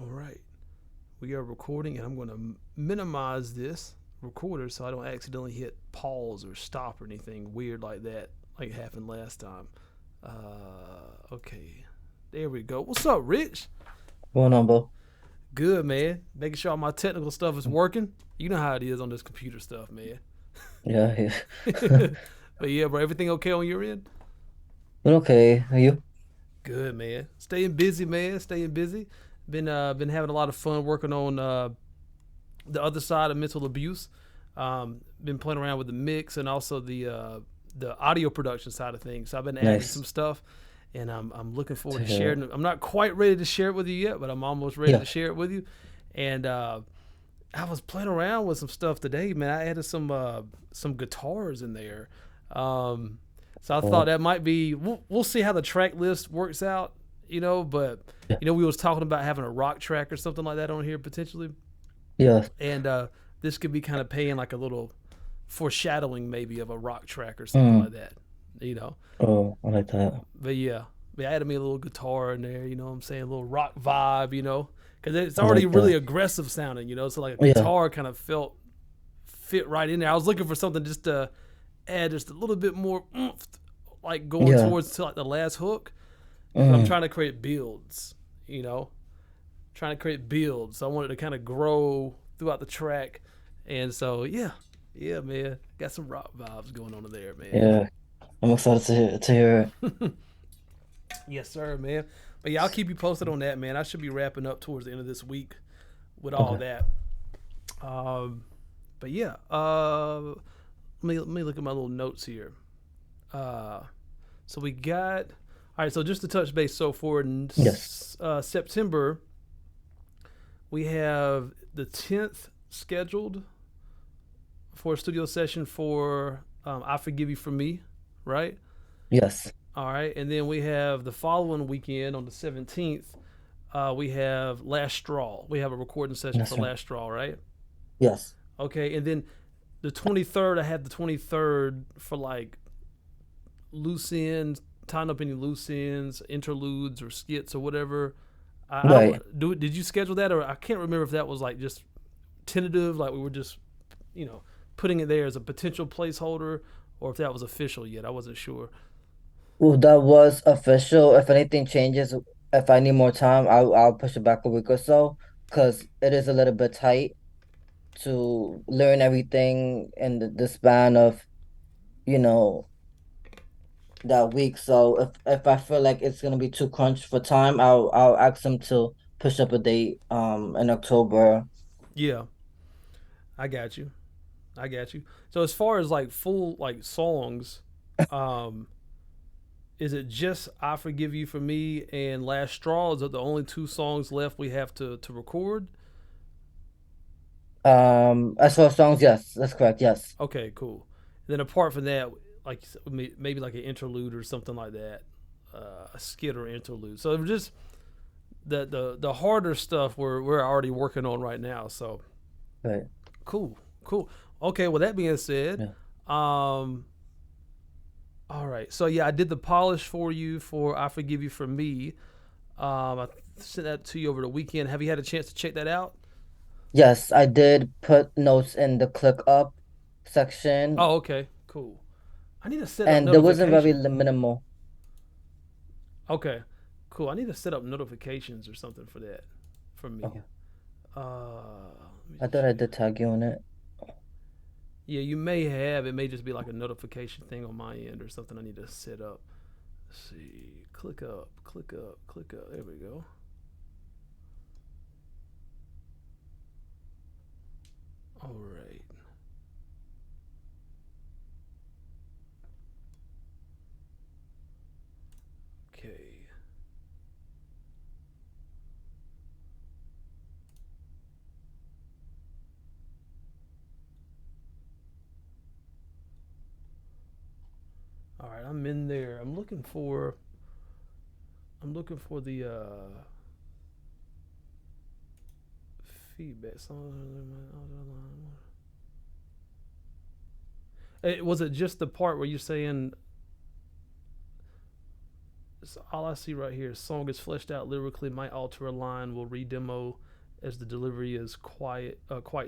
All right. We are recording, and I'm going to minimize this recorder so I don't accidentally hit pause or stop or anything weird like that, like happened last time. Okay. There we go. What's up, Rich? Going on, Bo? Good, man. Making sure all my technical stuff is working. You know how it is on this computer stuff, man. Yeah, yeah. But yeah, bro, everything okay on your end? But okay, are you? Good, man. Staying busy, man. Staying busy. Been having a lot of fun working on the other side of mental abuse. Been playing around with the mix and also the audio production side of things. So I've been adding some Nice stuff, and I'm looking forward to to hear sharing it. it. I'm not quite ready to share it with you yet, but I'm almost ready to Yeah. share it with you. And I was playing around with some stuff today, man. I added some guitars in there. Um, so I thought Oh, that might be. We'll see how the track list works out, But yeah. we was talking about having a rock track or something like that on here potentially, Yeah. and this could be kind of paying like a little foreshadowing maybe of a rock track or something Mm. like that, you know. Oh, I like that. But yeah, I added me a little guitar in there, what I'm saying, a little rock vibe, because it's I already like really that. aggressive sounding, so like a Yeah. guitar kind of felt fit right in there. I was looking for something just to add just a little bit more oomph, like going Yeah. towards to like the last hook, because I'm Mm. trying to create builds, you know, trying to create builds. So I wanted to kind of grow throughout the track, and so yeah, man, got some rock vibes going on in there, man. Yeah. I'm excited to hear it. Yes, sir, man. But yeah, I'll keep you posted on that, man. I should be wrapping up towards the end of this week with all Okay. that. Um, but yeah, let me look at my little notes here. Uh, so we got all right. So just to touch base, so for Yes. September, we have the 10th scheduled for a studio session for "I Forgive You for Me," right? Yes. All right, and then we have the following weekend on the 17th. We have Last Straw. We have a recording session for That's right. Last Straw, right? Yes. Okay, and then the 23rd, I have the 23rd for like loose ends, tying up any loose ends, interludes or skits or whatever. I Right. don't do it. Did you schedule that, or I can't remember if that was like just tentative, like we were just you know putting it there as a potential placeholder, or if that was official yet. I wasn't sure. Well, that was official. If anything changes, if I need more time, I'll push it back a week or so, because it is a little bit tight to learn everything in the span of, you know, that week. So if I feel like it's gonna be too crunched for time, I'll ask them to push up a date in October. Yeah, I got you. I got you. So as far as like full like songs, um, is it just "I Forgive You for Me" and "Last Straw"? Is it the only two songs left we have to record? As for songs, yes, that's correct. Yes. Okay, cool. And then apart from that, like maybe like an interlude or something like that, a skit or interlude. So just the harder stuff we're already working on right now. So Right. cool, cool. Okay, well that being said, Yeah. um, all right. So yeah, I did the polish for you for "I Forgive You for Me." I sent that to you over the weekend. Have you had a chance to check that out? Yes, I did put notes in the click up section, Oh, okay, cool. I need to set up and there wasn't very notification. minimal. Okay, cool. I need to set up notifications or something for that for me. Okay. Let me I thought I see. did tag you on it. Yeah, you may have. It may just be like a notification thing on my end or something I need to set up. Let's see. Click up, click up, click up. There we go. All right. Okay. All right. I'm in there. I'm looking for the feedback. Was it just the part where you're saying So all I see right here: song is fleshed out lyrically, might alter a line, will re-demo as the delivery is quite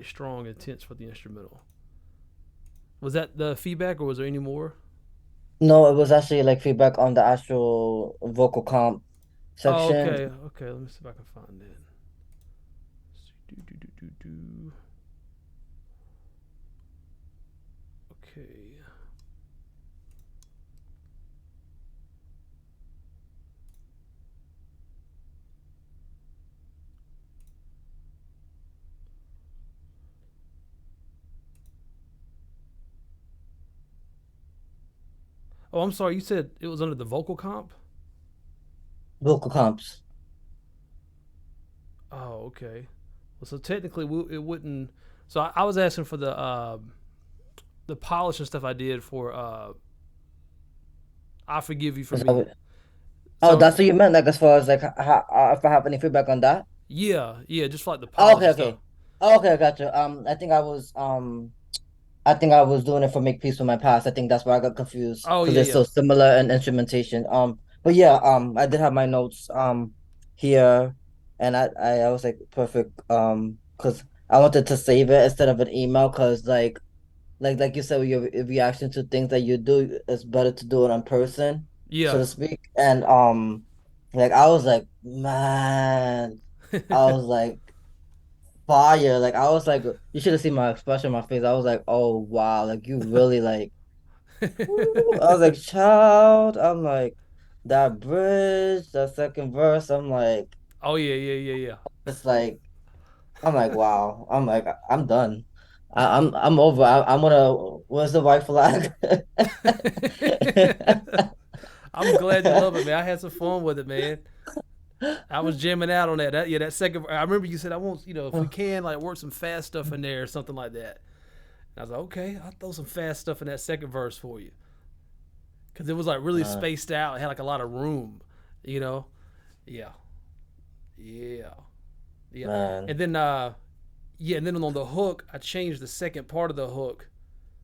strong, intense for the instrumental. Was that the feedback, or was there any more? No, it was actually like feedback on the actual vocal comp Oh, section. okay, okay. Let me see if I can find it. Do, do, do, do, do. Okay. Oh, I'm sorry. You said it was under the vocal comp. Vocal comps. Oh, okay. Well, so technically, it wouldn't. So I was asking for the polish and stuff I did for "I Forgive You for Is that Me." what- Oh, So that's what you meant, like as far as like if I have any feedback on that. yeah, yeah, just for like the Oh, polish okay, and stuff. okay. Oh, okay, I got you. I think I was doing it for Make Peace with My Past. I think that's why I got confused Oh because yeah, they're so yeah, similar in instrumentation. But yeah, I did have my notes here, and I was like perfect because I wanted to save it instead of an email because like you said, your reaction to things that you do, it's better to do it in person, so yeah. to speak. And like I was like, man, I was like fire. Like I was like, you should have seen my expression on my face. I was like, oh wow, like you really like. Woo. I was like, child. I'm like that bridge, that second verse. I'm like, Oh yeah, yeah, yeah, it's like, I'm like, wow. I'm like, I'm done. I'm over. I'm gonna. Where's the white flag? yeah. I'm glad you love it, man. I had some fun with it, man. I was jamming out on that. Yeah, that second. I remember you said I want, if we can, like work some fast stuff in there or something like that. And I was like, okay, I'll throw some fast stuff in that second verse for you because it was like really Uh, spaced out. It had like a lot of room, you know. Yeah, yeah, yeah. man. And then, yeah, and then on the hook, I changed the second part of the hook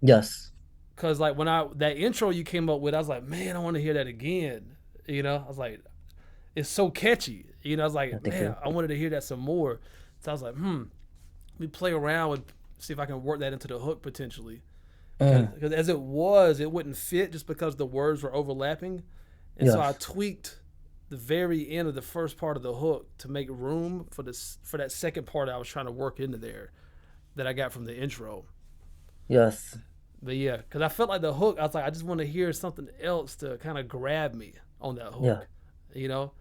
Yes. because like when I that intro you came up with, I was like, man, I want to hear that again. I was like, it's so catchy. I was like, Thank man, you. I wanted to hear that some more. So I was like, let me play around with see if I can work that into the hook potentially. Mm, Because as it wouldn't fit just because the words were overlapping, and so I yes. tweaked the very end of the first part of the hook to make room for that second part I was trying to work into there that I got from the intro. Yes. But yeah, because I felt like the hook, I was like, I just want to hear something else to kind of grab me on that Yeah. hook, you know?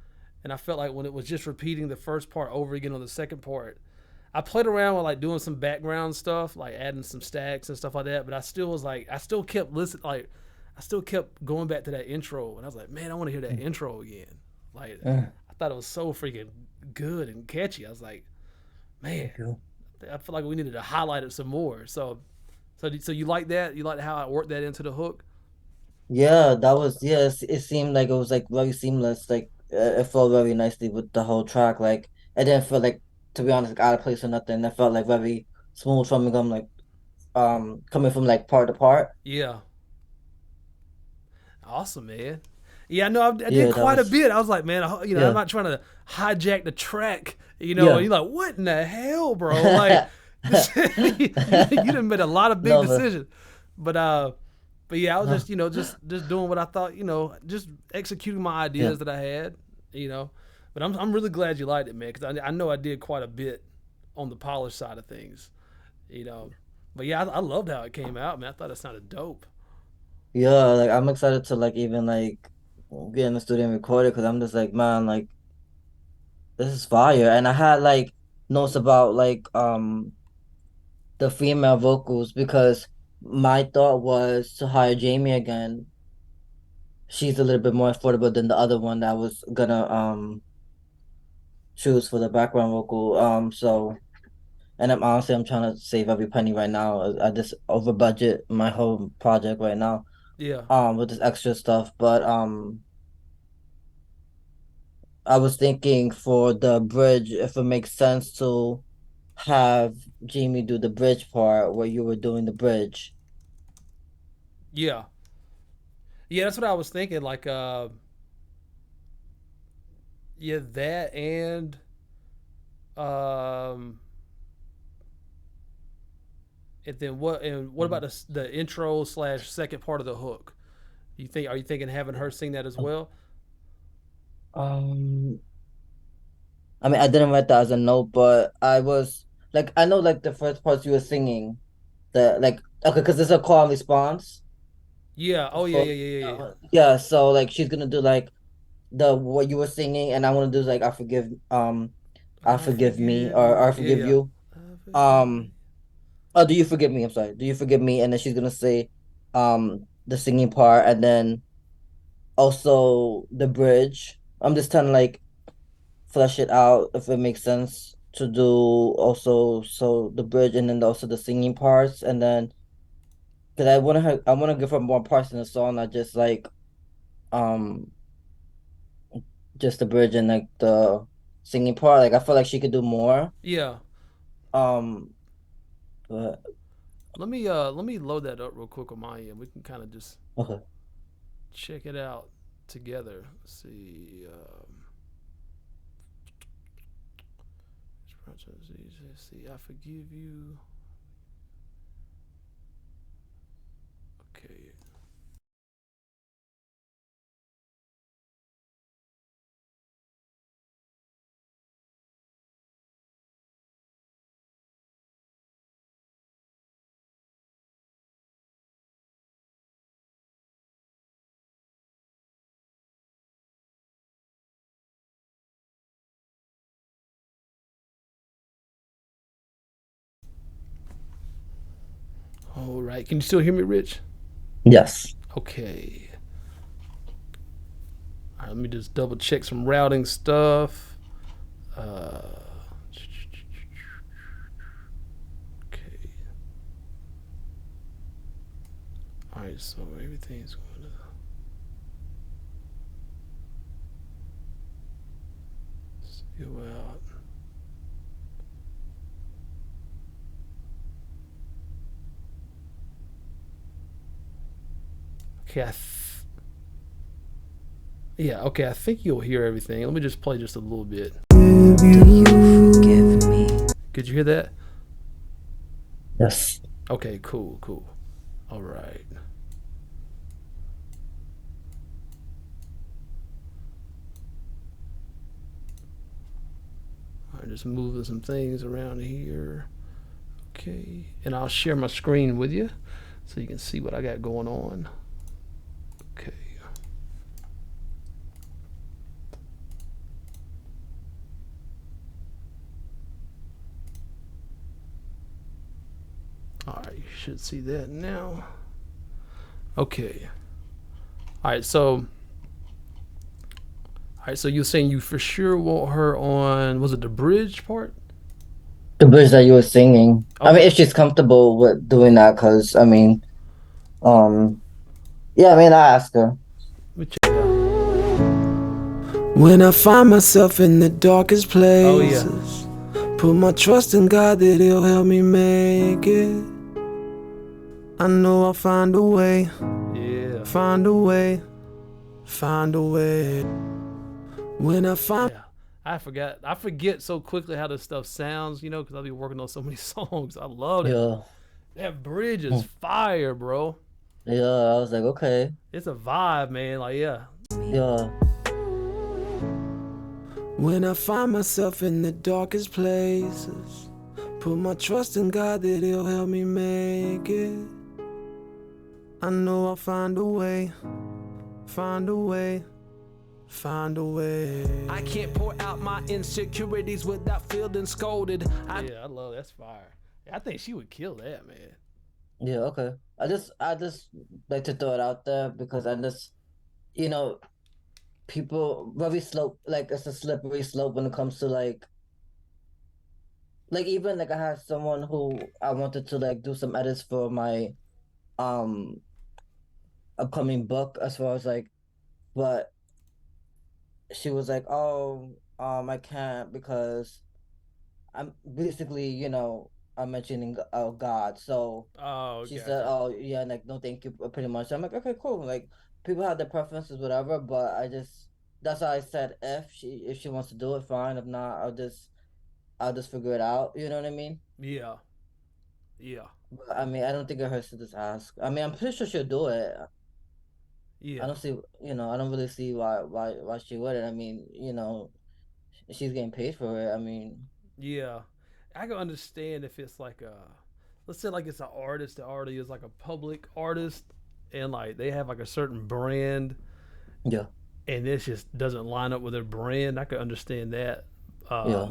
And I felt like when it was just repeating the first part over again on the second part, I played around with like doing some background stuff, like adding some stacks and stuff like that. But I still was like, I still kept listening, like, I still kept going back to that intro, and I was like, man, I want to hear that Mm, intro again. Like, mm, I thought it was so freaking good and catchy. I was like, man, thank you. I feel like we needed to highlight it some more. So you like that? You like how I worked that into the hook? Yeah, that was yes. It seemed like it was like very seamless. Like it felt very nicely with the whole track. Like it didn't feel like, to be honest, like out of place or nothing. It felt like very smooth from like coming from like part to part. Yeah, awesome, man. Yeah, I know I did Yeah, that quite a was bit. I was like, man, I'm yeah not trying to hijack the track, And yeah. you're like, what in the hell, bro? Like, this, you done made a lot of big No, but decisions, but but yeah, I was no, just just doing what I thought, just executing my yeah. ideas that I had, you know. But I'm really glad you liked it, man, because I know I did quite a bit on the polish side of things, you know. But yeah, I loved how it came out, man. I thought it sounded dope. Yeah, like I'm excited to like even like get in the studio and record it because I'm just like, man, like this is fire. And I had like notes about like the female vocals because my thought was to hire Jamie again. She's a little bit more affordable than the other one that I was gonna choose for the background vocal. And I'm trying to save every penny right now. I just over budget my whole project right now Yeah, with this extra stuff. But I was thinking for the bridge if it makes sense to have Jamie do the bridge part where you were doing the bridge. yeah. Yeah, that's what I was thinking. Like, yeah, that um and then what about Mhm. the intro slash second part of the hook? You think are you thinking having her sing that as well? Um, I mean, I didn't write that as a note, but I was like, I know like the first parts you were singing, the like, okay, because there's a call and response Yeah. Oh yeah, for yeah, yeah, yeah, yeah. yeah, so like she's gonna do like the what you were singing, and I want to do like I I forgive me, forgive you. or I Yeah, forgive yeah. you. I forgive you. Um, oh, do you forgive me? I'm sorry. Do you forgive me? And then she's gonna say, the singing part, and then also the bridge. I'm just trying to like flesh it out if it makes sense to do also so the bridge and then also the singing parts, and then because I want to give her more parts in the song, not just like um just the bridge and like the singing part. Like I feel like she could do more. Yeah. Um, but Let me load that up real quick on my end. We can kind of just okay. check it out together. Let's see. Let's see. I forgive you. Okay. All right. Can you still hear me, Rich? Yes. Okay. All right, let me just double check some routing stuff. Uh, okay. All right. So everything's going to go out. Okay. Yeah. Okay. I think you'll hear everything. Let me just play just a little bit. Do you forgive me? Could you hear that? Yes. Okay. Cool. Cool. All right. All right. Just moving some things around here. Okay. And I'll share my screen with you so you can see what I got going on. Okay. All right. You should see that now. Okay. All right. So you're saying you for sure want her on? Was it the bridge part? The bridge that you were singing. I mean, Okay. if she's comfortable with doing that, because I mean, um, yeah, I mean, I asked her. Let me check it out. When I find myself in the darkest Oh yeah. places, put my trust in God that He'll help me make it. I know I'll find a way, Yeah. find a way, find a way. When I find Yeah. I forgot. I forget so quickly how this stuff sounds, because I've been working on so many songs. I love it. Yeah. That bridge is Mm. fire, bro. Yeah, I was like, okay. It's a vibe, man. Like, yeah. Yeah. when I find myself in the darkest places, put my trust in God that He'll help me make it. I know I'll find a way, find a way, find a way. I can't pour out my insecurities without feeling scolded. Yeah, I love that's fire. I think she would kill that, man. Yeah, okay. I just like to throw it out there because I just, you know, people very slope, like it's a slippery slope when it comes to like even like I had someone who I wanted to like do some edits for my um upcoming book as far as like, but she was like, oh, I can't because I'm basically, I'm mentioning God. So Oh, she said, gotcha. oh yeah, like no thank you, pretty much. I'm like, okay, cool. Like people have their preferences, whatever, but I just that's why I said if she wants to do it, fine. If not, I'll just figure it out. You know what I mean? Yeah, yeah, But I mean, I don't think it hurts to just ask. I mean, I'm pretty sure she'll do it. I yeah, don't see, I don't really see why she wouldn't. I mean, she's getting paid for it. I mean, yeah. I can understand if it's like a, let's say like it's an artist that already is like a public artist, and like they have like a certain brand, yeah, and this just doesn't line up with their brand. I could understand that. yeah.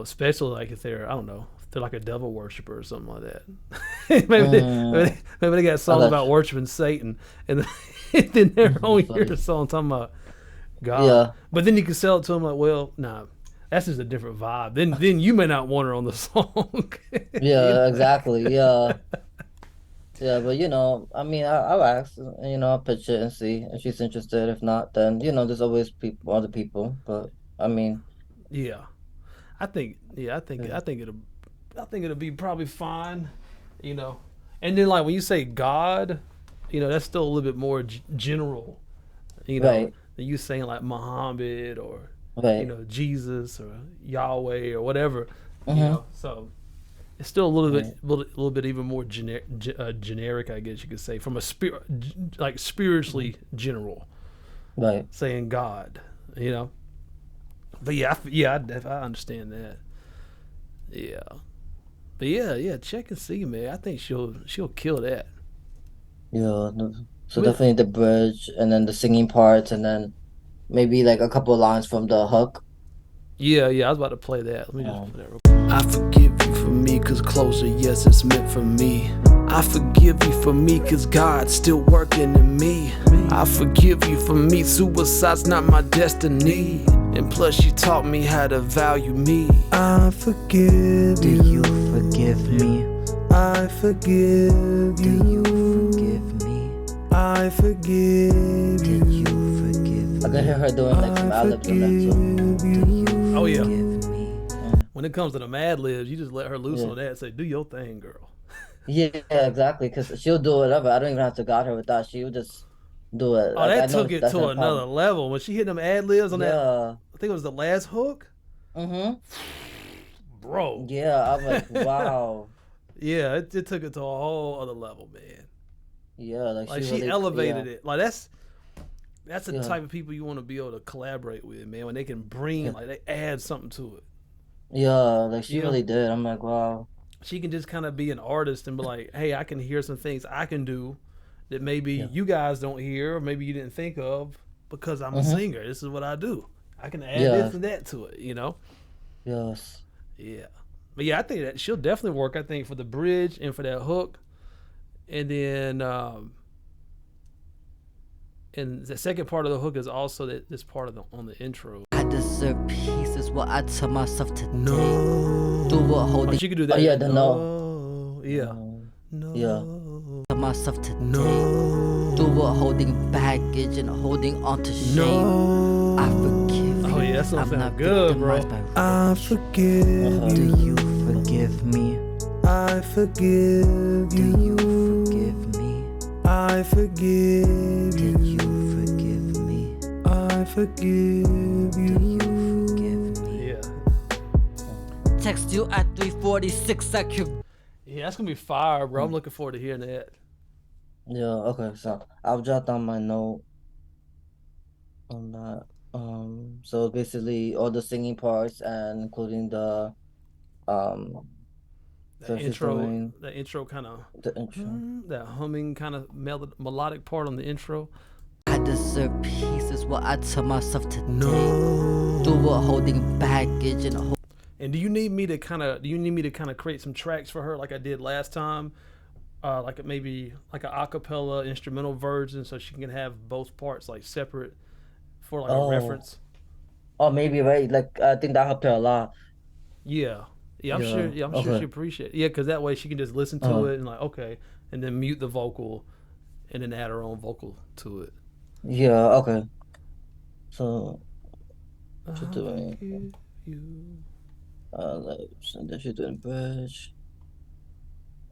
Especially like if they're, I don't know, if they're like a devil worshiper or something like that. Mm, Maybe they got I songs got about worshiping Satan, and then they're you. only hear Funny. a song talking about God. Yeah, But then you can sell it to them like, well, nah, that's just a different vibe. Then you may not want her on the song. you yeah, know? exactly. Yeah, yeah. But I mean, I'll ask. I'll pitch it and see if she's interested. If not, then there's always people, other people. But I mean, Yeah, yeah, I think it'll be probably fine. You know, and then like when you say God, that's still a little bit more general. right, Than you saying like Muhammad or right. Jesus or Yahweh or whatever. Mm-hmm. So it's still a little bit, Right, little bit even more generic, I guess you could say, from a spirit, like mhm, spiritually general, right. saying God. You know, but yeah, I understand that. Yeah, but yeah, check and see, man. I think she'll kill that. Yeah. So With definitely the bridge, and then the singing parts, and then maybe like a couple of lines from the hook. yeah, I was about to play that. Let me just Um, play that real I forgive you for me, cause closure, yes, it's meant for me. I forgive you for me, cause God's still working in me. I forgive you for me, suicide's not my destiny. And plus, you taught me how to value me. I forgive do you. you forgive me? I forgive Do you you. forgive me? I forgive Did you. you forgive I I can hear forgive her doing like some ad-libs on that too. Do you you. Oh yeah. forgive me? When it comes to the Mad Libs, you just let her loose Yeah. on that and say, "Do your thing, girl." Yeah, exactly. Because she'll do whatever. I don't even have to guide her with that. She'll just do it. Oh, Like I that know took it that's to not a another problem. level when she hit them ad libs on that. Yeah. I think it was the last hook, Mm-hmm. bro. Yeah. I'm like, wow. Yeah, it took it to a whole other level, man. Yeah. Like Like she she really. Yeah. elevated it. Like that's the Yeah. type of people you want to be able to collaborate with, man. When they can bring Yeah. like they add something to it. Yeah. Like she You know, really did. I'm like, wow. she can just kind of be an artist and be like, "Hey, I can hear some things I can do that maybe Yeah. you guys don't hear, or maybe you didn't think of because I'm a Mm-hmm. singer. This is what I do. I can add this Yeah. and that to it, you know." Yes. Yeah. But yeah, I think that she'll definitely work. I think for the bridge and for that hook, and then and the second part of the hook is also that this part of the on the intro. I deserve peace is what I tell myself today. No. Do what Oh, holding. she could do Oh that. yeah, That the no. no, yeah, No. Yeah. No. Tell myself today. No. Do what holding baggage and holding on to shame. No. I forgive oh you. yeah, that song I'm sound not good, bro. victimized by I rage. forgive Do you. you forgive me? I forgive Do you you. forgive me? I forgive Did you you. forgive me? I forgive Do you you. forgive me? Yeah, Text you at 3:46. I can. yeah, that's gonna be fire, bro. I'm looking forward to hearing that. Yeah, okay, so I'll jot down my note on that. So basically all the singing parts and including the um That so she's intro, doing that intro kind of, the intro. that humming kind of melodic part on the intro. I deserve peace is what I tell myself today. No. Do what holding baggage and And do you need me to kind of create some tracks for her like I did last time? Like maybe like an acapella instrumental version so she can have both parts like separate for like a oh reference. oh maybe right. Like I think that helped her a lot. Yeah. Yeah, I'm sure. Yeah. Yeah, I'm sure she Okay. appreciate it. Yeah, because that way she can just listen to Uh it and like, okay, and then mute the vocal, and then add her own vocal to it. yeah, okay. So she's I doing forgive you. like and then she's doing bridge.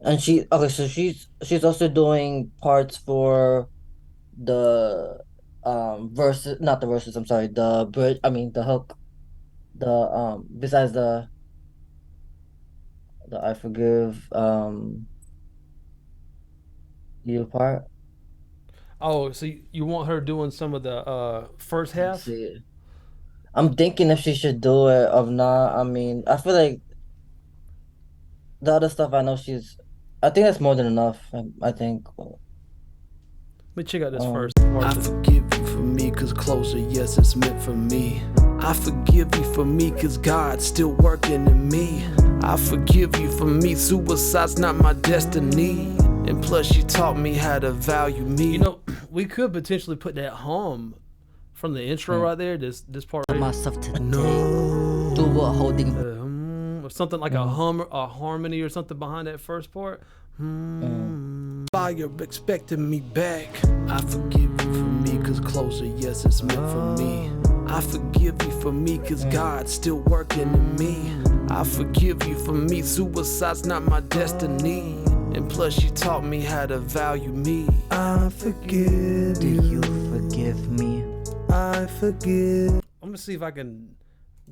And so she's also doing parts for the verses, not the verses, I'm sorry, the bridge, I mean the hook, besides the I forgive you part. Oh, so you want her doing some of the first Let me half? see. I'm thinking if she should do it or not. I mean, I feel like the other stuff I know I think that's more than enough. I think. Let me check out this first I part. forgive you for me, cause closure, yes, it's meant for me. I forgive you for me, cause God's still working in me. I forgive you for me, suicide's not my destiny. And plus, you taught me how to value me. You know, we could potentially put that hum from the intro right there. This part right Myself today. No. Do what holding. or something like a harmony or something behind that first part. Fire expecting me back. I forgive you for me, cause closure, yes, it's meant for me. I forgive you for me, cause God's still working in me. I forgive you for me, suicide's not my destiny. And plus, you taught me how to value me. I forgive Do you forgive me? I forgive. I'm gonna see if I can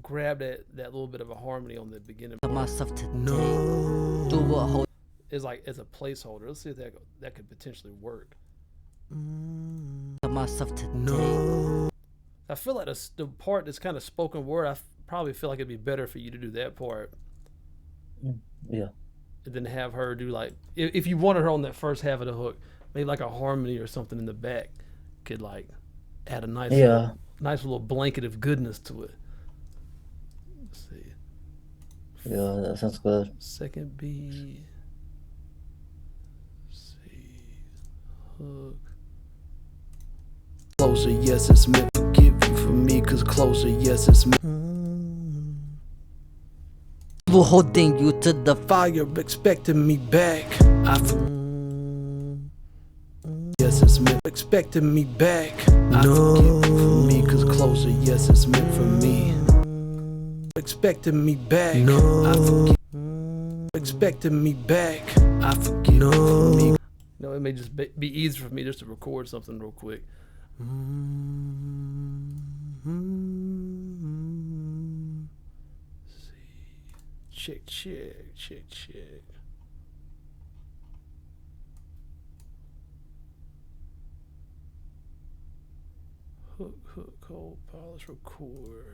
grab that little bit of a harmony on the beginning. Myself today. No. Do what holding. It's like as a placeholder. Let's see if that could potentially work. Myself today. No. I feel like the part that's kind of spoken word. Probably feel like it'd be better for you to do that part, Yeah. and then have her do like if you wanted her on that first half of the hook, maybe like a harmony or something in the back could like add a nice little blanket of goodness to it. Let's see. Yeah, that sounds good. Second B. Hook. Closure, yes, it's meant. Forgive you for me, cause closure, yes, it's meant. Holding you to the Fire expecting me back. I yes, it's meant. Expecting me back. I forgive you for me, cause closure, yes, it's meant for me. Expecting me back. I forgive. Expecting me back. I forgive you for me. No, it may just be easier for me just to record something real quick. Check. Hook, hold, polish, record.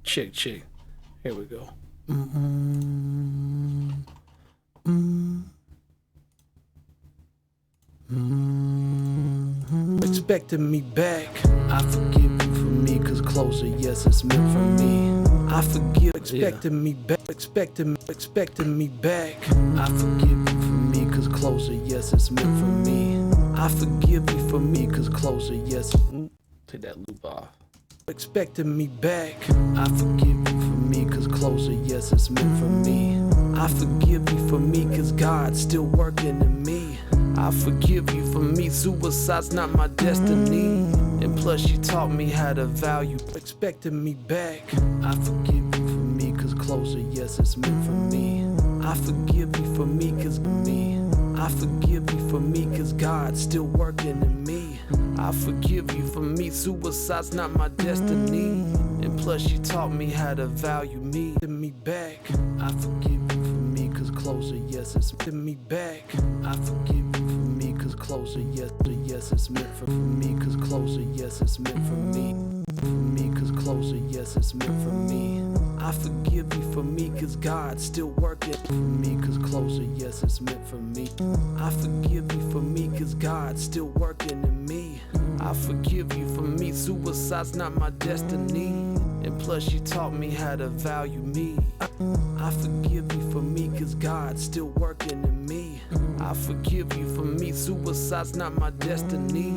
Check. Here we go. Expecting me back. I forgive you for me, cause closure, yes, it's meant for me. I forgive. Expecting me back. Expecting me back. I forgive you for me, cause closure, yes, it's meant for me. I forgive you for me, cause closure, yes. Take that loop off. Expecting me back. I forgive you for me, cause closure, yes, it's meant for me. I forgive you for me, cause God's still working in me. I forgive you for me, suicide's not my destiny. And plus, you taught me how to value. Expecting me back. I forgive you for me, cause closure, yes, it's meant for me. I forgive you for me, cause me. I forgive you for me, cause God's still working in me. I forgive you for me, suicide's not my destiny. And plus, you taught me how to value me. Me back. I forgive you for me, cause closure, yes, it's meant me back. I forgive you for me, cause closure, yes, it's meant for me, cause closure, yes, it's meant for me. For me, cause closure, yes, it's meant for me. I forgive you for me, cause God's still working. For me, cause closure, yes, it's meant for me. I forgive you for me, cause God's still working in me. I forgive you for me, suicide's not my destiny. And plus, you taught me how to value me. I forgive you for me, cause God's still working in me. I forgive you for me, suicide's not my destiny.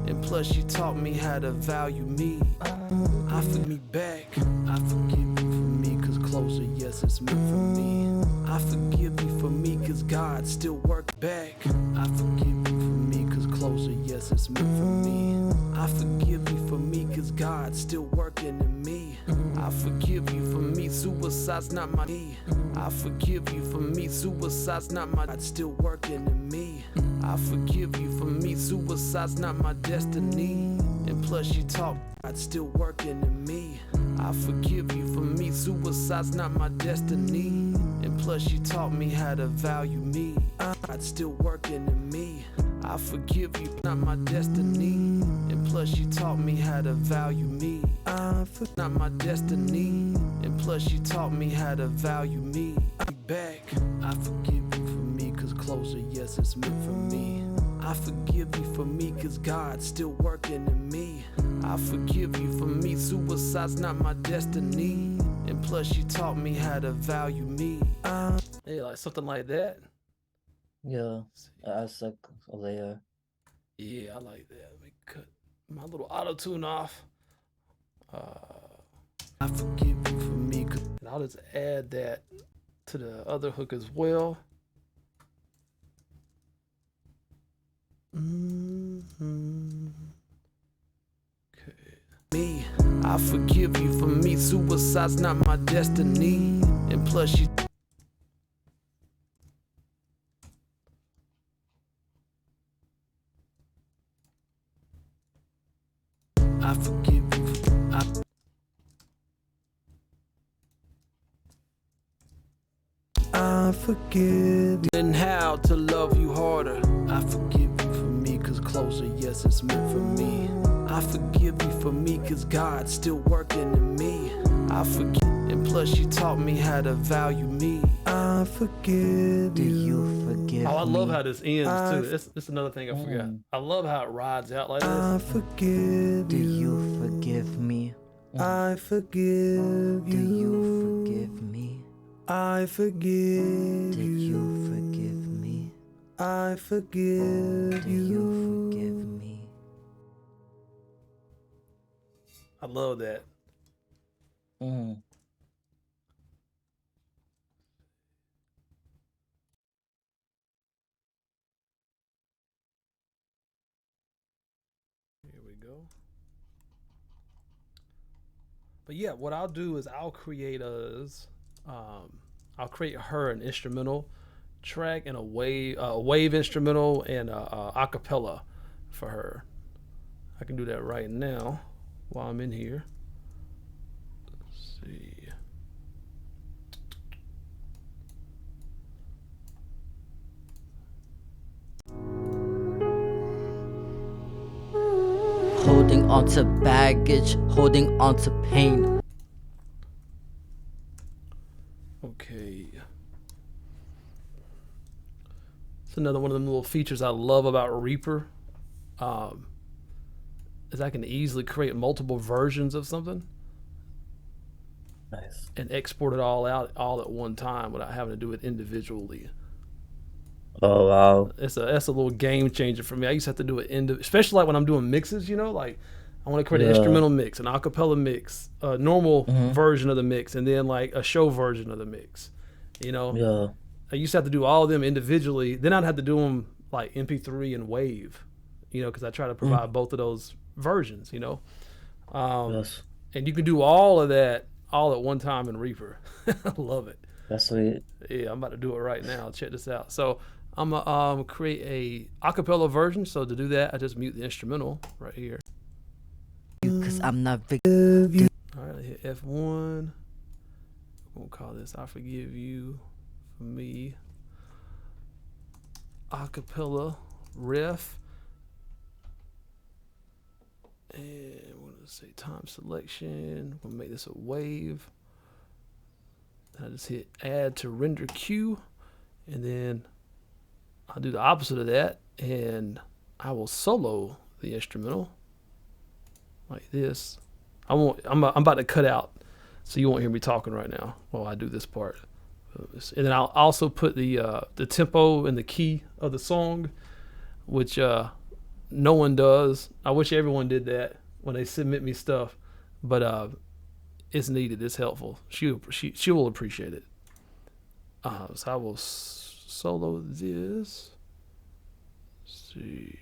And plus, you taught me how to value me. I forgive me back. I forgive you for me, cause closure, yes, it's meant for me. I forgive you for me, cause God's still work back. I forgive you for me, cause closure, yes, it's meant for me. I forgive you for me, cause God's still working in me. I forgive you for me, suicide's not my me. I forgive you for me, suicide's not my. God's still working in me. I forgive you for me, suicide's not my destiny. And plus you talk, God's still working in me. I forgive you for me, suicide's not my destiny. And plus you taught me how to value me. God's still working in me. I forgive you, not my destiny. And plus you taught me how to value me. Not my destiny. And plus you taught me how to value me. Back, I forgive you for me, cause closure, yes, it's meant for me. I forgive you for me, cause God's still working in me. I forgive you for me, suicide's not my destiny. And plus you taught me how to value me. Yeah, like something like that. Yeah, that's like a layer. Yeah, I like that. Let me cut my little auto tune off. I forgive you for me, cause And I'll just add that to the other hook as well. Okay. me. I forgive you for me, suicide's not my destiny. And plus you I forgive you. I forgive you. And how to love you harder. I forgive you for me, cause closure, yes, it's meant for me. I forgive you for me, cause God's still working in me. I forgive, and plus you taught me how to value me. I forgive Do you forgive Oh, I love me? how this ends too. That's another thing I forgot. I love how it rides out like I this. forgive Do you. you forgive me? I forgive Do you. you forgive me? I forgive Did you forgive me? I forgive Do you forgive me? I love that. Mm. Here we go. But yeah, what I'll do is I'll create I'll create her an instrumental track and a wave instrumental and a acapella for her. I can do that right now while I'm in here. Let's see. Holding on to baggage, holding on to pain. Okay. It's another one of them little features I love about Reaper. Is I can easily create multiple versions of something Nice. and export it all out all at one time without having to do it individually. Oh wow. That's a little game changer for me. I used to have to do it especially like when I'm doing mixes. Like I want to create an Yeah. instrumental mix, an acapella mix, a normal version of the mix, and then like a show version of the mix. Yeah. I used to have to do all of them individually. Then I'd have to do them like MP3 and Wave, because I try to provide both of those versions. Yes. And you can do all of that all at one time in Reaper. I love it. That's sweet. Yeah, I'm about to do it right now. Check this out. So I'm gonna create a acapella version. So to do that, I just mute the instrumental right here. Cause I'm not All right, I hit F1. We'll call this "I Forgive You for Me" acapella riff, and we're gonna say time selection. We'll make this a wave. I just hit add to render queue, and then I'll do the opposite of that, and I will solo the instrumental like this. I'm about to cut out, so you won't hear me talking right now while I do this part. And then I'll also put the tempo and the key of the song, which no one does. I wish everyone did that when they submit me stuff, but it's needed. It's helpful. She will appreciate it. So I will solo this. Let's see.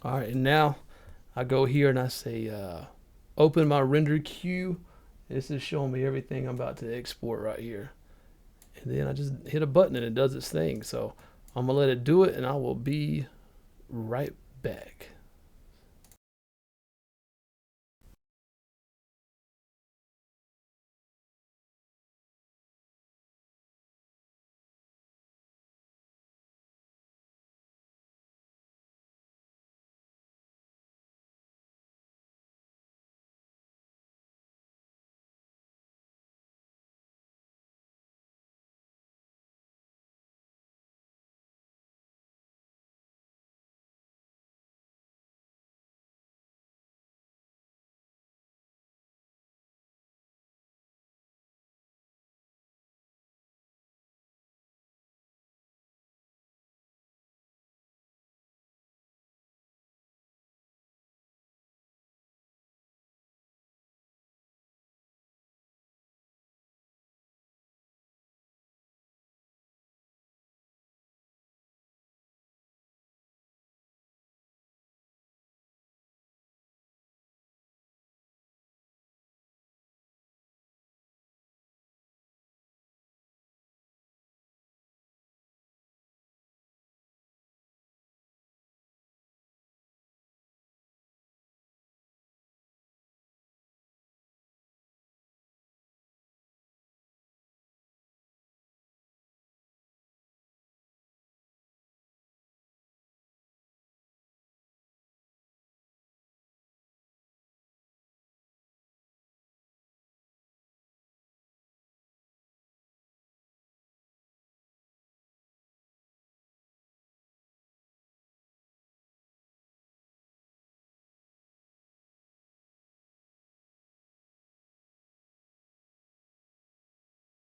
All right, and now I go here and I say open my render queue. This is showing me everything I'm about to export right here. And then I just hit a button and it does its thing. So I'm gonna let it do it and I will be right back.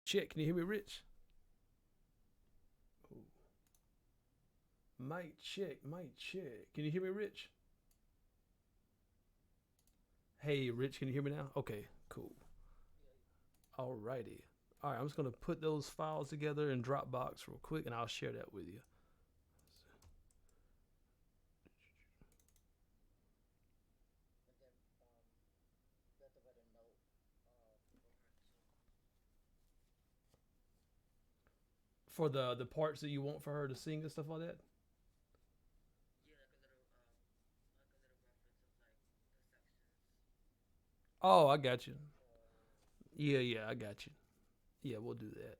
Check, can you hear me, Rich? Mic check, mic check. Can you hear me, Rich? Hey, Rich, can you hear me now? Okay, cool. Alrighty. All right, I'm just gonna put those files together in Dropbox real quick, and I'll share that with you. For the parts that you want for her to sing and stuff like that. Oh, I got you. Yeah, yeah, I got you. Yeah, we'll do that.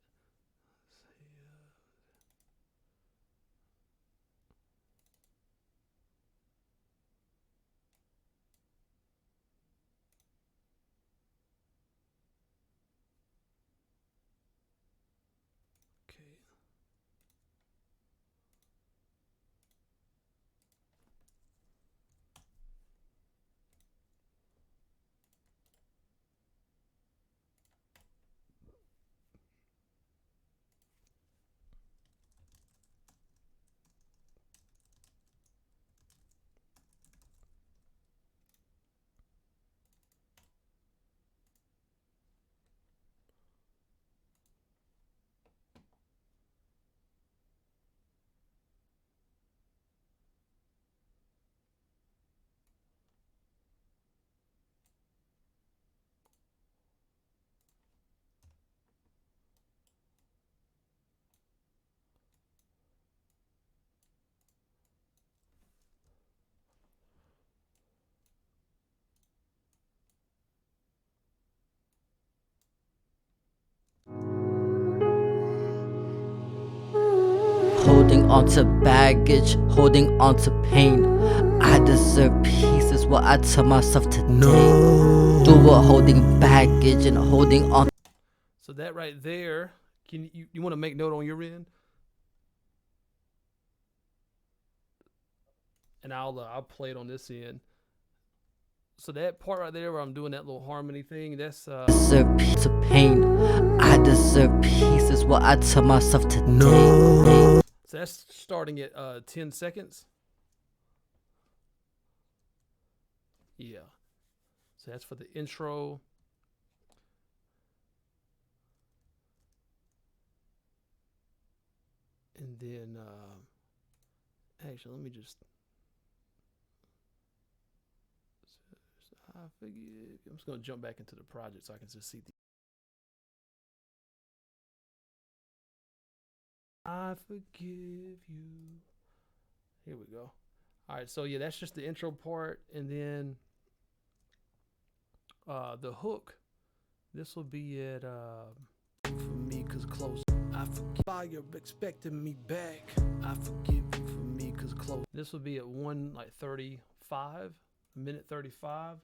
Okay. Holding on to baggage, holding on to pain. I deserve peace is what I tell myself today. No. Do it holding baggage and holding on. So that right there, can you want to make note on your end? And I'll play it on this end. So that part right there where I'm doing that little harmony thing, that's Deserve peace to pain. I deserve peace is what I tell myself today. No. so that's starting at 10 seconds. Yeah. So that's for the intro. And then actually let me just I forgive you. I'm just gonna jump back into the project so I can just see the. I forgive you. Here we go. All right, so yeah, that's just the intro part, and then the hook. This will be at For me, cause close. I forgive fire expecting me back. I forgive you for me, cause close. This will be at 1:35, minute 35.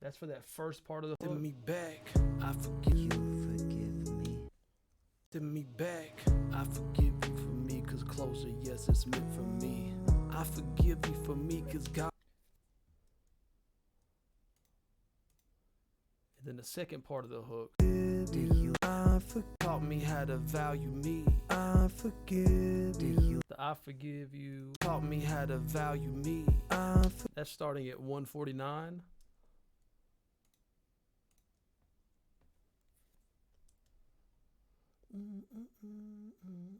That's for that first part of the hook. Me back. I forgive you. Forgive me. To me back. I forgive you for me, cause closer, yes, it's meant for me. I forgive you for me, cause God. And then the second part of the hook. Taught me how to value me. I forgive you. The I forgive you. Taught me how to value me. That's starting at 1:49.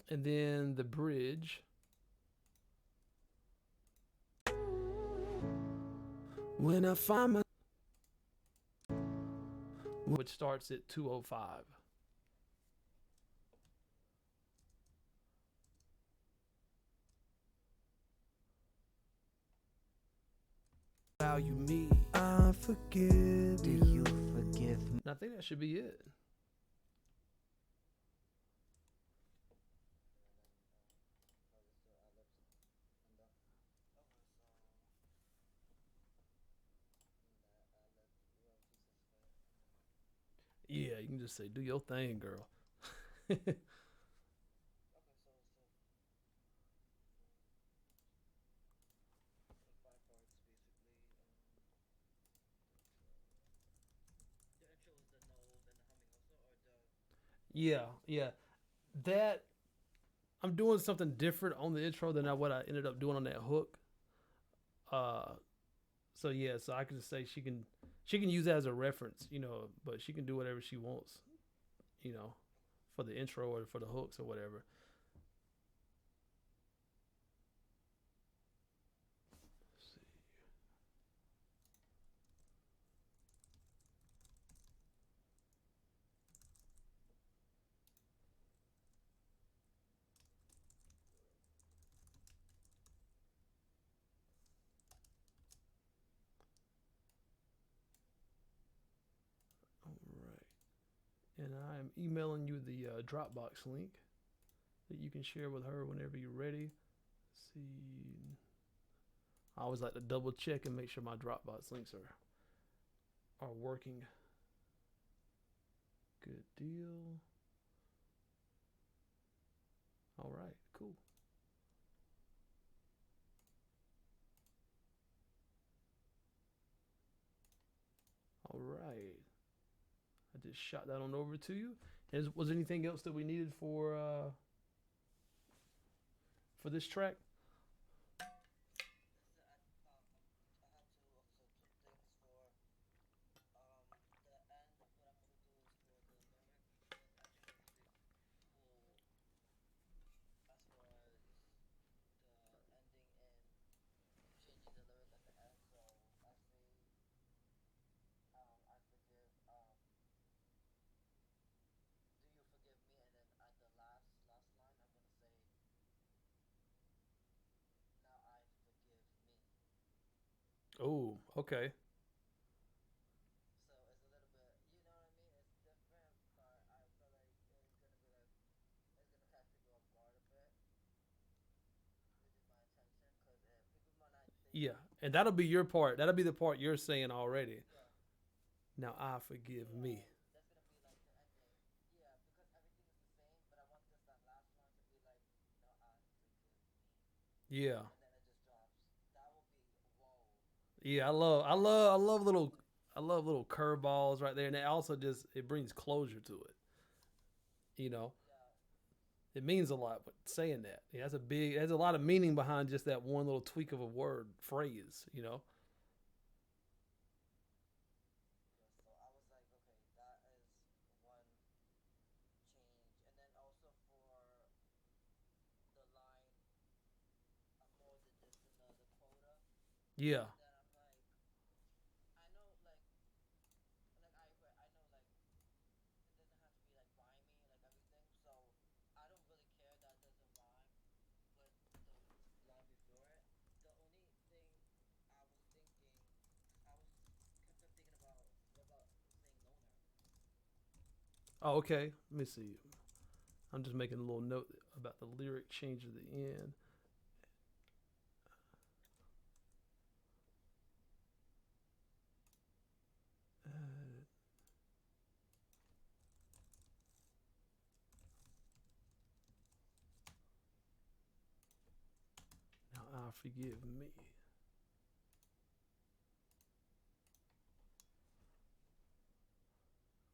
And then the bridge. When I find my Which starts at 2:05. value me, I forgive you. You forgive me. And I think that should be it. Yeah, you can just say, do your thing, girl. Yeah, yeah. That I'm doing something different on the intro than what I ended up doing on that hook. So yeah, so I can just say she can use that as a reference, but she can do whatever she wants, for the intro or for the hooks or whatever. Let's see. All right. And I'm emailing you the Dropbox link that you can share with her whenever you're ready. Let's see. I always like to double check and make sure my Dropbox links are working. Good deal. All right, cool. All right. I just shot that on over to you. Was there anything else that we needed for this track? Oh, okay. Yeah, and that'll be your part. That'll be the part you're saying already. Now I forgive me. Yeah. Yeah, I love little curveballs right there, and it also just it brings closure to it. You know, it means a lot. But saying that, yeah, there's a lot of meaning behind just that one little tweak of a word phrase. Yeah, Oh, okay. Let me see. I'm just making a little note about the lyric change at the end. Now, forgive me.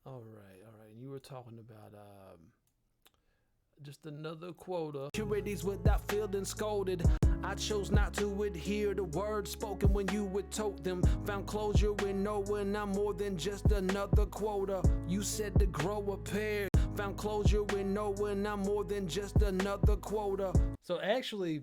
All right, all right. And you were talking about just another quota. Securities without feeling scolded. I chose not to adhere to words spoken when you would tote them. Found closure in knowing I'm more than just another quota. You said to grow a pair. Found closure in knowing I'm more than just another quota. So actually,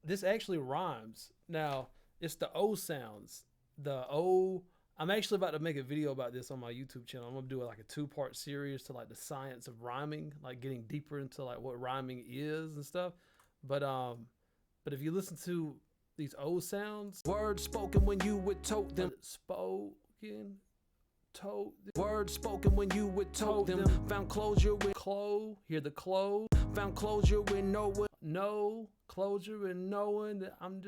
this actually rhymes. Now, it's the O sounds. The O. I'm actually about to make a video about this on my YouTube channel. I'm gonna do like a 2-part series to like the science of rhyming, like getting deeper into like what rhyming is and stuff. But if you listen to these O sounds, Words spoken when you would tote them. spoken, tote, Words spoken when you would tote them. Found closure with clo, hear the clo, found closure with knowing. no closure and knowing that I'm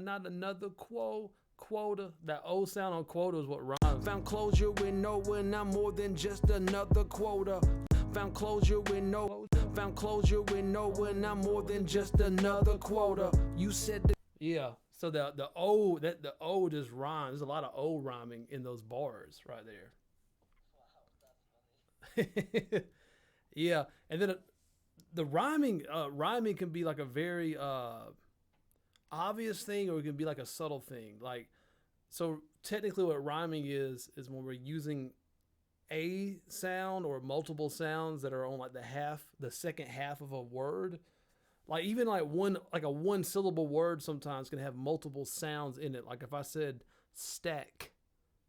not another quota. That O sound on quota is what rhymes. Found closure with knowing I'm more than just another quota. Found closure with no. Found closure with knowing I'm more than just another quota. You said Yeah. So the O just rhymes. There's a lot of O rhyming in those bars right there. Yeah, and then the rhyming can be like a very obvious thing, or it can be like a subtle thing. Like, so technically, what rhyming is when we're using a sound or multiple sounds that are on like the second half of a word. Like even like a one syllable word sometimes can have multiple sounds in it. Like if I said stack,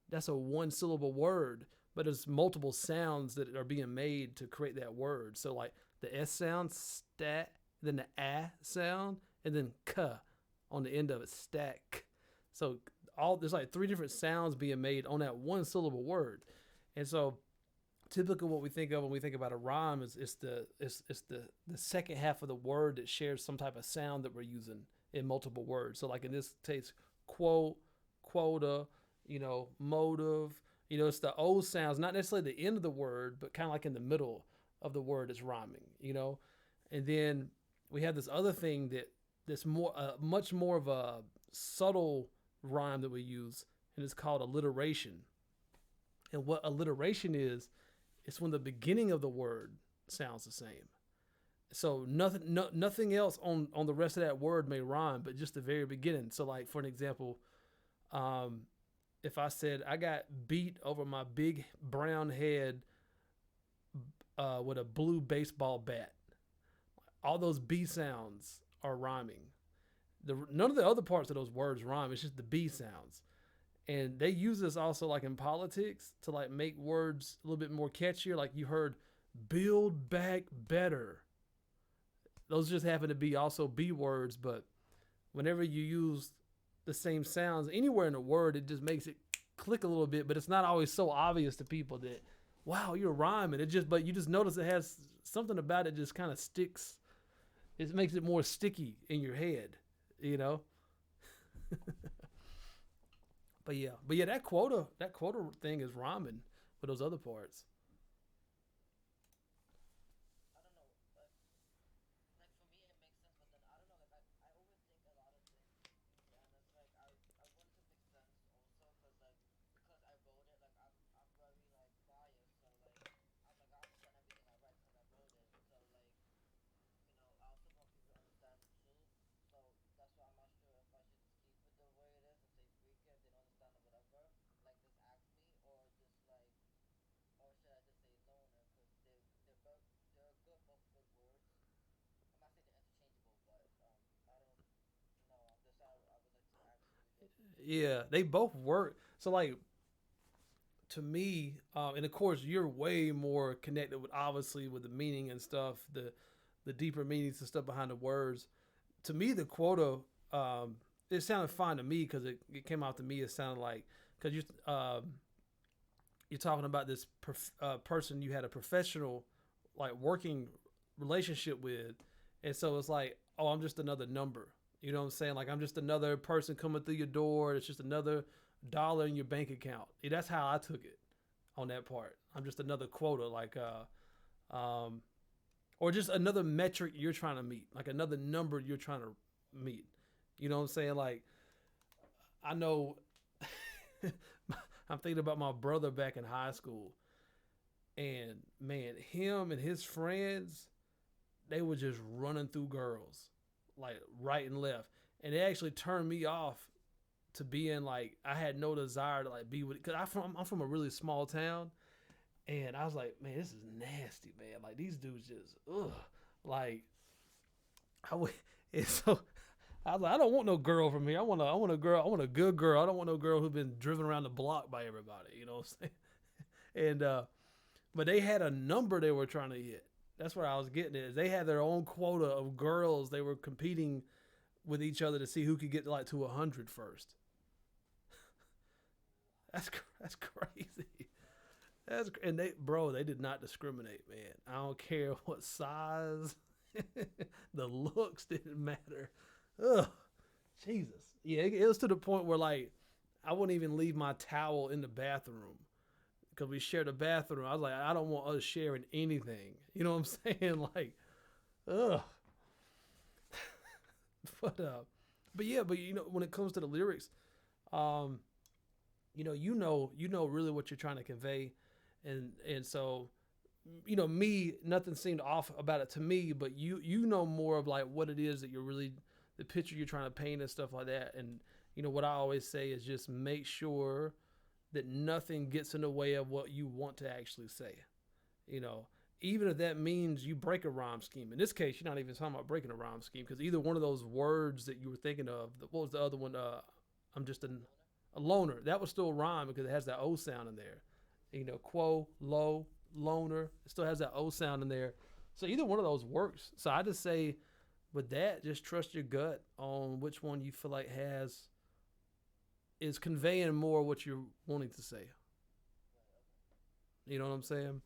that's a one syllable word, but there's multiple sounds that are being made to create that word. So like the S sound, stat, then the A sound, and then K on the end of it, stack. So there's like 3 different sounds being made on that one syllable word. And so typically what we think of when we think about a rhyme is it's the second half of the word that shares some type of sound that we're using in multiple words. So like in this case, quote, quota, motive, it's the O sounds, not necessarily the end of the word, but kind of like in the middle of the word is rhyming. And then we have this other thing that's more much more of a subtle rhyme that we use, and it's called alliteration. And what alliteration is, it's when the beginning of the word sounds the same. So nothing else on the rest of that word may rhyme, but just the very beginning. So like for an example, if I said I got beat over my big brown head with a blue baseball bat, all those B sounds are rhyming. None of the other parts of those words rhyme. It's just the B sounds. And they use this also like in politics to like make words a little bit more catchier. Like you heard build back better. Those just happen to be also B words, but whenever you use the same sounds anywhere in a word, it just makes it click a little bit, but it's not always so obvious to people that, wow, you're rhyming. But you just notice it has something about it just kind of sticks. It makes it more sticky in your head. But yeah, that quota thing is rhyming with those other parts. I don't know, but like for me it makes sense, but then I don't know, like I overthink a lot of things, and it's like I want it to make sense also, because I wrote it, like I'm very like biased, so like I'm like I understand everything I write because I wrote it, so like I also want people to understand it too, so that's why I'm not sure if I should just keep it the way it is and say freak it if they don't understand it, whatever, like just ask me, or should I just say loner, because they're both good words. I'm not saying they're interchangeable, but I don't know. That's how I would like to ask you. Yeah, they both work. So like to me, and of course you're way more connected with obviously with the meaning and stuff, the deeper meanings and stuff behind the words. To me, the quota, it sounded fine to me because it came out to me. It sounded like because you're talking about this person you had a professional like working relationship with, and so it's like, oh, I'm just another number. You know what I'm saying? Like I'm just another person coming through your door. It's just another dollar in your bank account. Yeah, that's how I took it on that part. I'm just another quota, like um, or just another metric you're trying to meet, like another number you're trying to meet. You know what I'm saying? Like I know I'm thinking about my brother back in high school, and man, him and his friends, they were just running through girls, like right and left, and it actually turned me off to being like I had no desire to like be with, because I'm from a really small town, and I was like, man, this is nasty, man. Like these dudes just like I would, and so I was like, I don't want no girl from here. I want a girl. I want a good girl. I don't want no girl who's been driven around the block by everybody. You know what I'm saying? And but they had a number they were trying to hit. That's what I was getting at. Is they had their own quota of girls. They were competing with each other to see who could get like to 100 first. That's crazy. And they did not discriminate, man. I don't care what size. The looks didn't matter. Ugh, Jesus. Yeah, it was to the point where like I wouldn't even leave my towel in the bathroom because we shared a bathroom. I was like, I don't want us sharing anything. You know what I'm saying? Like, ugh. But yeah, but you know, when it comes to the lyrics, um, you know really what you're trying to convey, and so me, nothing seemed off about it to me, but you know more of like what it is that you're really, the picture you're trying to paint and stuff like that. And what I always say is just make sure that nothing gets in the way of what you want to actually say. you know Even if that means you break a rhyme scheme. In this case, you're not even talking about breaking a rhyme scheme, because either one of those words that you were thinking of, what was the other one? I'm just a loner. That was still a rhyme because it has that O sound in there. Quo, low, loner. It still has that O sound in there. So either one of those works. So I just say, with that, just trust your gut on which one you feel like is conveying more what you're wanting to say. You know what I'm saying?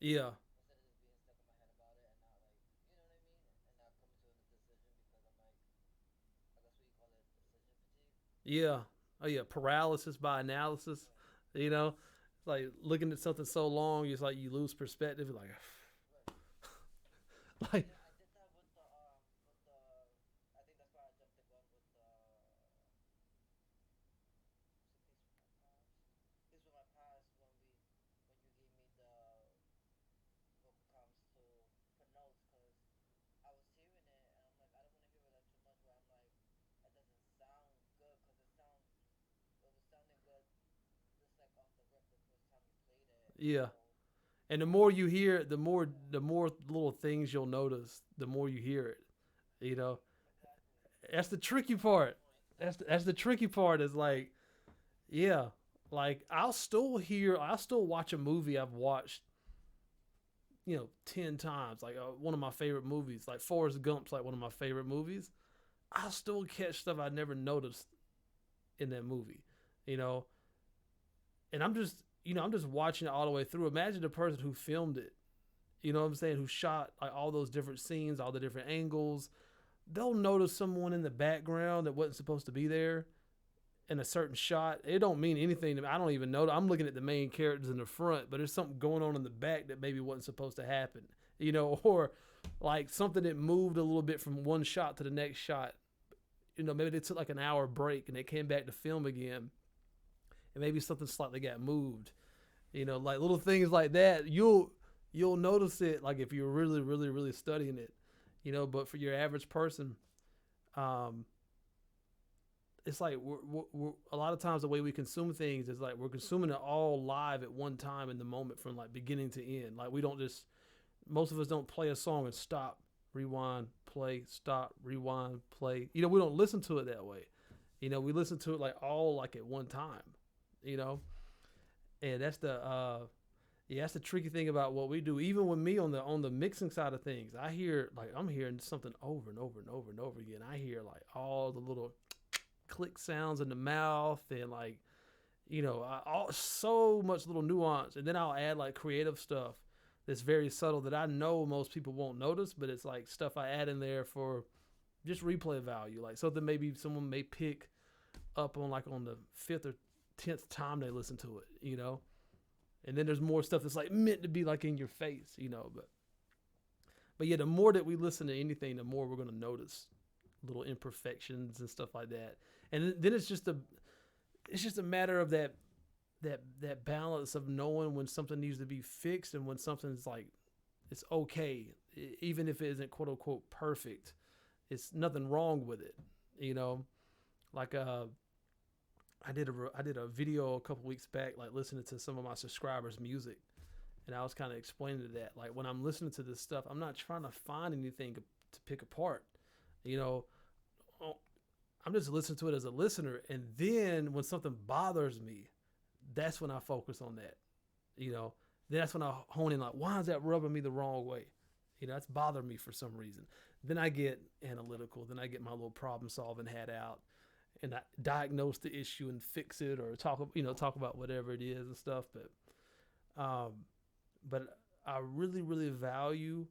Yeah. Yeah. Oh yeah. Paralysis by analysis. It's like looking at something so long, it's like you lose perspective. Like, like yeah. And the more you hear it, the more little things you'll notice. The more you hear it. You know, that's the tricky part. That's the tricky part. Is like, yeah, like I'll still watch a movie I've watched 10 times, like one of my favorite movies, like Forrest Gump's like one of my favorite movies. I'll still catch stuff I never noticed in that movie, you know, and I'm just watching it all the way through. Imagine the person who filmed it, you know what I'm saying, who shot like all those different scenes, all the different angles. They'll notice someone in the background that wasn't supposed to be there in a certain shot. It don't mean anything to me. I don't even know. I'm looking at the main characters in the front, but there's something going on in the back that maybe wasn't supposed to happen, or like something that moved a little bit from one shot to the next shot. Maybe they took like an hour break and they came back to film again, and maybe something slightly got moved. Like little things like that. You'll notice it, like if you're really, really, really studying it. But for your average person, um, it's like we're a lot of times the way we consume things is like we're consuming it all live at one time in the moment, from like beginning to end. Like we don't just most of us don't play a song and stop, rewind, play, stop, rewind, play. We don't listen to it that way. We listen to it like all like at one time. you know and that's the Yeah, that's the tricky thing about what we do. Even with me on the mixing side of things, I hear like I'm hearing something over and over and over and over again. I hear like all the little click sounds in the mouth and like all so much little nuance. And then I'll add like creative stuff that's very subtle that I know most people won't notice, but it's like stuff I add in there for just replay value, like something maybe someone may pick up on like on the 5th or 10th time they listen to it. And then there's more stuff that's like meant to be like in your face. But yeah, the more that we listen to anything, the more we're going to notice little imperfections and stuff like that. And then it's just a matter of that balance of knowing when something needs to be fixed and when something's like it's okay, even if it isn't quote unquote perfect. It's nothing wrong with it. Like I did a video a couple weeks back, like listening to some of my subscribers' music, and I was kind of explaining to that, like when I'm listening to this stuff, I'm not trying to find anything to pick apart. You know, I'm just listening to it as a listener, and then when something bothers me, that's when I focus on that. That's when I hone in, like, why is that rubbing me the wrong way? That's bothering me for some reason. Then I get analytical. Then I get my little problem solving hat out, and I diagnose the issue and fix it, or talk about whatever it is and stuff. But I really, really value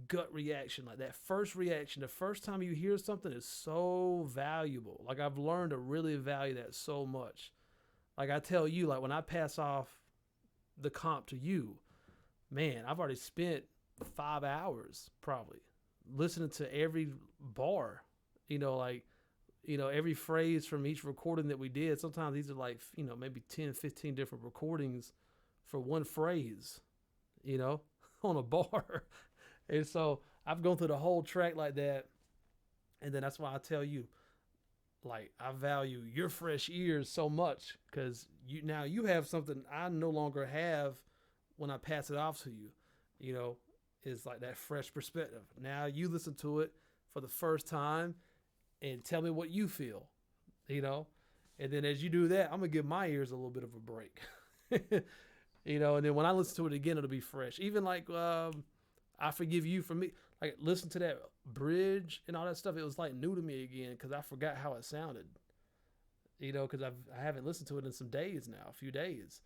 gut reaction. Like that first reaction, the first time you hear something is so valuable. Like I've learned to really value that so much. Like I tell you, like when I pass off the comp to you, man, I've already spent 5 hours probably listening to every bar, every phrase from each recording that we did. Sometimes these are like, maybe 10, 15 different recordings for one phrase, on a bar. And so I've gone through the whole track like that. And then that's why I tell you, like, I value your fresh ears so much, because you have something I no longer have when I pass it off to you. Is like that fresh perspective. Now you listen to it for the first time and tell me what you feel, and then as you do that, I'm gonna give my ears a little bit of a break. And then when I listen to it again, it'll be fresh. Even like I Forgive You for Me, like listen to that bridge and all that stuff. It was like new to me again because I forgot how it sounded. Because I haven't listened to it in some days now, a few days.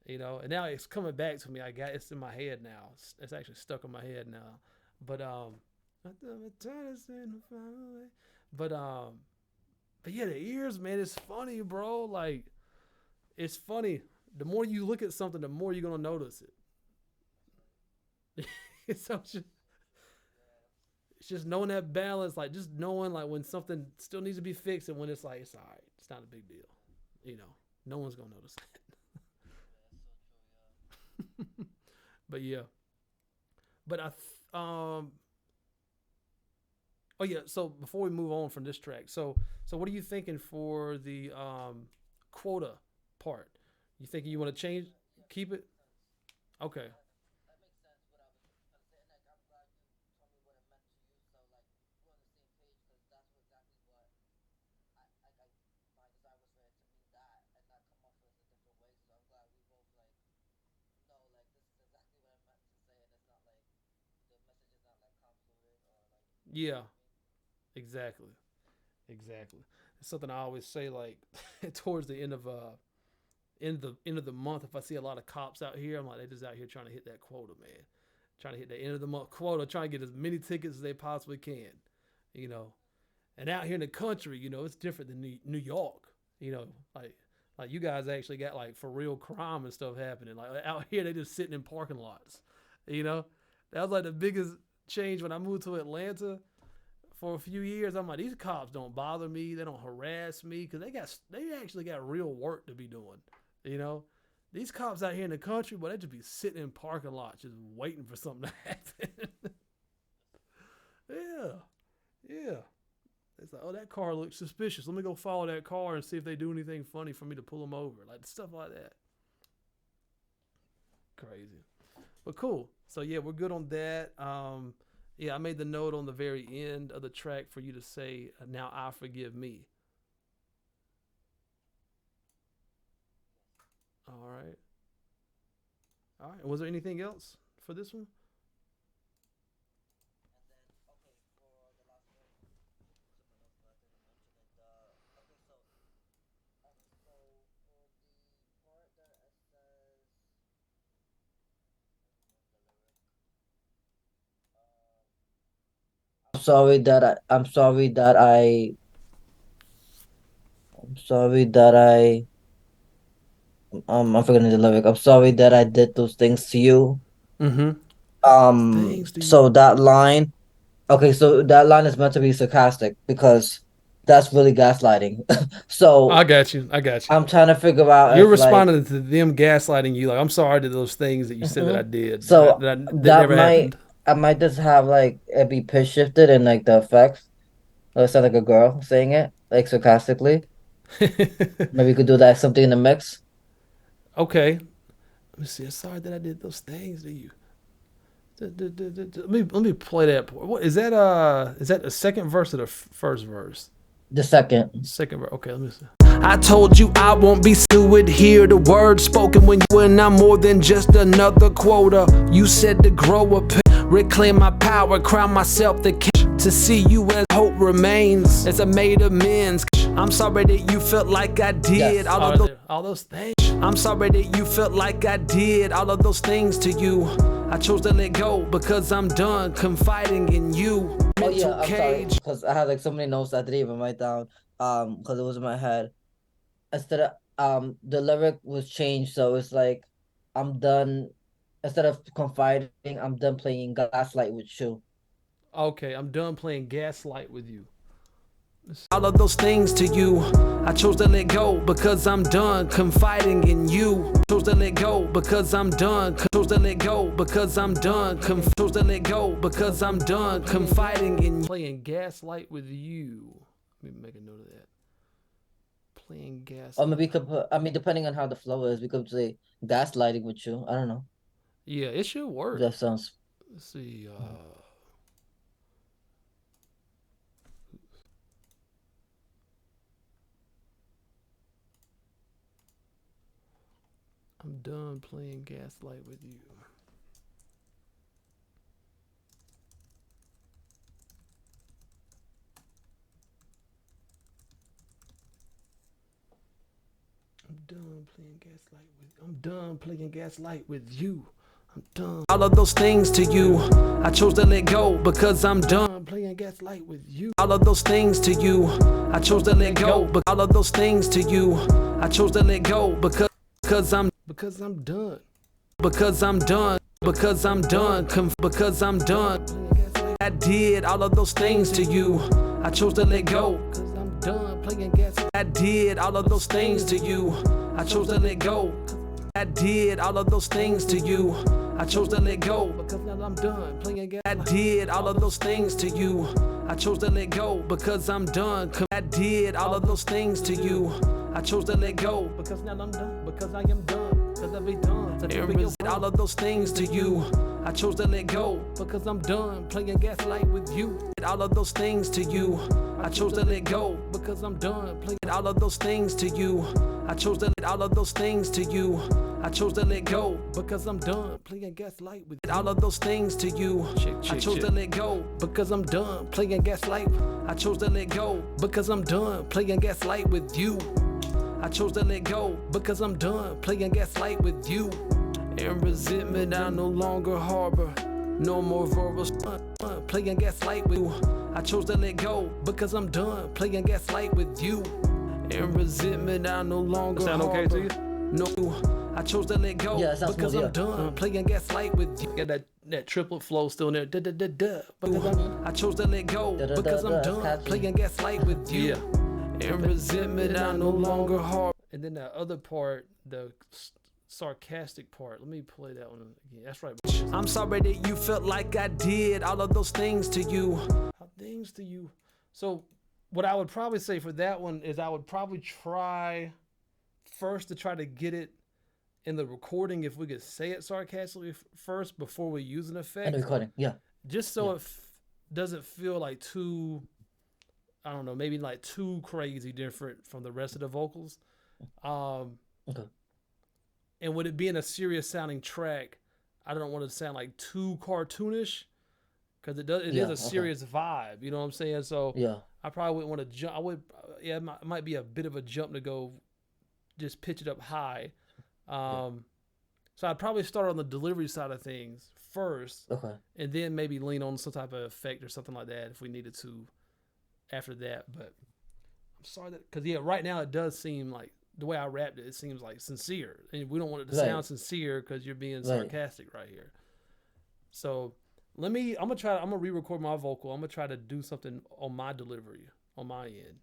And now it's coming back to me. It's in my head now. It's actually stuck in my head now. But but yeah, the ears, man, it's funny, bro. Like it's funny. The more you look at something, the more you're gonna notice it. It's just knowing that balance, like just knowing like when something still needs to be fixed and when it's like it's all right, it's not a big deal. No one's gonna notice that. But yeah, but oh yeah. So before we move on from this track, so what are you thinking for the quota part? You thinking you want to change, keep it? Okay. Yeah, exactly. Exactly. It's something I always say, like towards the end of the month, if I see a lot of cops out here, I'm like, they just out here trying to hit that quota, man. Trying to hit the end of the month quota, trying to get as many tickets as they possibly can. You know. And out here in the country, it's different than New York. Like you guys actually got like for real crime and stuff happening. Like out here they just sitting in parking lots. You know? That was like the biggest change when I moved to Atlanta. For a few years, I'm like, these cops don't bother me. They don't harass me because they actually got real work to be doing. You know, these cops out here in the country, but they just be sitting in parking lots just waiting for something to happen. Yeah, yeah. It's like, oh, that car looks suspicious. Let me go follow that car and see if they do anything funny for me to pull them over. Like stuff like that. Crazy, but cool. So yeah, we're good on that. Yeah, I made the note on the very end of the track for you to say, "Now I forgive me." All right. All right. Was there anything else for this one? I'm sorry that I'm forgetting the lyric. I'm sorry that I did those things to you. Mm-hmm. Things to you. So that line, okay, so that line is meant to be sarcastic because that's really gaslighting. I So got you. I got you. I'm trying to figure out You're if like, responding to them gaslighting you. Like, I'm sorry to those things that you said that I mhm. did So that that never might happened. I might just have like it be pitch shifted in like the effects. Or sound like a girl saying it, like sarcastically. Maybe you could do that something in the mix. Okay. Let me see. Sorry that I did those things to you. Let me play that. What is that? Is that the second verse or the first verse? The second. Second verse. Okay, let me see. I told you I won't be stupid. Hear the words spoken when I'm more than just another quota. You said to grow up, reclaim my power, crown myself the king. To see you as hope remains, as I made amends. I'm sorry that you felt like I did Yes. All those things. I'm sorry that you felt like I did all of those things to you. I chose to let go because I'm done confiding in you. Oh yeah, Mental I'm sorry cage. because I had like so many notes I didn't even write down. Because it was in my head. Instead of the lyric was changed, so it's like I'm done. Instead of confiding, I'm done playing gaslight with you. Okay, I'm done playing gaslight with you. All of those things to you. I chose to let go because I'm done confiding in you. Chose to let go because I'm done. Chose to let go because I'm done. Chose to let go because I'm done confiding in you. Playing gaslight with you. Let me make a note of that. Playing Or gaslight. maybe we could put, I mean, depending on how the flow is, we could say gaslighting with you. I don't know. Yeah, it should work. That sounds. Let's see. I'm done playing gaslight with you. I'm done playing gaslight with. I'm done playing gaslight with you. I'm done. All of those things to you. I chose to let go because I'm done. I'm playing gaslight with you. All of those things to you. I chose to let go. But all of those things to you. I chose to let go because I'm Done. because I'm done. Because I'm done. Because I'm done. I did all of those things to you. I chose to let go. Because I'm done playing gaslight. I did all of those things to you. I chose to let go. I did all of those things to you. I chose to let go. Because now I'm done playing gaslight. I did all of those things to you. I chose to let go because I'm done. I did all of those things to you. I chose to let go Because now I'm done. Because I am done. Because I'll be done. So and resist all of those things to you. I chose to let go because I'm done playing gaslight with you. all of those things to you. I chose to let go Because I'm done playing all of those things to you. I chose to let all of those things to you. I chose to let go because I'm done playing gaslight with all of those things to you. I chose to let go because I'm done playing gaslight. I chose to let go Because I'm done playing gaslight with you. I chose to let go Because I'm done playing gaslight with you. and resentment I no longer harbor. No more verbal Playing gaslight with you. I chose to let go Because I'm done playing gaslight with you. and resentment I no longer Sound okay harbor. to you? No, I chose to let go Yeah, that sounds Because smooth. I'm Yeah. done playing gaslight with you. Got that triplet flow still in there. Da da da da. Because I chose to let go because I'm That's done catchy. playing gaslight with you. Yeah. and resentment I no longer harbor. And then that other part, the sarcastic part. Let me play that one again. That's right. I'm sorry that you felt like I did all of those things to you. Things to you. So, what I would probably say for that one is I would probably try first to try to get it in the recording if we could say it sarcastically first before we use an And effect, the recording. Yeah. just so Yeah. it doesn't feel like too, I don't know, maybe like too crazy different from the rest of the vocals. Um, Okay. And with it being a serious sounding track, I don't want it to sound like too cartoonish, because it is a serious vibe. You know what I'm saying? So I probably wouldn't want to jump. It might be a bit of a jump to go just pitch it up high. So I'd probably start on the delivery side of things first, and then maybe lean on some type of effect or something like that if we needed to after that. But I'm sorry that, because right now it does seem like the way I rapped it, it seems like sincere, and we don't want it to sound sincere because you're being sarcastic right here. So I'm gonna re-record my vocal. I'm gonna try to do something on my delivery on my end,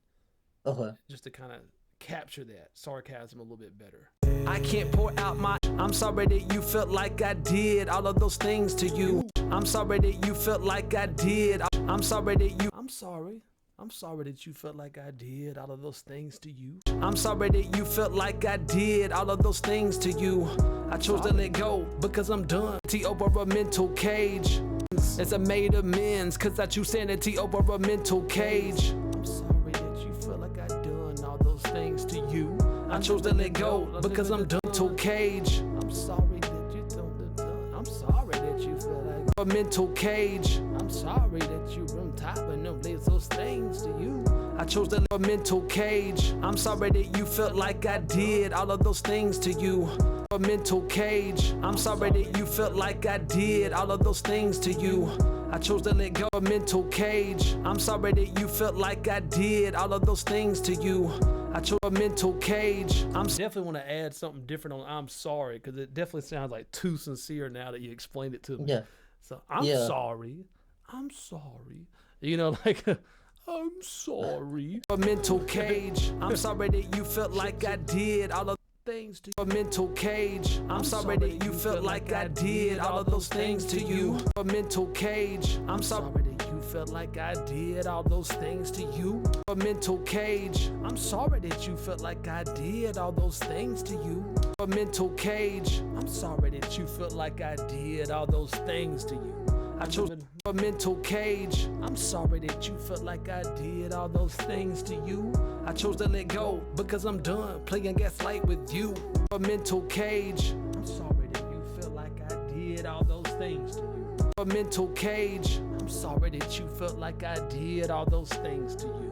just to kind of capture that sarcasm a little bit better. I can't pour out my I'm sorry that you felt like I did all of those things to you. I'm sorry that you felt like I did. I'm sorry that you I'm sorry that you felt like I did all of those things to you. I'm sorry that you felt like I did all of those things to you. I chose to let go because I'm done. Over a mental cage. It's a made amends cause I choose sanity over a mental cage. I'm sorry that you felt like I done all those things to you. I chose to let go because I'm done. Mental cage. I'm sorry that you done. I'm sorry that you feel like a mental cage. I'm sorry that you on top of them lays those things to you. I chose to live a mental cage. I'm sorry that you felt like I did all of those things to you. A mental cage. I'm sorry that you felt like I did all of those things to you. I chose to let go of a mental cage. I'm sorry that you felt like I did all of those things to you. I chose a mental cage. I'm definitely want to add something different on I'm sorry, because it definitely sounds like too sincere now that you explained it to me. Yeah. So I'm sorry. I'm sorry. You know, like I'm sorry. A mental cage. I'm sorry that you felt like I did all of things to you. A mental cage. I'm sorry that you felt like I did all of those things to you. A mental cage. I'm sorry that you felt like I did all those things to you. A mental cage. I'm sorry that you felt like I did all those things to you. A mental cage. I'm sorry that you felt like I did all those things to you. I chose a mental cage. I'm sorry that you felt like I did all those things to you. I chose to let go because I'm done playing gaslight with you. A mental cage. I'm sorry that you felt like I did all those things to you. A mental cage. I'm sorry that you felt like I did all those things to you.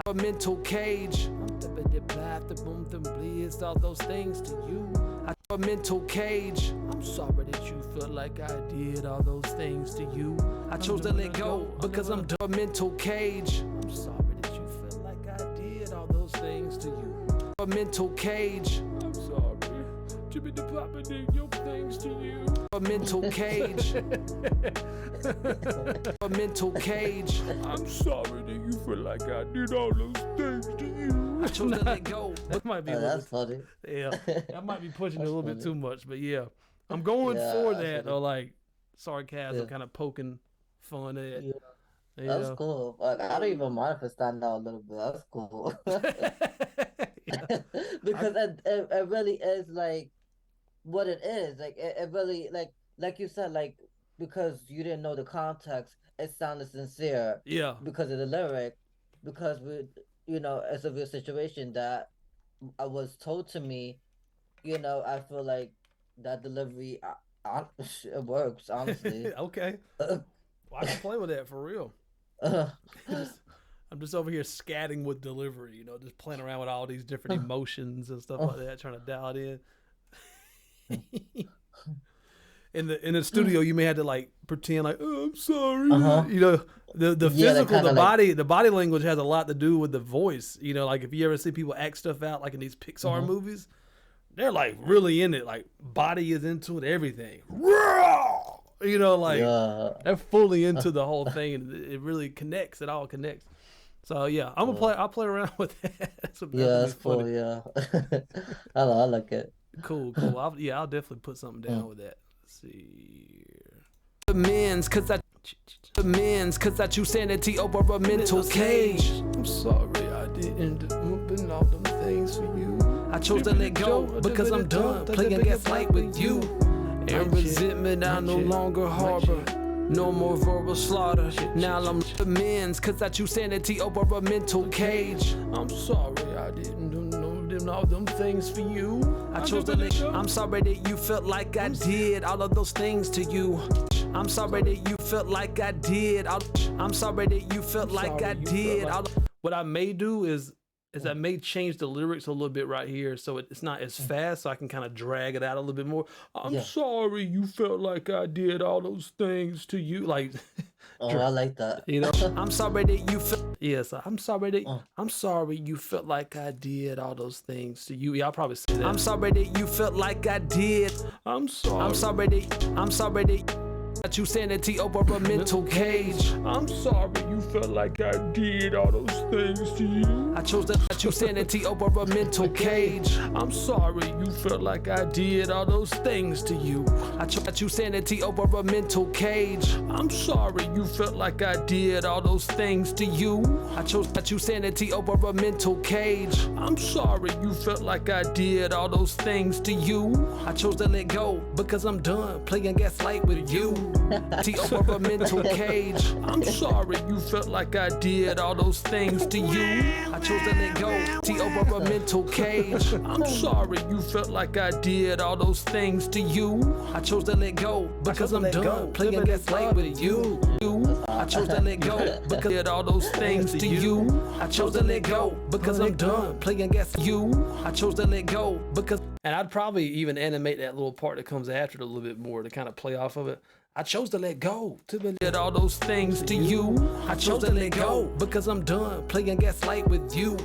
A mental cage. I'm all those things to you. A mental cage. I'm sorry that you felt like I did all those things to you. I chose to let go because I'm done. A mental cage. I'm sorry that you felt like I did all those things to you. A mental cage. I'm sorry. Jimmy the Papa did your things to you. A mental cage. A mental cage. I'm sorry that you feel like I did all those things to you. I chose to let go. That might be that's funny. Yeah, that might be pushing it a little bit too much, but yeah, I'm going for that, or like sarcasm, kind of poking fun at. Yeah. That's cool. Like, I don't even mind if it stand out a little bit. That's cool. Because it really is like what it is. Like it really like you said, like because you didn't know the context, it sounded sincere. Yeah. Because of the lyric, because it's a real situation that I was told to me. I feel like that delivery, it works, honestly. Okay. Well, I can play with that for real. I'm just over here scatting with delivery, just playing around with all these different emotions and stuff like that, trying to dial it in. In the studio, you may have to like pretend like, oh, I'm sorry. The physical, the body language has a lot to do with the voice. Like if you ever see people act stuff out, like in these Pixar movies, they're like really in it. Like body is into it, everything. They're fully into the whole thing, and it really connects. It all connects. So yeah, I'll play around with that. That's cool. Yeah, I like it. Cool. I'll definitely put something down with that. Let's see here. Amends, cause I choose sanity over a mental cage. I'm sorry I didn't open all them things for you. I chose to let go because I'm done playing gaslight with you. And resentment I no longer harbor. No more verbal slaughter. Now I'm amends cause I choose sanity over a mental cage. I'm sorry I didn't do no doing all them things for you. I chose to let I'm sorry that you felt like I did all of those things to you. I'm sorry that you felt like I did. I'm sorry that you felt like I did. What I may do is I may change the lyrics a little bit right here so it's not as fast, so I can kind of drag it out a little bit more. I'm sorry you felt like I did all those things to you. Like, Oh, I like that. you know, I'm sorry that you felt. Yes, I'm sorry that I'm sorry you felt like I did all those things to you. Y'all probably say that. I'm sorry that you felt like I did. I'm sorry. I'm sorry that. Got you sanity over a mental cage. I'm sorry you felt like I did all those things to you. I chose to let you sanity over a mental cage. I'm sorry you felt like I did all those things to you. I chose to let you sanity over a mental cage. I'm sorry you felt like I did all those things to you. I chose to let you sanity over a mental cage. I'm sorry you felt like I did all those things to you. I chose to let go because I'm done playing gaslight with you. T over a mental cage. I'm sorry you felt like I did all those things to you. I chose to let go. T over a mental cage. I'm sorry you felt like I did all those things to you. I chose to let go because I'm done playing gaslight with you. I chose to let go because I did all those things to you. I chose to let go because I'm done playing gas you. I chose to let go because, and I'd probably even animate that little part that comes after it a little bit more to kind of play off of it. I chose to let go to did all those things to you. I chose to let go because I'm done playing gaslight with you.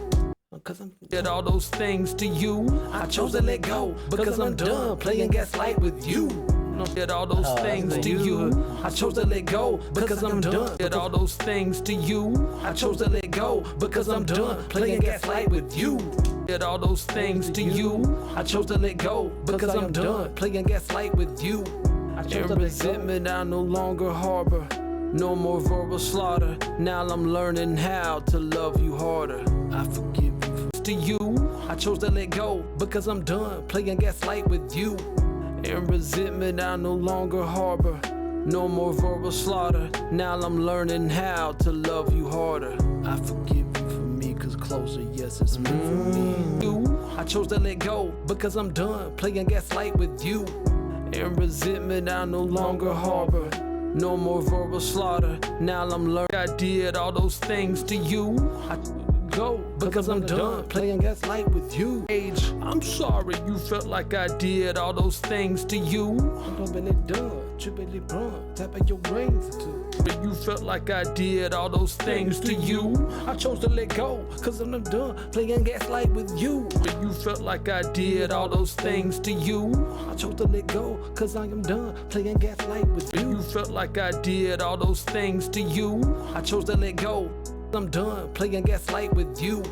Cause I'm did all those things to you. I chose to let go because I'm done playing gaslight with you. Did all those things to you. I chose to let go because I'm done. Did all those things to you. I chose to let go because I'm done playing gaslight with you. Did all those things to you. I chose to let go because I'm done playing gaslight with you. And resentment I no longer harbor. No more verbal slaughter. Now I'm learning how to love you harder. I forgive you to you. I chose to let go because I'm done playing gaslight with you. And resentment I no longer harbor. No more verbal slaughter. Now I'm learning how to love you harder. I forgive you for me cause closer, yes, it's me for me. I chose to let go because I'm done playing gaslight with you. And resentment I no longer harbor. No more verbal slaughter. Now I'm learning I did all those things to you. I go because I'm done playing gaslight with you. I'm sorry you felt like I did all those things to you. I'm really done, trippily blunt, tapping your brains too. You felt like I did all those things to you. I chose to let go cause I'm done playing gaslight with you. You felt like I did all those things to you. I chose to let go cause I am done playing gaslight with you. You felt like I did all those things to you. I chose to let go. I'm done playing gaslight with you.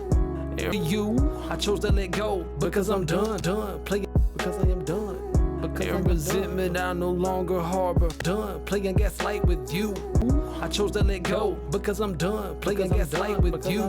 And you, I chose to let go because I'm done playing because I am done. And resentment I no longer harbor. Done playing gaslight with you. I chose to let go because I'm done playing gaslight with you.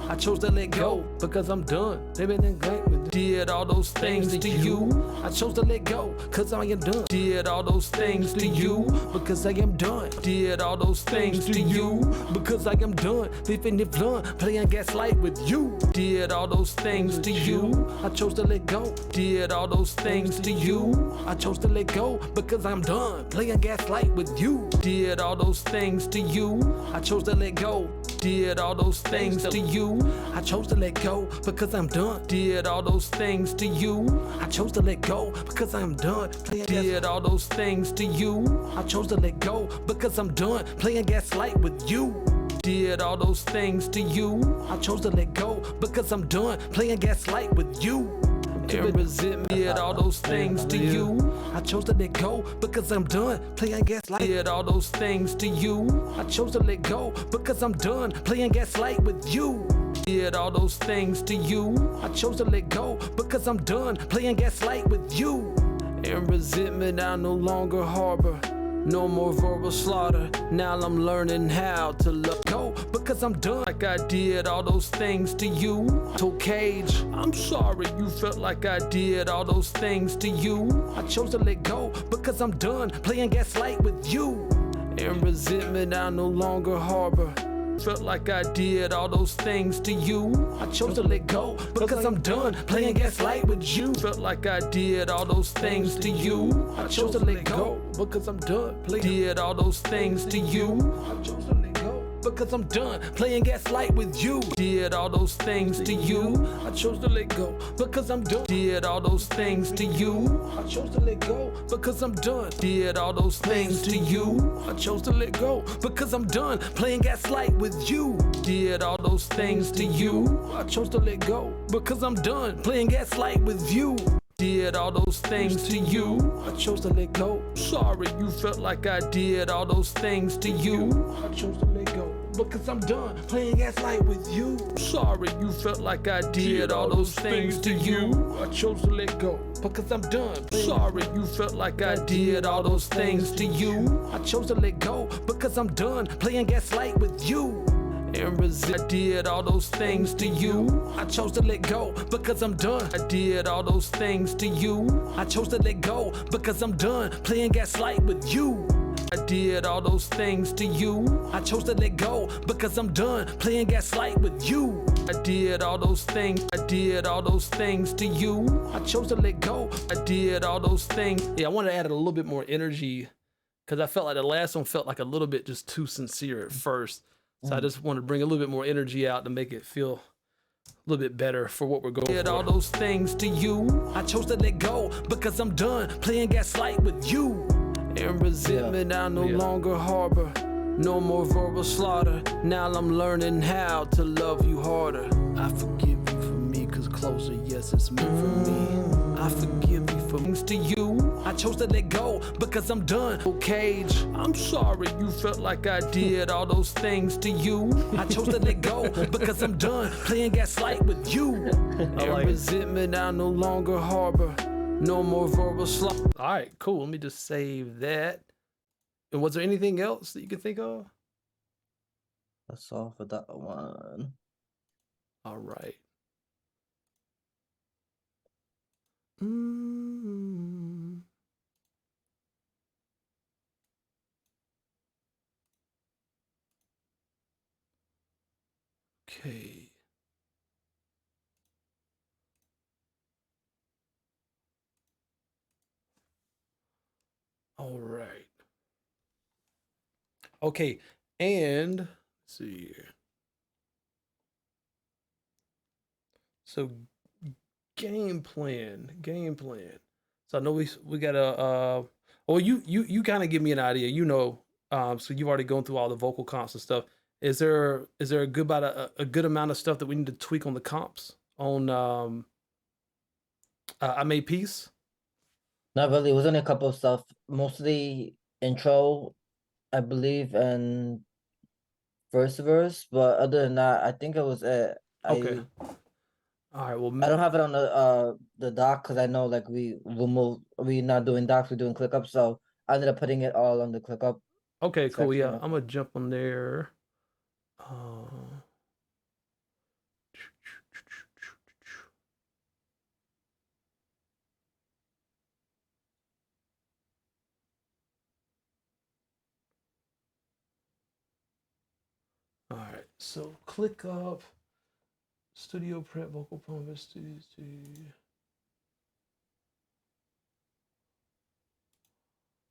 I chose to let go because I'm done. Did all those things to you. I chose to let go cause I am done. Did all those things to you because I am done. Did all those things to you because I am done. Living the blunt, playing gaslight with you. Did all those things to you. I chose to let go. Did all those things to you. I chose to let go because I'm done playing gaslight with you. Did all those things to you. I chose to let go. Did all those things to you. I chose to let go because I'm done. Did all those things to you. I chose to let go because I'm done. Did all those things to you. I chose to let go because I'm done playing gaslight with you. Did all those things to you. I chose to let go because I'm done playing gaslight with you. And resentment did all those things to you. I chose to let go because I'm done playing gaslight. Did all those things to you. I chose to let go because I'm done playing gaslight with you. Did all those things to you. I chose to let go because I'm done playing gaslight with you. And resentment I no longer harbor. No more verbal slaughter. Now I'm learning how to let go because I'm done like I did all those things to you. Told cage. I'm sorry you felt like I did all those things to you. I chose to let go because I'm done playing gaslight with you. And resentment I no longer harbor. Felt like I did all those things to you. I chose to let go because I'm done playing gaslight with you. Felt like I did all those things to you. I chose to let go because I'm done playing. Did all those things to you. I chose to let go because I'm done playing gaslight with you. Did all those things to you. I chose to let go because I'm done. Did all those things to you. I chose to let go because I'm done. Did all those things to you. I chose to let go because I'm done playing gaslight with you. Did all those things to you. I chose to let go because I'm done playing gaslight with you. Did all those things to you. I chose to let go. Sorry, you felt like I did all those things to you. I chose to let go because I'm done playing gaslight with you. Sorry, you felt like I did all those things to you. I chose to let go because I'm done. Sorry, you felt like I did all those things to you. I chose to let go because I'm done playing gaslight with you. And I did all those things to you. I chose to let go because I'm done. I did all those things to you. I chose to let go because I'm done playing gaslight with you. I did all those things to you. I chose to let go because I'm done playing gaslight with you. I did all those things. I did all those things to you. I chose to let go. I did all those things. Yeah, I wanted to add a little bit more energy because I felt like the last one felt like a little bit just too sincere at first. So I just want to bring a little bit more energy out to make it feel a little bit better for what we're going for. Did all those things to you. I chose to let go because I'm done playing gaslight with you. And resentment I no longer harbor. No more verbal slaughter. Now I'm learning how to love you harder. I forgive you for me cause closer, yes, it's meant for me. I forgive you for things to you. I chose to let go because I'm done. Oh, Cage, I'm sorry you felt like I did all those things to you. I chose to let go because I'm done playing gaslight with you. And resentment I no longer harbor. No more verbal slaughter. All right, cool. Let me just save that. And was there anything else that you could think of? That's all for that one. All right. Okay. All right. Okay, and let's see here. So game plan. So I know we got a well you kind of give me an idea, so you've already gone through all the vocal comps and stuff. Is there a good about a good amount of stuff that we need to tweak on the comps on I Made Peace? Not really. It was only a couple of stuff. Mostly intro, I believe, and verse. But other than that, I think it was it. Okay. All right. Well, I don't have it on the doc because I know like we're not doing docs, we're doing ClickUp, so I ended up putting it all on the ClickUp okay, cool. section. Yeah, I'm gonna jump on there. Uh, all right. So click up studio prep vocal promise studio.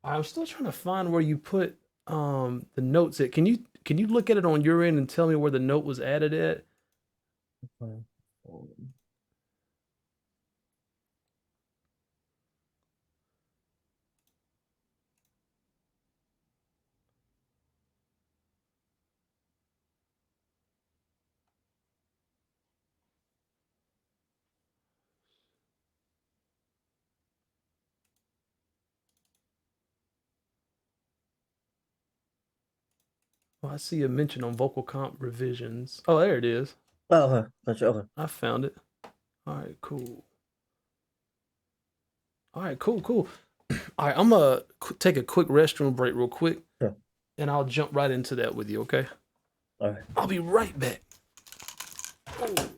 I'm still trying to find where you put the notes at. Can you look at it on your end and tell me where the note was added at? Okay. Oh, I see a mention on vocal comp revisions. Oh, there it is. Oh, okay. Gotcha. Okay. I found it. All right, cool. All right, cool. All right, I'm gonna take a quick restroom break real quick, Sure. and I'll jump right into that with you, okay? All right. I'll be right back. Oh.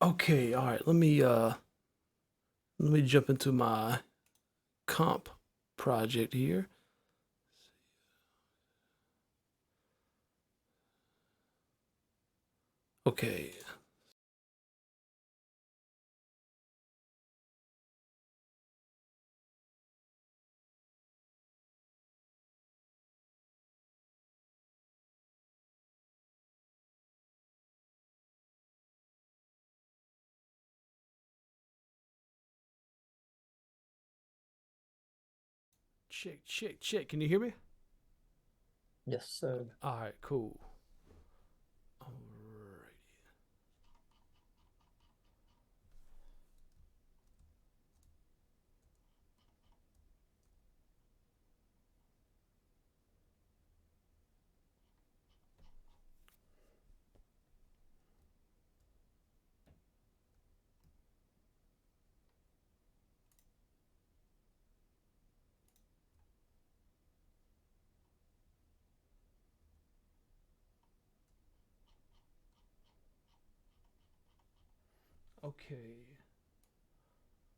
Okay, all right. Let me jump into my comp project here. Okay. Check, check, check. Can you hear me? Yes, sir. All right, cool. All right. Okay.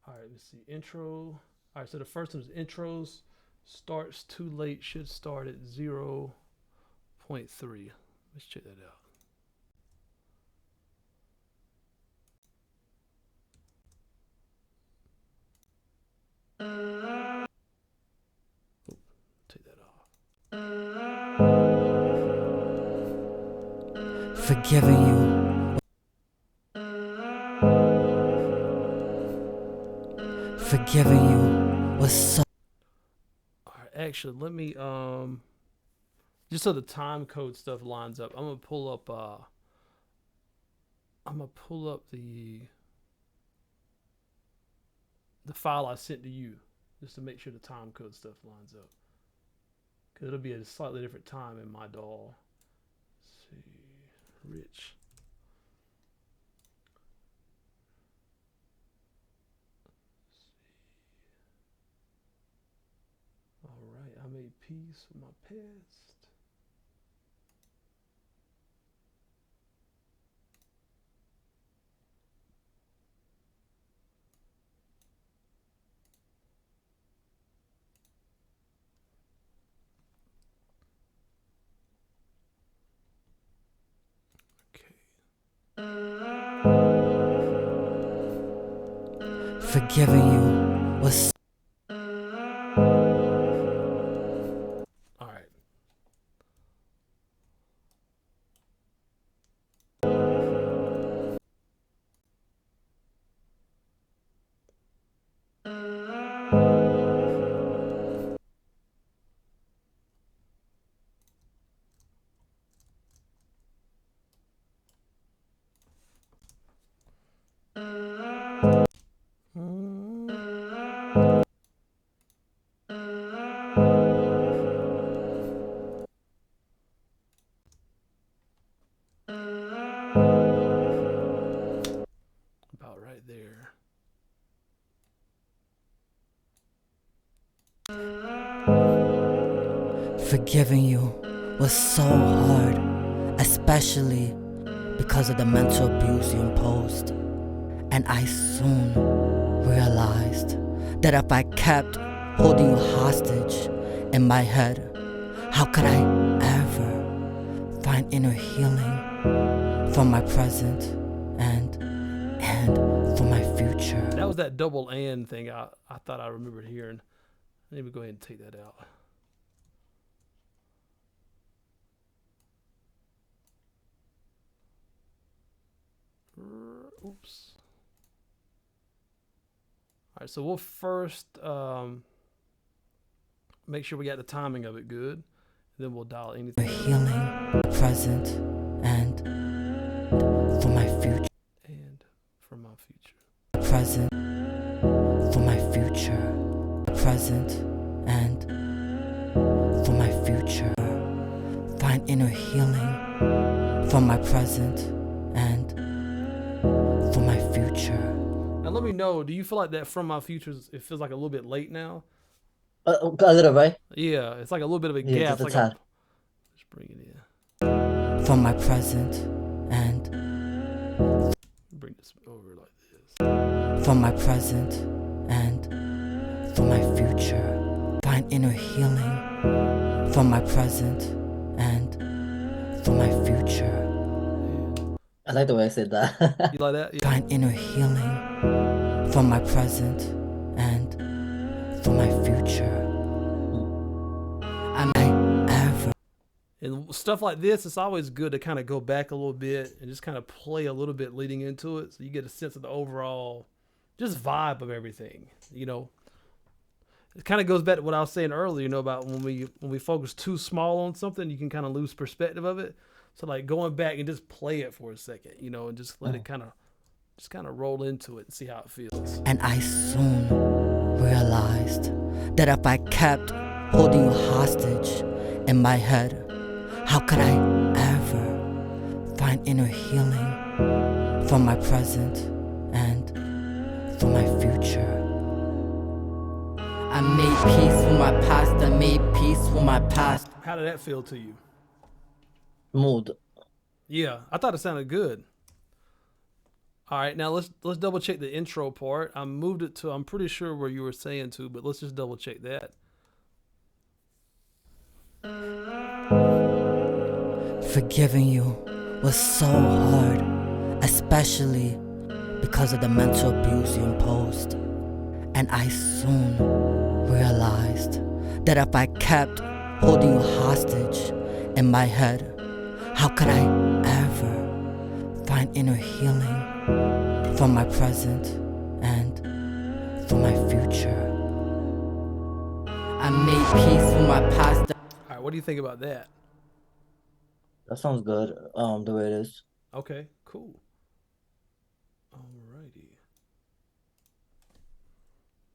All right, let's see. Intro. All right, so the first one is intros. Starts too late, should start at 0.3. Let's check that out. Take that off. Forgiving you. Forgiving you was so. All right, actually, let me just so the time code stuff lines up. I'm gonna pull up the file I sent to you just to make sure the time code stuff lines up. Cause it'll be at a slightly different time in my DAW. Let's see, rich. All right, I made peace with my past. Okay. Forgiving you was. All right. About right there. Forgiving you was so hard, especially because of the mental abuse you imposed. And I soon realized that if I kept holding you hostage in my head, how could I ever find inner healing for my present and for my future? That was that double and thing I thought I remembered hearing. Let me go ahead and take that out. Oops. All right, so we'll first make sure we got the timing of it good. Then we'll dial anything. Healing, present, and for my future. And for my future. Present, for my future. Present, and for my future. Find inner healing for my present and for my future. Now let me know, do you feel like that from my future, it feels like a little bit late now? A little, right? Yeah, it's like a little bit of a Yeah, gap. just a Like tad. just bring it in. For my present and bring this over like this. For my present and for my future. Find inner healing for my present and for my future. I like the way I said that. You like that? Yeah. Find inner healing for my present and for my future. I may ever. And stuff like this, it's always good to kind of go back a little bit and just kind of play a little bit leading into it, so you get a sense of the overall just vibe of everything. You know, it kind of goes back to what I was saying earlier. You know, about when we focus too small on something, you can kind of lose perspective of it. So like going back and just play it for a second, you know, and just let it kind of roll into it and see how it feels. And I soon realized that if I kept holding you hostage in my head, how could I ever find inner healing for my present and for my future? I made peace with my past. I made peace with my past. How did that feel to you? Mood. Yeah, I thought it sounded good. All right, now let's double check the intro part. I moved it to, I'm pretty sure where you were saying to, but let's just double check that. Forgiving you was so hard, especially because of the mental abuse you imposed. And I soon realized that if I kept holding you hostage in my head, how could I ever find inner healing for my present and for my future? I made peace with my past. All right, what do you think about that? That sounds good, the way it is. Okay, cool. Alrighty.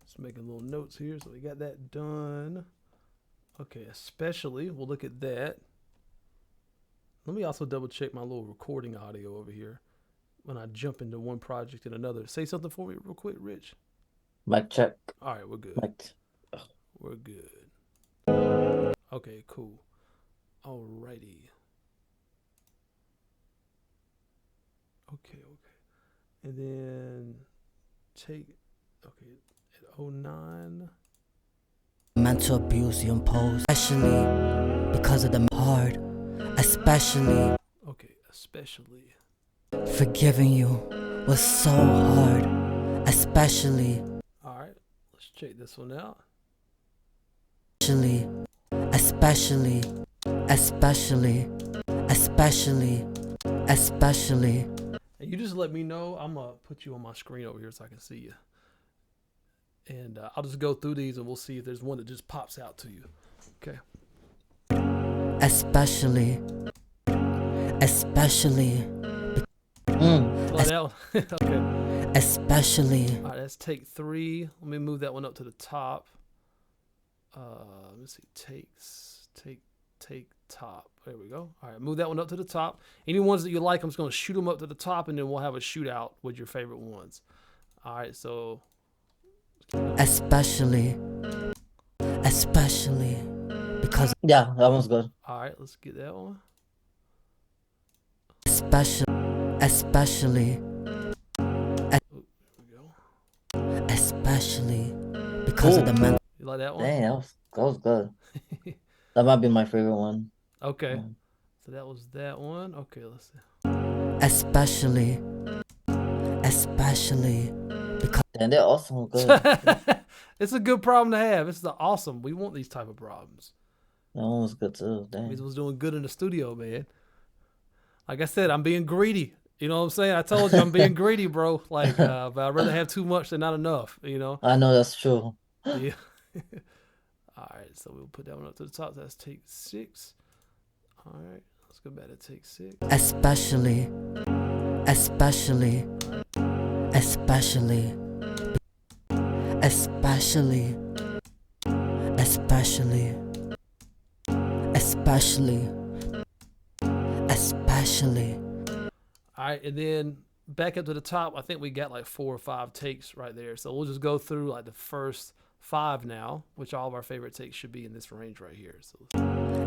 Just making little notes here, so we got that done. Okay, especially, we'll look at that. Let me also double check my little recording audio over here when I jump into one project and another. Say something for me real quick, Rich. Mic check. All right, we're good. Mic. We're good. Okay, cool. Alrighty. Okay. And then take, okay, at 09. Mental abuse you impose, especially because of the hard, especially. Okay, especially. Forgiving you was so hard, especially. All right, let's check this one out. Especially. And you just let me know. I'm going to put you on my screen over here so I can see you. And I'll just go through these and we'll see if there's one that just pops out to you. Okay. Especially. Like that one? Okay. Especially. All right, that's take 3. Let me move that one up to the top. Let me see. Take top. There we go. All right, move that one up to the top. Any ones that you like, I'm just going to shoot them up to the top, and then we'll have a shootout with your favorite ones. All right, so. Especially. Because. Yeah, that one's good. All right, let's get that one. Especially. There we go. Especially because of the mental. You like that one? Dang, that was good. That might be my favorite one. Okay. So that was that one. Okay, let's see. Especially because. And they're also good. It's a good problem to have. It's awesome. We want these type of problems. That one was good too. Dang. It was doing good in the studio, man. Like I said, I'm being greedy. You know what I'm saying? I told you I'm being greedy, bro. Like, but I'd rather have too much than not enough, you know? I know that's true. Yeah. All right, so we'll put that one up to the top. That's take 6. All right, let's go back to take 6. Especially. All right, and then back up to the top, I think we got like 4 or 5 takes right there. So we'll just go through like the first 5 now, which all of our favorite takes should be in this range right here. So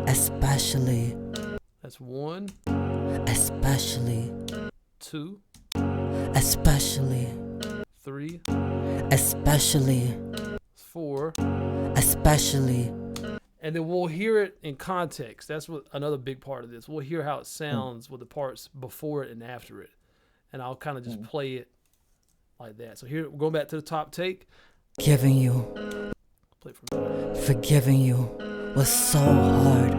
Especially. That's 1. Especially. 2. especially, 3, especially, 4, especially, and then we'll hear it in context. That's what another big part of this. We'll hear how it sounds with the parts before it and after it, and I'll kind of just play it like that. So here, going back to the top take. giving you, Play it from forgiving you was so hard,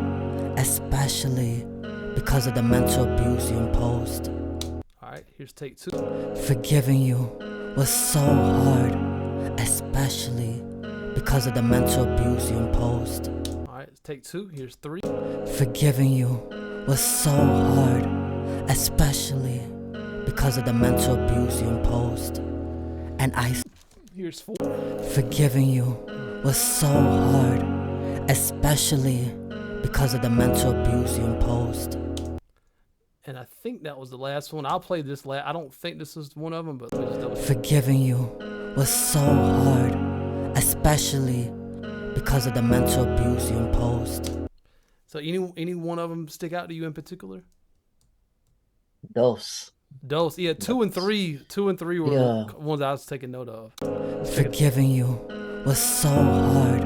especially because of the mental abuse you imposed. All right, here's take 2. Forgiving you was so hard, especially because of the mental abuse you imposed. All right, take 2. Here's 3. Forgiving you was so hard, especially because of the mental abuse you imposed. And Here's 4. forgiving you was so hard, especially because of the mental abuse you imposed. And I think that was the last one. I'll play this last. I don't think this is one of them, but let me just double check. Forgiving you was so hard, especially because of the mental abuse you imposed. So any one of them stick out to you in particular? Those. Dose, yeah, 2 and 3. 2 and 3 were Yeah. ones I was taking note of. Let's take it. Forgiving you was so hard,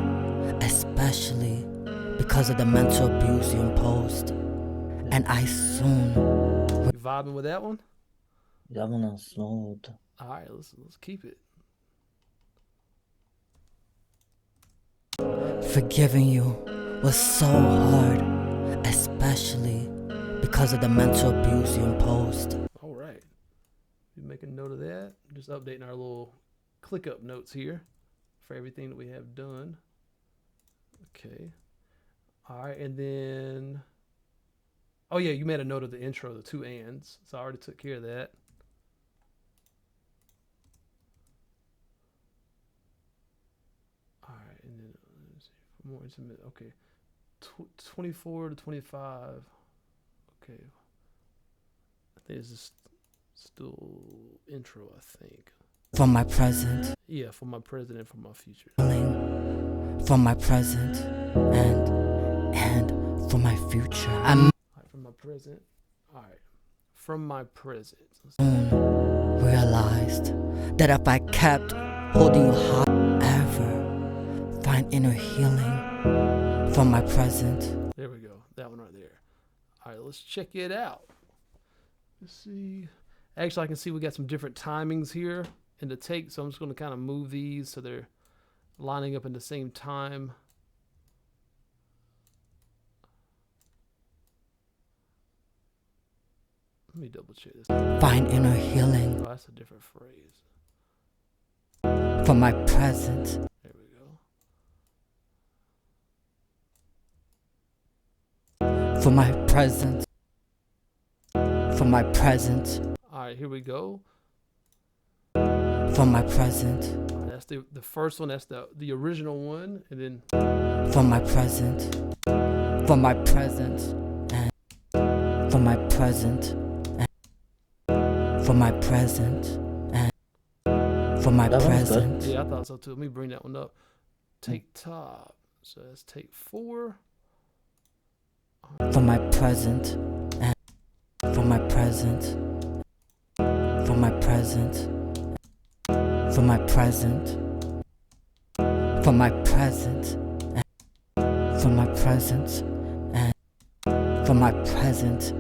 especially because of the mental abuse you imposed. And I soon You vibing with that one? That one is smooth. All right, let's keep it. forgiving you was so hard, especially because of the mental abuse you imposed. All right. We make a note of that. Just updating our little ClickUp notes here for everything that we have done. Okay. All right, and then, oh yeah, you made a note of the intro, the 2 ands. So I already took care of that. All right, and then let's see, more intimate. Okay, 24 to 25. Okay, I think this is still intro. I think. From my present, Yeah, for my present and for my future. from my present, and for my future. I All right, from my present. All right, from my present. soon realized that if I kept holding you high, ever find inner healing from my present. There we go. That one right there. All right, let's check it out. Let's see. Actually, I can see we got some different timings here in the take, so I'm just going to kind of move these so they're lining up in the same time. Let me double check this. Find inner healing Oh, that's a different phrase. from my present. There we go. For my present. For my present. All right, here we go. For my present. All right, that's the first one. That's the original one, and then For my present. For my present. And for my present. And for my present. And for my That one's good. present. yeah, I thought so too. Let me bring that one up. Take top. So that's take 4. For my present. And for my present. For my present. For my present. For my present. And for my present. And for my present.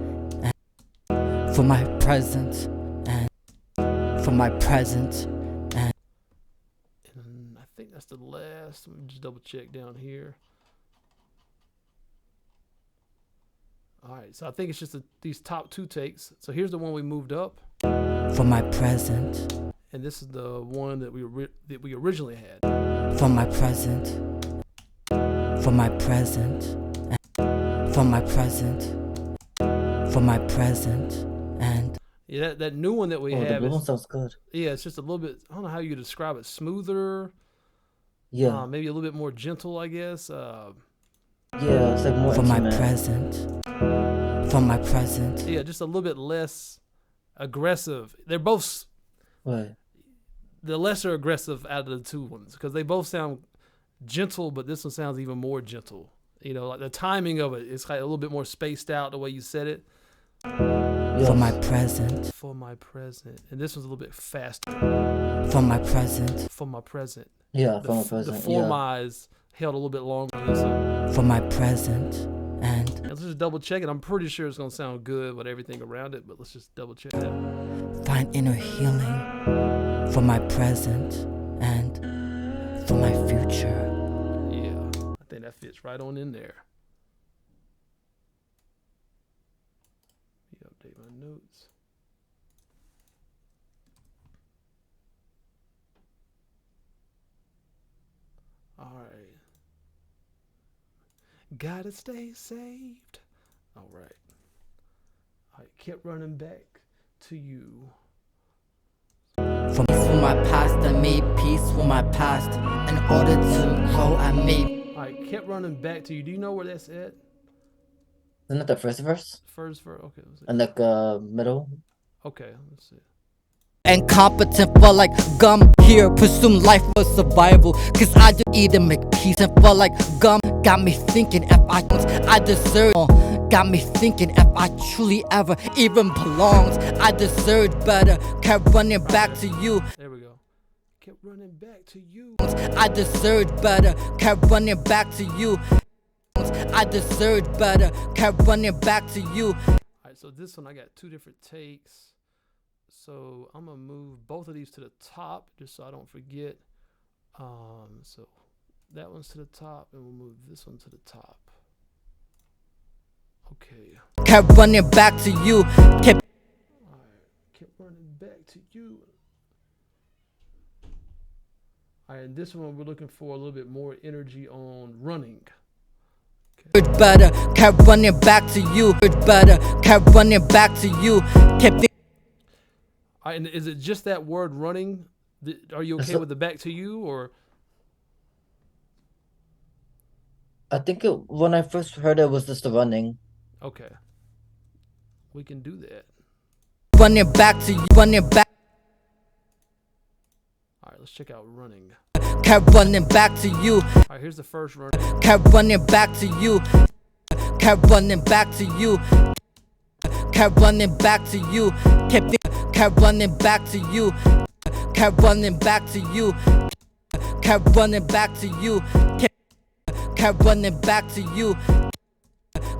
And for my present. And for my present. And I think that's the last. Let me just double check down here. All right, so I think it's just these top 2 takes. So here's the one we moved up, For my present. and this is the one that we originally had. For my present. For my present. And for my present. For my present. And Yeah, that new one that we Oh, the have blue one is, sounds good. yeah, it's just a little bit. I don't know how you describe it. Smoother, Yeah. maybe a little bit more gentle, I guess. Yeah, it's like more for my intimate. present. For my present. Yeah, just a little bit less aggressive. They're both Right. the lesser aggressive out of the 2 ones because they both sound gentle, but this one sounds even more gentle. You know, like the timing of it is like a little bit more spaced out the way you said it. For my Yes. present. For my present. And this one's a little bit faster. For my present. For my present. Yeah, The, from a the present. form Yeah. eyes held a little bit longer on this one. For my present. And Let's just double check it. I'm pretty sure it's gonna sound good with everything around it, but let's just double check that. find inner healing. For my present. And for my future. Yeah, I think that fits right on in there. Let me update my notes. All right. Gotta stay saved. All right. I kept running back to you. For my past, I made peace with my past. In order to grow, I made. All right, kept running back to you. Do you know where that's at? Isn't that the first verse? First verse. Okay, let's see. And like middle? Okay, let's see. Incompetent for like gum here, presume life was survival. Cause I just eat and make peace. And for like gum, got me thinking if I deserve more. Got me thinking if I truly ever even belonged. I deserved better, kept running back to you. There we go. Kept running back to you. I deserved better, kept running back to you. I deserved better, kept running back to you. All right, so this one I got two different takes. So I'm gonna move both of these to the top just so I don't forget. So that one's to the top, and we'll move this one to the top. Okay. Kept running back to you. Kept All right. Kept running back to you. All right, and this one we're looking for a little bit more energy on running. better, kept running back to you. Better, kept running back to you. Kept All right, and is it just that word running? Are you okay with the back to you, or? I think when I first heard it was just the running. Okay. We can do that. running back to you, running back. All right, let's check out running. Kept running back to you. All right, here's the first running. Kept running back to you. Kept running back to you. Kept running back to you. Kept running back to you. Kept running back to you. Kept running back to you. Kept running back to you.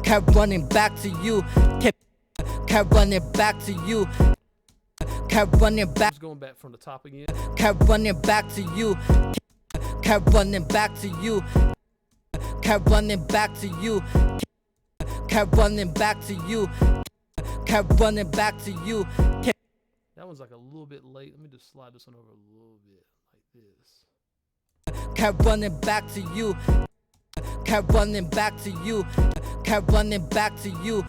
Kept running back to you. Kept running back to you. Kept running back. Just going back from the top again. Kept running back to you. Kept running back to you. Kept running back to you. Kept running back to you. Kept running back to you. That one's like a little bit late. Let me just slide this one over a little bit like this. Kept running back to you. Kept running back to you. Kept running back to you.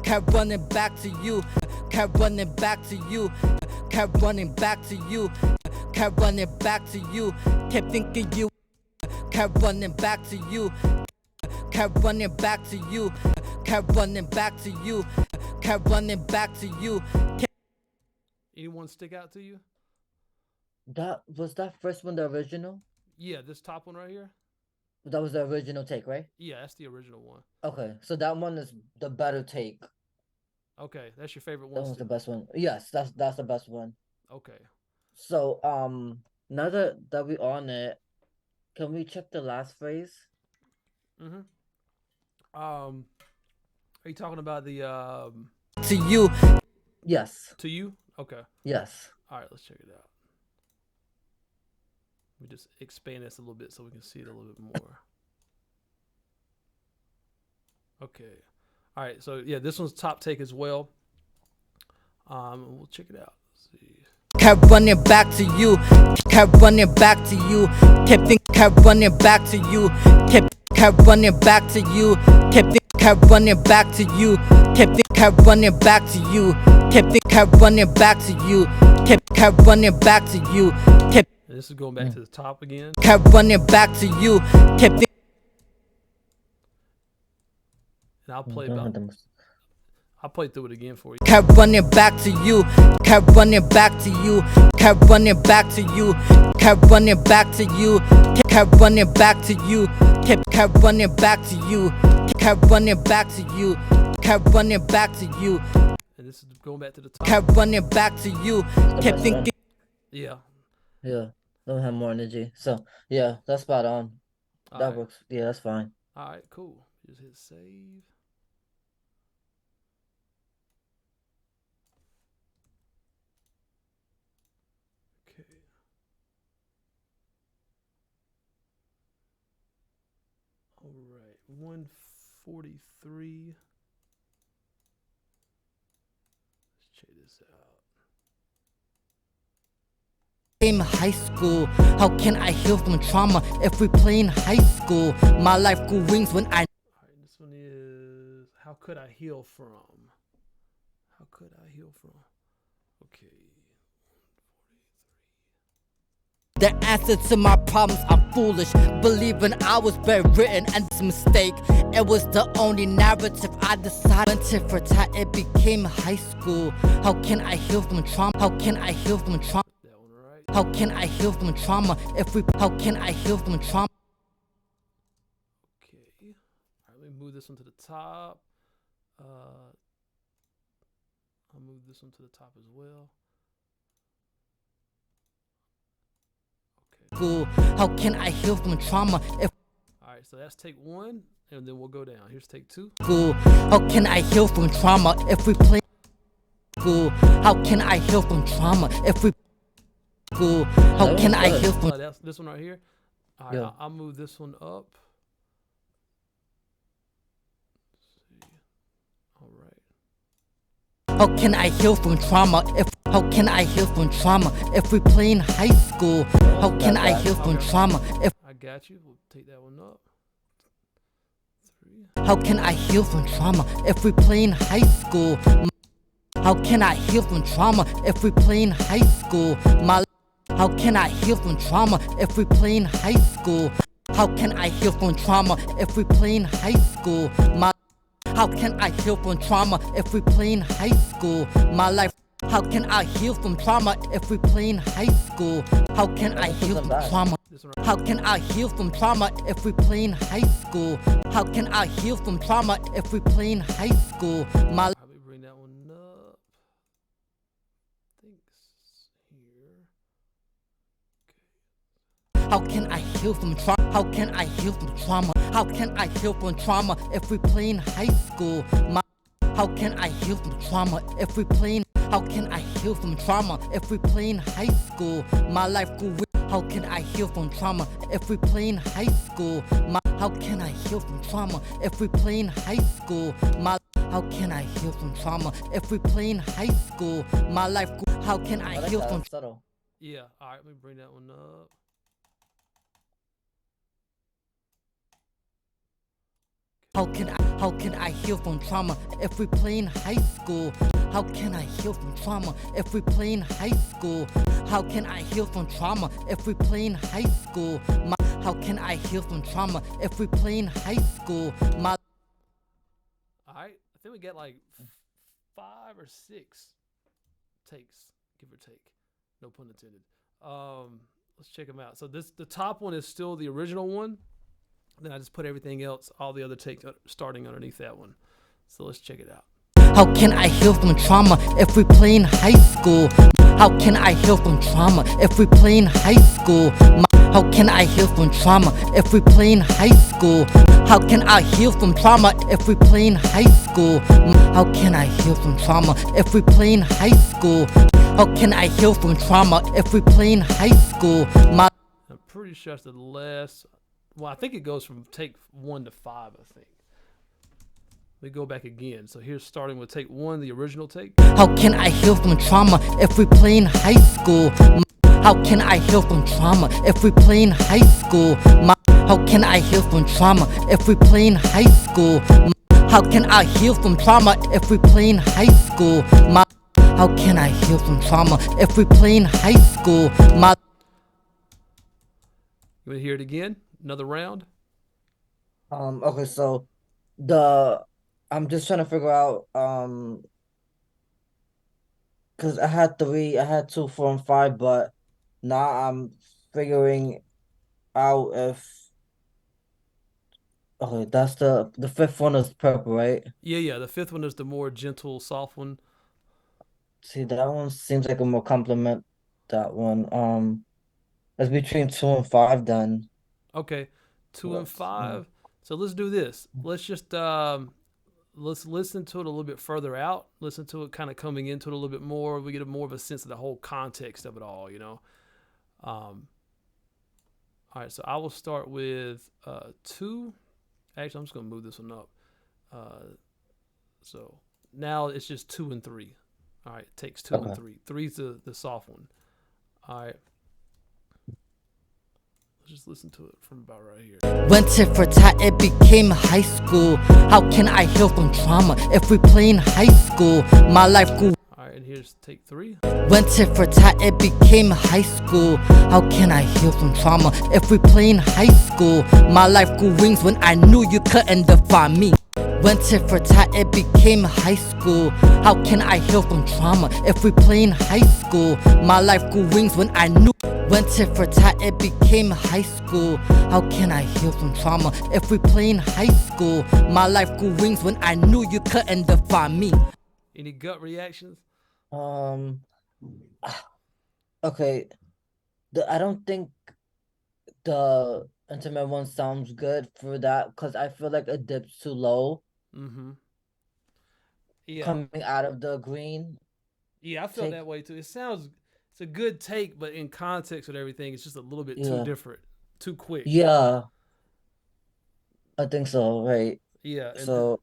Kept running back to you. Kept running back to you. Kept running back to you. Kept running back to you. Kept thinking you. Kept running back to you. Kept running back to you. Kept running back to you. Kept running back to you. Anyone stick out to you? That was that first one the original? Yeah, this top one right here. That was the original take, right? Yeah, that's the original one. Okay, so that one is the better take. Okay, that's your favorite That one. was the best one. Yes, that's the best one. Okay. So now that we on it, can we check the last phrase? Are you talking about the To you. Yes. to you? Okay. Yes. All right, let's check it out. We just expand this a little bit so we can see it a little bit more. Okay. All right, so yeah, this one's top take as well. We'll check it out. Let's see. Kept running back to you. Kept running back to you. Kept running back to you. Kept running back to you. Kept running back to you. Kept running back to you. Kept running back to you. Kept running back to you. And this is going back to the top again. Kept running back to you. And I'll play through it again for you. Kept running back to you. Kept running back to you. Kept running back to you. Kept running back to you. Kept running back to you. Kept running back to you. Kept running back to you. Kept running back to you. and this is going back to the top. Kept running back to you, The kept best thinking. friend. Yeah. Yeah. Don't have more energy. So yeah, that's spot on. All That right. works. Yeah, that's fine. All right. Cool. Just hit save. Okay. All right. 143. Let's check this out. In high school, how can I heal from trauma if we play in high school? My life grew wings when I. All right. This one is how could I heal from? How could I heal from? Okay. The answer to my problems, I'm foolish, believing I was bedridden and it's a mistake. It was the only narrative I decided to protect. It became high school. How can I heal from trauma? How can I heal from trauma? That one right. How can I heal from trauma if we? How can I heal from trauma? Okay. All right. Let me move this one to the top. I'll move this one to the top as well. School. How can I heal from trauma if? All right, so that's take one, and then we'll go down. Here's take two. School. How can I heal from trauma if we play? School. How can I heal from trauma if we? School. How That can one's I good. heal from? That's this one right here. All right, Yeah. I'll move this one up. Let's see. All right. How can I heal from trauma if? How can I heal from trauma if we play in high school? How can I heal from trauma if? I got you. We'll take that one up. 3. How can I heal from trauma if we play in high school? How can I heal from trauma if we play in high school? How can I heal from trauma if we play in high school? How can I heal from trauma if we play in high school? How can I heal from trauma if we play in high school? My life. How can I heal from trauma if we play in high school? How can I heal from trauma? This one right. How can I heal from trauma if we play in high school? How can I heal from trauma if we play in high school? My Probably bring that one up. Thanks here. How can I heal from trauma? How can I heal from trauma? How can I heal from trauma if we play in high school? How can I heal from trauma if we play in? How can I heal from trauma if we play in high school? My life grew. How can I heal from trauma if we play in high school? How can I heal from trauma if we play in high school? How can I heal from trauma if we play in high school? My life grew. How can I like heal that. from? That's subtle. Yeah. All right. Let me bring that one up. How can I heal from trauma if we play in high school? How can I heal from trauma if we play in high school? How can I heal from trauma if we play in high school? How can I heal from trauma if we play in high school? All right. I think we got like 5 or 6 takes, give or take. No pun intended. Let's check them out. So the top one is still the original one. Then I just put everything else, all the other takes starting underneath that one. So let's check it out. How can I heal from trauma if we play in high school? How can I heal from trauma if we play in high school? How can I heal from trauma if we play in high school? How can I heal from trauma if we play in high school? How can I heal from trauma if we play in high school? How can I heal from trauma if we play in high school? I'm pretty sure that's the last. Well, I think it goes from take 1 to 5, I think. We go back again. So here's starting with take 1, the original take. How can I heal from trauma if we play in high school? How can I heal from trauma if we play in high school? How can I heal from trauma if we play in high school? How can I heal from trauma if we play in high school? How can I heal from trauma if we play in high school? You want to hear it again? Another round? Okay, so I'm just trying to figure out because I had 2, 4, and 5, but now I'm figuring out if that's the 5th one is purple, right? Yeah. The 5th one is the more gentle, soft one. See, that one seems like a more compliment. That one. It's between 2 and 5 then. Okay, two and Let's, yeah. five. So let's do this. Let's listen to it a little bit further out. Listen to it kind of coming into it a little bit more. We get a more of a sense of the whole context of it all, you know. All right, so I will start with two. Actually, I'm just gonna move this one up. So now it's just two and three. All right, takes two and Okay. three. Three's the soft one. All right, let's just listen to it from about right here. When tit for tat, it became high school. How can I heal from trauma if we play in high school? My life grew. All right, and here's take three. When tit for tat, it became high school. How can I heal from trauma if we play in high school? My life grew wings when I knew you couldn't define me. When tit for tat, it became high school. How can I heal from trauma if we play in high school? My life grew wings when I knew. When tit for tat, it became high school. How can I heal from trauma if we play in high school? My life grew wings when I knew you couldn't define me. Any gut reactions? Um. Okay. I don't think the intimate one sounds good for that because I feel like it dips too low Mm-hmm. Yeah, coming out of the green yeah, I felt take. that way too. It's a good take, but in context with everything, it's just a little bit too Yeah. different, too quick. Yeah, I think so, right? Yeah, So,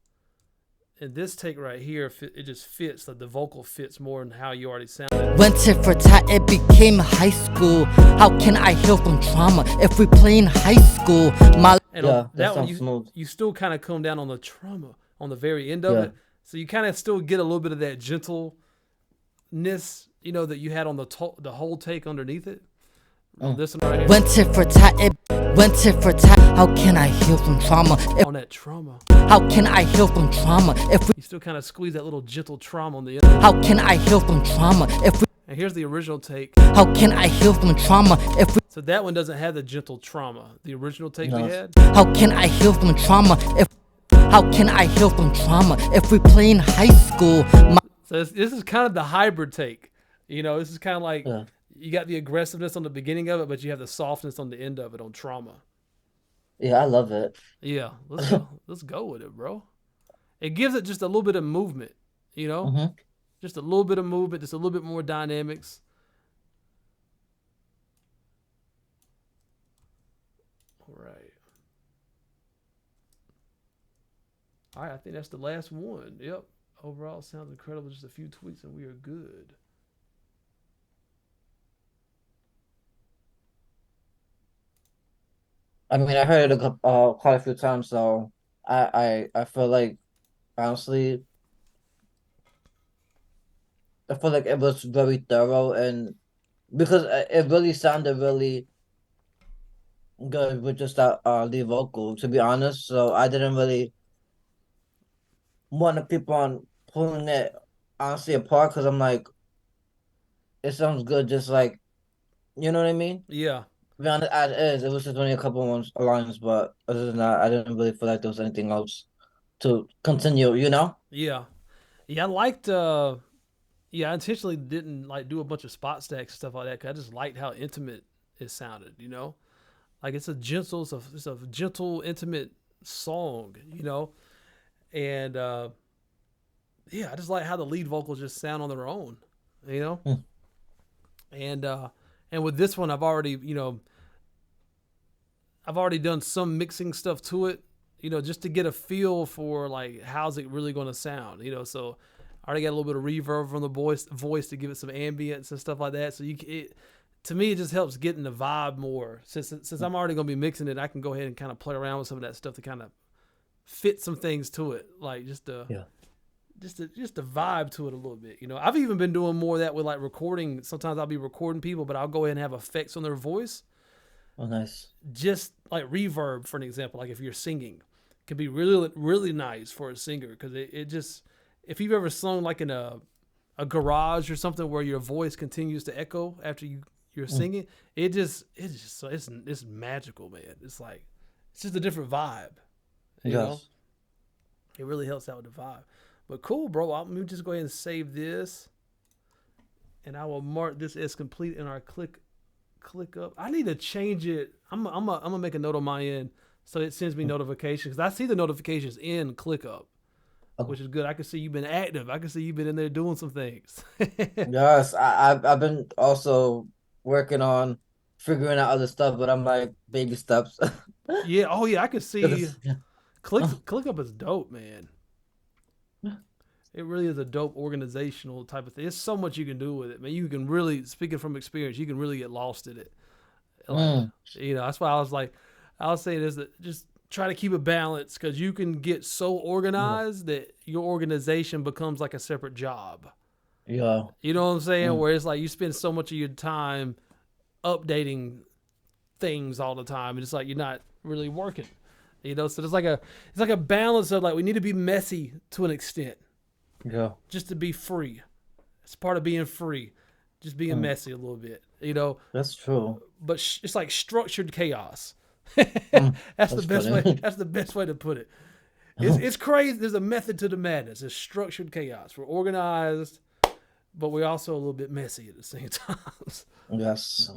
and this take right here, it just fits. Like the vocal fits more in how you already sounded. When tit for tat, it became high school. How can I heal from trauma if we play in high school? My And yeah, on that that one, sounds smooth. you still kind of come down on the trauma on the very end of Yeah. it, so you kind of still get a little bit of that gentleness, you know, that you had on the whole take underneath it. On this one right here. when tit for tat, it when tit for tat. How can I heal from trauma? On that trauma, How can I heal from trauma if we? you still kind of squeeze that little gentle trauma on the end. How can I heal from trauma if we? And here's the original take. How can I heal from trauma if we? So that one doesn't have the gentle trauma. The original take we No. had. How can I heal from trauma if? How can I heal from trauma if we play in high school? So this is kind of the hybrid take. You know, this is kind of like Yeah. you got the aggressiveness on the beginning of it, but you have the softness on the end of it on trauma. Yeah, I love it. Yeah, let's go. Let's go with it, bro. It gives it just a little bit of movement, you know? Mm-hmm. Just a little bit of movement, just a little bit more dynamics. All right. All right, I think that's the last one. Yep. Overall, sounds incredible. Just a few tweaks and we are good. I mean, I heard it quite a few times, so I feel like honestly, I feel like it was very thorough and because it really sounded really good with just that lead vocal, to be honest. So I didn't really want to keep on pulling it honestly apart because I'm like, it sounds good, just like you know what I mean. Yeah. To be honest, as is, it was just only a couple ones lines, but other than that, I didn't really feel like there was anything else to continue. You know? Yeah. Yeah, I liked yeah, I intentionally didn't like do a bunch of spot stacks and stuff like that because I just liked how intimate it sounded, you know? Like it's a gentle, it's a gentle, intimate song, you know? And yeah, I just like how the lead vocals just sound on their own, you know? Mm. And with this one I've already, you know, I've already done some mixing stuff to it, you know, just to get a feel for like how's it really going to sound, you know? So I already got a little bit of reverb from the voice to give it some ambience and stuff like that. So to me, it just helps get in the vibe more. Since I'm already going to be mixing it, I can go ahead and kind of play around with some of that stuff to kind of fit some things to it, like just to vibe to it a little bit. You know, I've even been doing more of that with like recording. Sometimes I'll be recording people, but I'll go ahead and have effects on their voice. Oh, nice. Just like reverb, for an example, like if you're singing, can be really, really nice for a singer because it just, if you've ever sung like in a garage or something where your voice continues to echo after you're singing, it's magical, man. It's like, it's just a different vibe, you know? It really helps out with the vibe. But cool, bro. Let me just go ahead and save this. and I will mark this as complete in our click up. I need to change it. I'm gonna make a note on my end so it sends me notifications. I see the notifications in ClickUp, Okay. which is good. I can see you've been active. I can see you've been in there doing some things. Yes, I've been also working on figuring out other stuff, but I'm like baby steps. Yeah. Oh yeah. I can see. Yeah. ClickUp is dope, man. It really is a dope organizational type of thing. There's so much you can do with it, man. You can really, speaking from experience, you can really get lost in it. Like, Mm, that's why I was like, I was saying is that just try to keep it balanced because you can get so yeah. organized that your organization becomes like a separate job. Yeah. You know what I'm saying? Mm, Where it's like you spend so much of your time updating things all the time, and it's like you're not really working. So it's like a balance of like we need to be messy to an extent, yeah. just to be free. It's part of being free, just being Mm, messy a little bit, that's true. But it's like structured chaos. Mm, That's the that's best way. funny. That's the best way to put it. It's crazy. There's a method to the madness. It's structured chaos. We're organized, but we're also a little bit messy at the same time. Yes.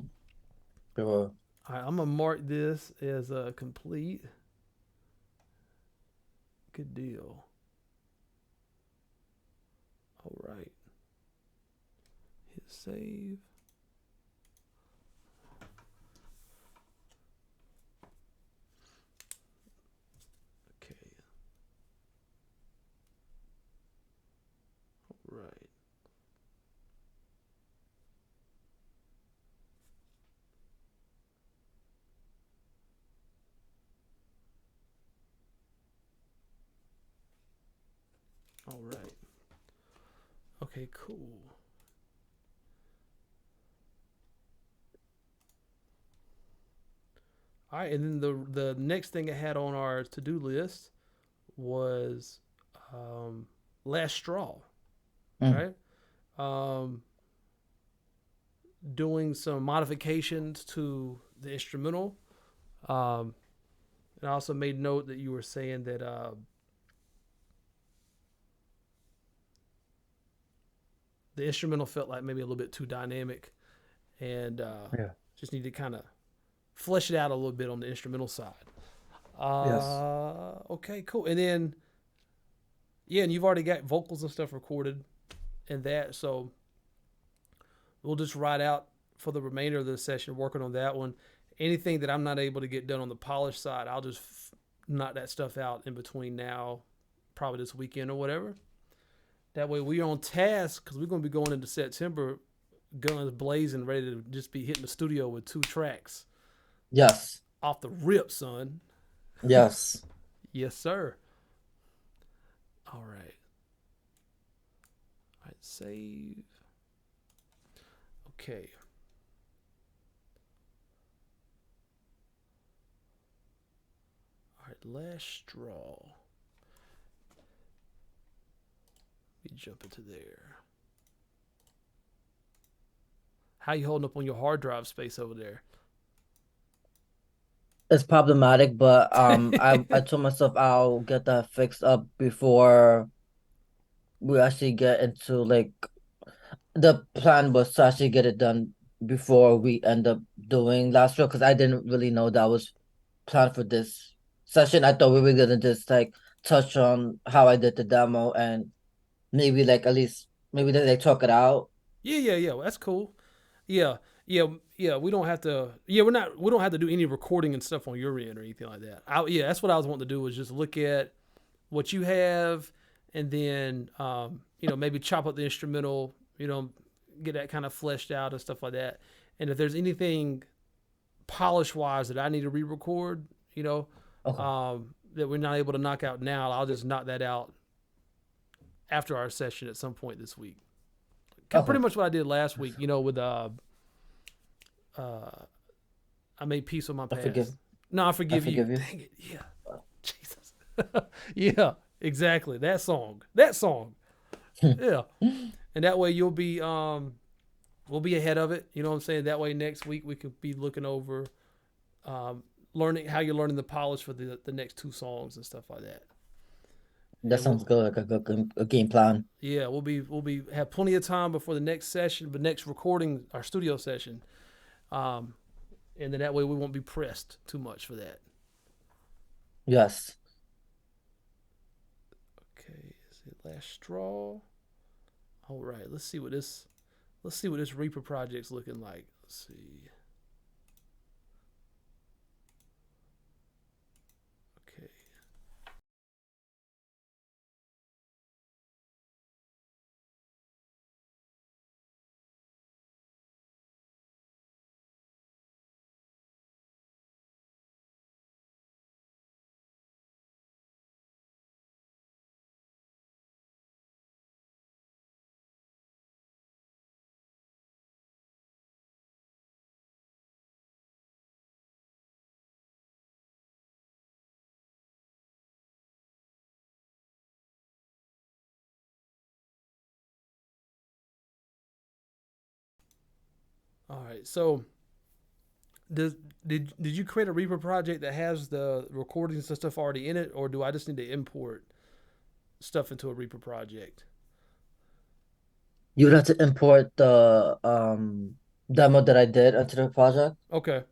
Sure. All right, I'm gonna mark this as a complete. Good deal. All right. Hit save. Okay. All right. All right. Okay, cool. All right, and then the next thing I had on our to-do list was last straw, Mm, right? Um, doing some modifications to the instrumental. Um, and I also made note that you were saying that the instrumental felt like maybe a little bit too dynamic and yeah. just need to kind of flesh it out a little bit on the instrumental side. Yes. Okay, cool. And then, yeah, and you've already got vocals and stuff recorded and that. So we'll just ride out for the remainder of the session working on that one. Anything that I'm not able to get done on the polish side, I'll just knock that stuff out in between now, probably this weekend or whatever. That way we're on task because we're going to be going into September guns blazing, ready to just be hitting the studio with 2 tracks Yes. off the rip, son. Yes. Yes, sir. All right. All right, save. Okay. All right, last straw. Let me jump into there. How you holding up on your hard drive space over there? It's problematic, but I told myself I'll get that fixed up before we actually get into like the plan was to actually get it done before we end up doing last row because I didn't really know that was planned for this session. I thought we were gonna just like touch on how I did the demo and maybe like at least maybe they talk it out. Yeah. Well, that's cool. Yeah. We don't have to. Yeah, We don't have to do any recording and stuff on your end or anything like that. Yeah, that's what I was wanting to do was just look at what you have, and then maybe chop up the instrumental. Get that kind of fleshed out and stuff like that. And if there's anything polish wise that I need to re-record, Okay. that we're not able to knock out now, I'll just knock that out after our session at some point this week. Pretty Okay. much what I did last week, with I made peace with my I forgive past. No, I I forgive you. forgive you. Dang it. Yeah. Jesus. Yeah, exactly. That song. Yeah. And that way we'll be ahead of it. You know what I'm saying? That way next week we could be looking over learning how you're learning the polish for the next 2 songs and stuff like that. That and sounds we'll good, like a game plan. yeah we'll be have plenty of time before the next session, the next recording, our studio session, um, and then that way we won't be pressed too much for that. Yes. Okay, is it last straw? All right, let's see what this Reaper project's looking like. Let's see. Okay. All right. So does did you create a Reaper project that has the recordings and stuff already in it, or do I just need to import stuff into a Reaper project? You would have to import the demo that I did into the project. Okay,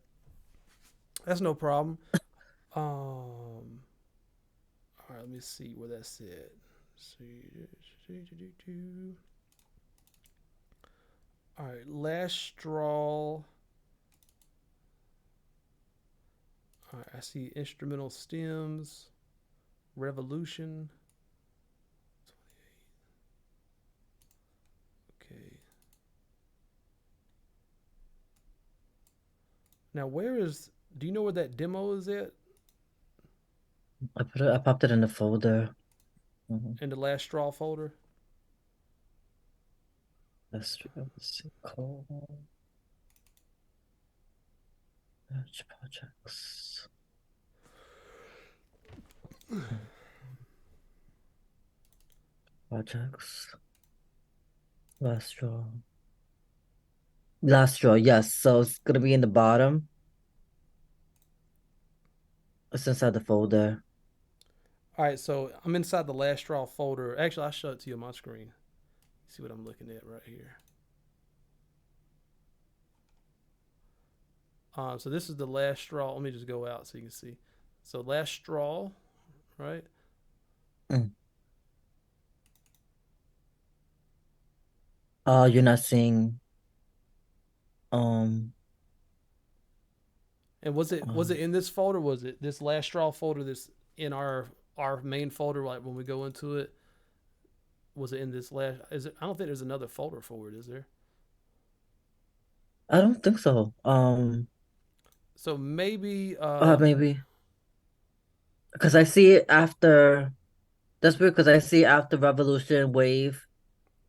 that's no problem. All right, let me see where that's at. See. All right, last straw. All right, I see instrumental stems, revolution. Okay. Now, where is? Do you know where that demo is at? I popped it in the folder. In the last straw folder. Let's see. Call Batch projects. Projects. Last straw. Last straw, yes. So it's gonna be in the bottom. It's inside the folder. All right, so I'm inside the last straw folder. Actually, I'll show it to you on my screen. See what I'm looking at right here. So this is the last straw. Let me just go out so you can see. So last straw, right? Mm. You're not seeing um And was it um in this folder? Was it this last straw folder? This in our main folder? Like when we go into it, was it in this last? Is it? I don't think there's another folder for it. Is there? I don't think so. So maybe. Maybe because I see it after. That's weird because I see after Revolution Wave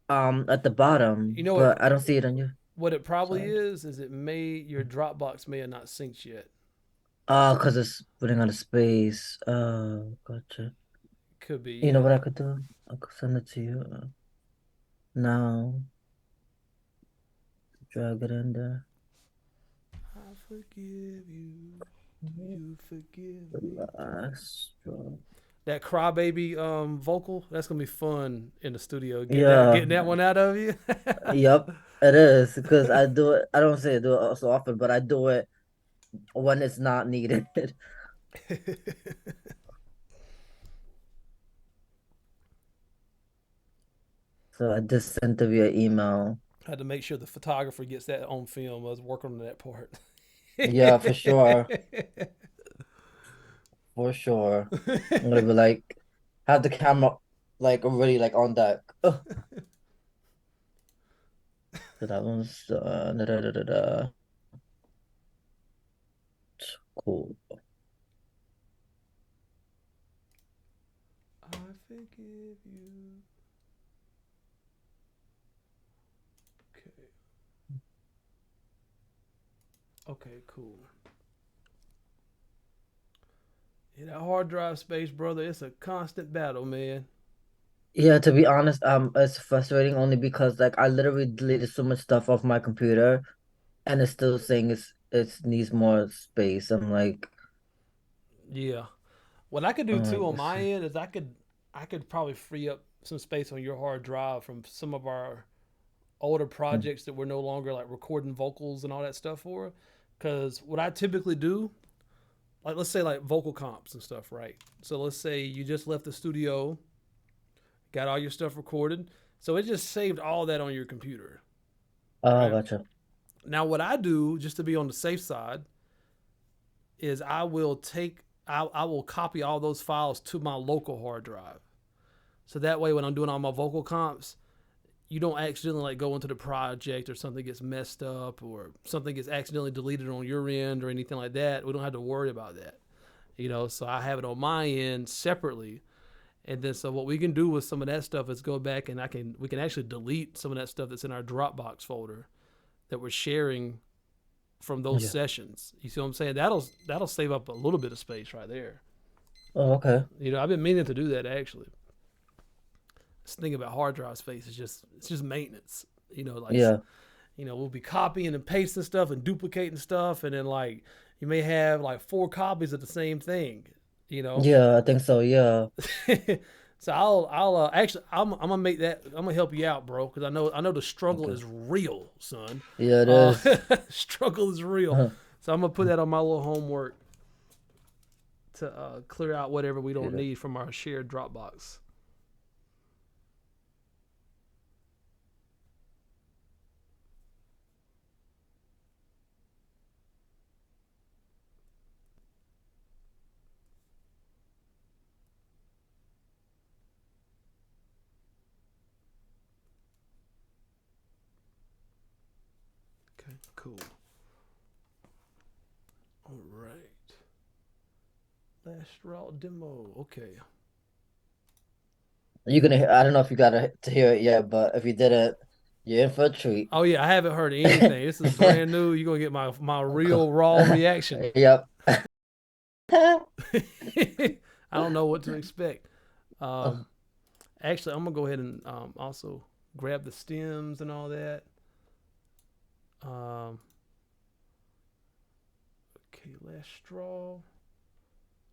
at the You bottom, know what? but I don't see it on you. What it probably Side. is it may your Dropbox may have not synced yet. Because it's putting on a space. Gotcha. Could be, You know yeah. what I could do? I could send it to you now. Drag it in there. I forgive you. Do you forgive me? Last draw. That crybaby vocal, that's gonna be fun in the studio. Yeah. Getting that one out of you. Yep. It is because I do it. I don't say I do it so often, but I do it when it's not needed. So I just sent it via email. Had to make sure the photographer gets that on film. I was working on that part. Yeah, for sure. For sure. I'm gonna be like, have the camera like already like on deck. Ugh. So that one's da, da, da, da, da. Cool. I forgive you. Okay. Okay, cool. Yeah, that hard drive space, brother, it's a constant battle, man. Yeah, to be honest, it's frustrating only because like I literally deleted so much stuff off my computer and it's still saying it needs more space. Yeah. What I could do too on Let's my see. end is I could I could probably free up some space on your hard drive from some of our older projects that we're no longer like recording vocals and all that stuff for. Because what I typically do, like let's say like vocal comps and stuff, right? So let's say you just left the studio, got all your stuff recorded, so it just saved all that on your computer, Oh, right? gotcha. Now what I do just to be on the safe side is I will copy all those files to my local hard drive. So that way when I'm doing all my vocal comps, you don't accidentally like go into the project or something gets messed up or something gets accidentally deleted on your end or anything like that. We don't have to worry about that. So I have it on my end separately. And then so what we can do with some of that stuff is go back and we can actually delete some of that stuff that's in our Dropbox folder that we're sharing from those Yeah. sessions. You see what I'm saying? That'll save up a little bit of space right there. Oh, okay. I've been meaning to do that actually. This thing about hard drive space is it's just maintenance. Yeah. We'll be copying and pasting stuff and duplicating stuff, and then like you may have like 4 copies of the same thing. Yeah, I think so. Yeah. So I'll actually I'm gonna make that. I'm gonna help you out, bro, because I know the struggle Okay. is real, son. Yeah, it is. Struggle is real. So I'm gonna put that on my little homework to clear out whatever we don't Yeah. need from our shared Dropbox. Okay, cool. All right. Last raw demo. Okay. You're gonna. I don't know if you got to hear it yet, but if you didn't, you're in for a treat. Oh yeah, I haven't heard anything. This is brand new. You're gonna get my real raw reaction. Yep. I don't know what to expect. Actually, I'm gonna go ahead and also grab the stems and all that. Okay, last straw.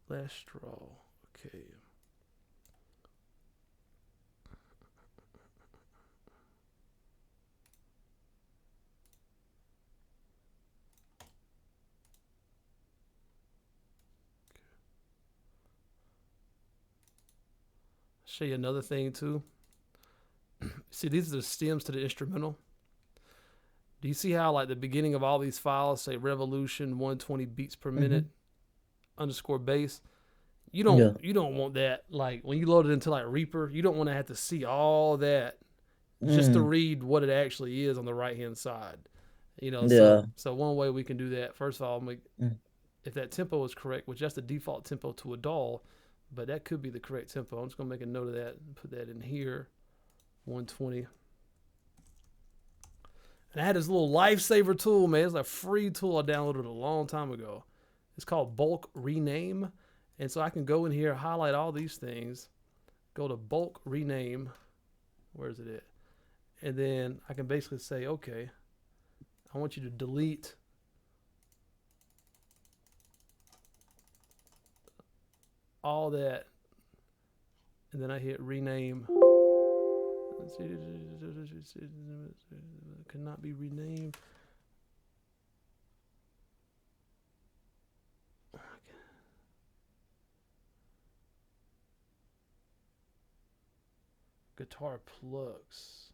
Last straw. Okay. Show you another thing too. See, these are the stems to the instrumental. Do you see how like the beginning of all these files say revolution 120 beats per minute underscore bass? You don't want that. Like when you load it into like Reaper, you don't want to have to see all that just to read what it actually is on the right hand side. Yeah. So one way we can do that, first of all, Mm. if that tempo is correct, which that's the default tempo to a DAW, but that could be the correct tempo. I'm just gonna make a note of that and put that in here. 120. And I had this little lifesaver tool, man. It's a free tool I downloaded a long time ago. It's called bulk rename. And so I can go in here, highlight all these things, go to bulk rename. Where is it at? And then I can basically say, okay, I want you to delete all that. And then I hit rename. Cannot be renamed. Guitar plugs.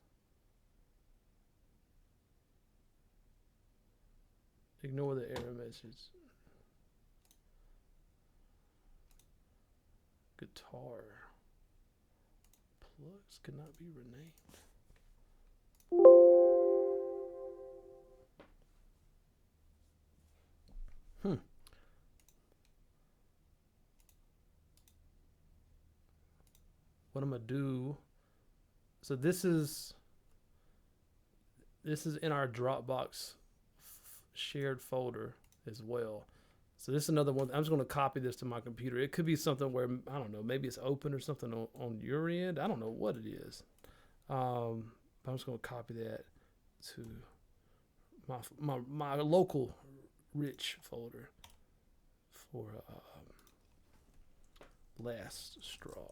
Ignore the error message. Guitar plugs cannot be renamed. What I'm gonna do. So this is in our Dropbox shared folder as well. So this is another one. I'm just going to copy this to my computer. It could be something where, I don't know, maybe it's open or something on your end. I don't know what it is. But I'm just going to copy that to my local rich folder for last straw.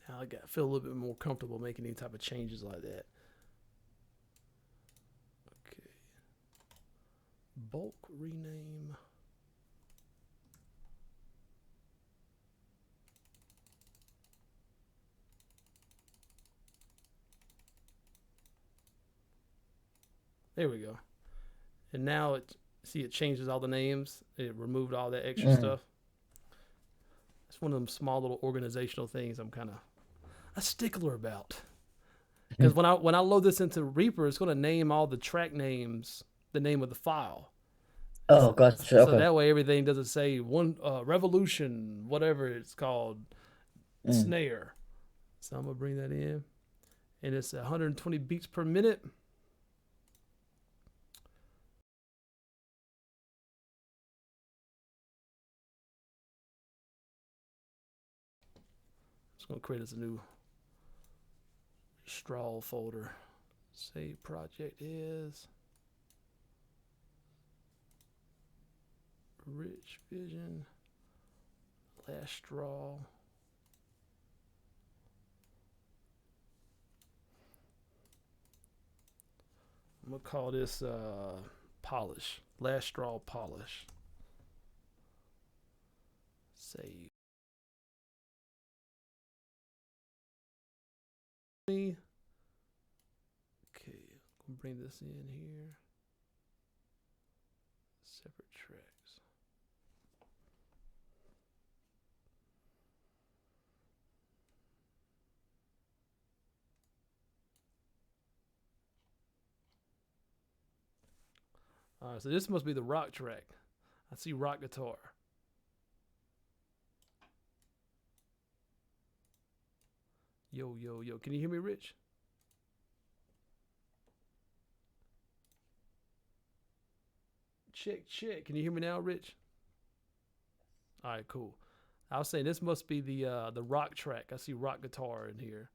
Now feel a little bit more comfortable making any type of changes like that. Okay. Bulk rename. There we go. And now it changes all the names. It removed all that extra stuff. It's one of them small little organizational things I'm kind of a stickler about. Because when I load this into Reaper, it's going to name all the track names, the name of the file. Oh, gotcha. So Okay. that way everything doesn't say one revolution, whatever it's called, snare. So I'm gonna bring that in, and it's 120 beats per minute. Just gonna create us a new straw folder. Save project is Rich Vision, Last Straw. I'm gonna call this polish, Last Straw polish. Save. Okay, I'm gonna bring this in here. Separate tracks. All right, so this must be the rock track. I see rock guitar. Yo, yo, yo. Can you hear me, Rich? Check, check. Can you hear me now, Rich? All right, cool. I was saying this must be the rock track. I see rock guitar in here.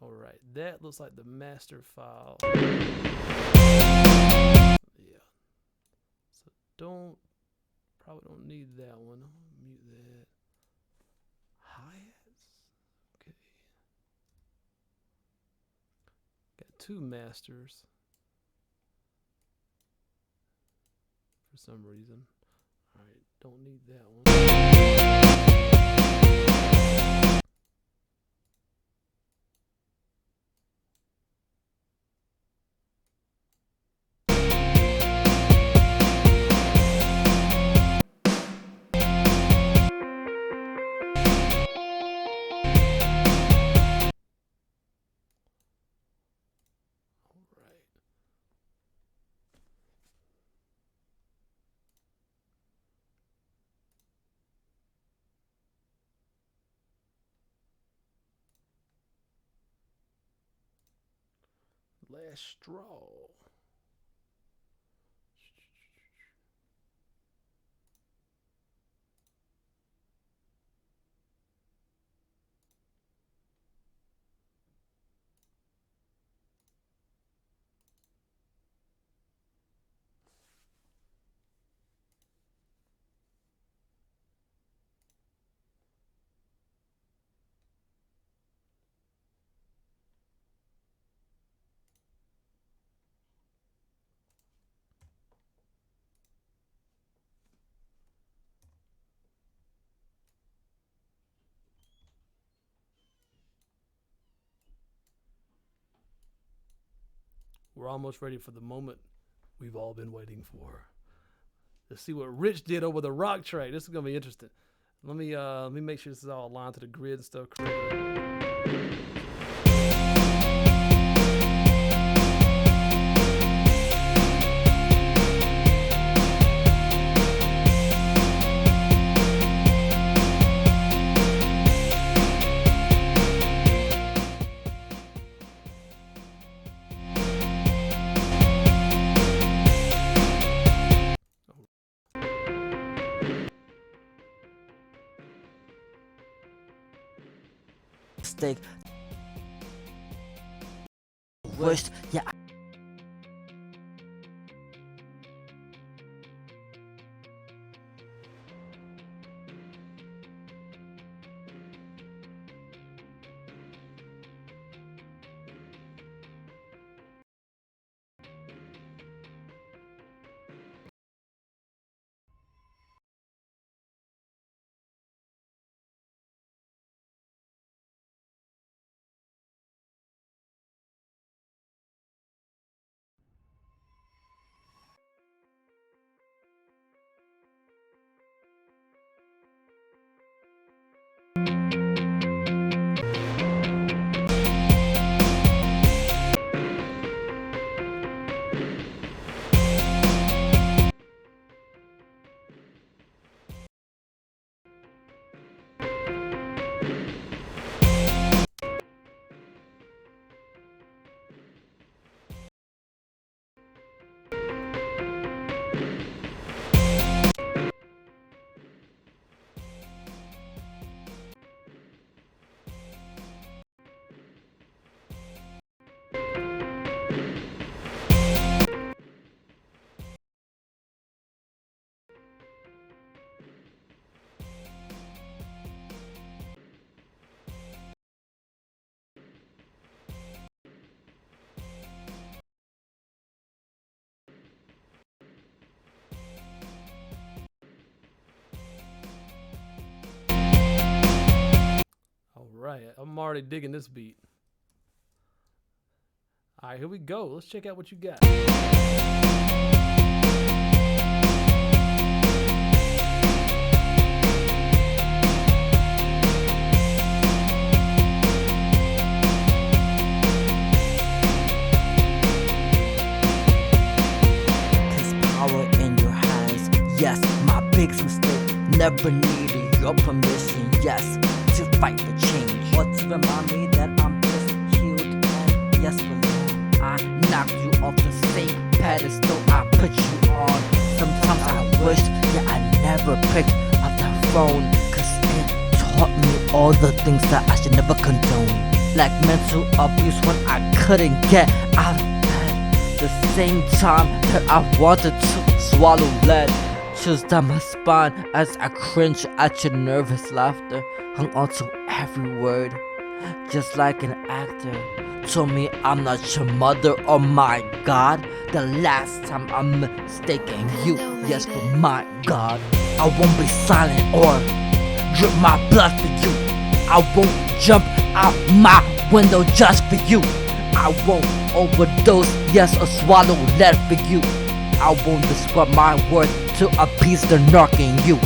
All right, that looks like the master file. Yeah. So probably don't need that one. I'm gonna mute that. Hi-hats. Okay. Got two masters for some reason. All right, don't need that one. Last straw. We're almost ready for the moment we've all been waiting for. Let's see what Rich did over the rock track. This is gonna be interesting. Let me make sure this is all aligned to the grid and stuff correctly. mistake. Wished, yeah. All right, I'm already digging this beat. All right, here we go. Let's check out what you got. Place power in your hands. Yes, my biggest mistake. Never needed your permission. Yes, to fight for change. Or to remind me that I'm just healed and yes, belong. I knocked you off the same pedestal I put you on. Sometimes I wish that I never picked up that phone, cause it taught me all the things that I should never condone. Like mental abuse when I couldn't get out of bed. The same time that I wanted to swallow lead. Chills down my spine as I cringe at your nervous laughter. Hung on to every word, just like an actor. Told me I'm not your mother, oh my god. The last time I'm mistaken you, yes, for my god. I won't be silent or drip my blood for you. I won't jump out my window just for you. I won't overdose, yes, or swallow lead for you. I won't describe my worth to appease the narc in you.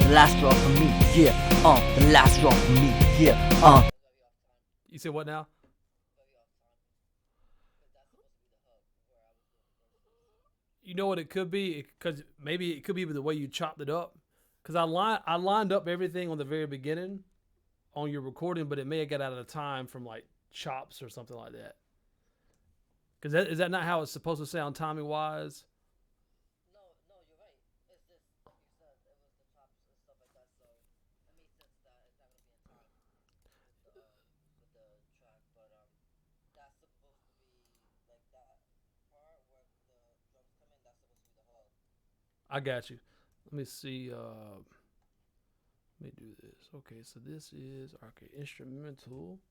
The last straw for me, yeah. The last straw for me, yeah. You said what now? You know what it could be? Because maybe it could be the way you chopped it up. Because I lined up everything on the very beginning on your recording, but it may have got out of time from like chops or something like that. Because is that not how it's supposed to sound timing wise? No, you're right. It's just like you said, it was the chops and stuff like that, so it makes sense that it's not gonna be in time with the track. But that's supposed to be like that part where the drums come in. That's supposed to be the hook. I got you. Let me see. Let me do this. Okay, so this is instrumental.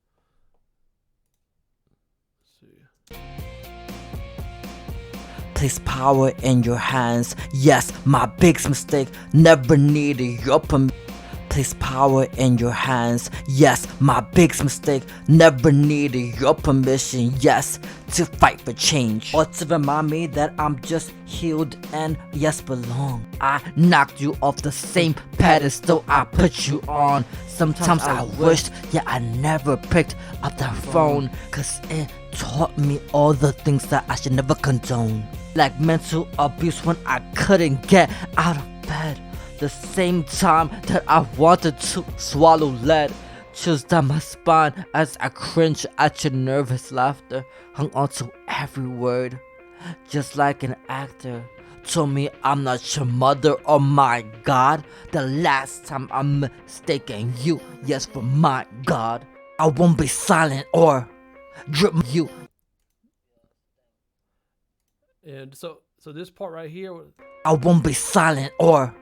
Let's see. Place power in your hands. Yes, my biggest mistake. Never needed your permission. Place power in your hands. Yes, my biggest mistake. Never needed your permission. Yes, to fight for change. Or to remind me that I'm just healed and yes, belong. I knocked you off the same pedestal I put you on. Sometimes I wished, yeah, I never picked up that phone, cause it taught me all the things that I should never condone. Like mental abuse when I couldn't get out of bed. The same time that I wanted to swallow lead. Chills down my spine as I cringe at your nervous laughter. Hung on to every word, just like an actor. told me I'm not your mother. Oh my God, the last time I'm mistaken you. Yes, for my God, I won't be silent or drip you. And so this part right here, I won't be silent or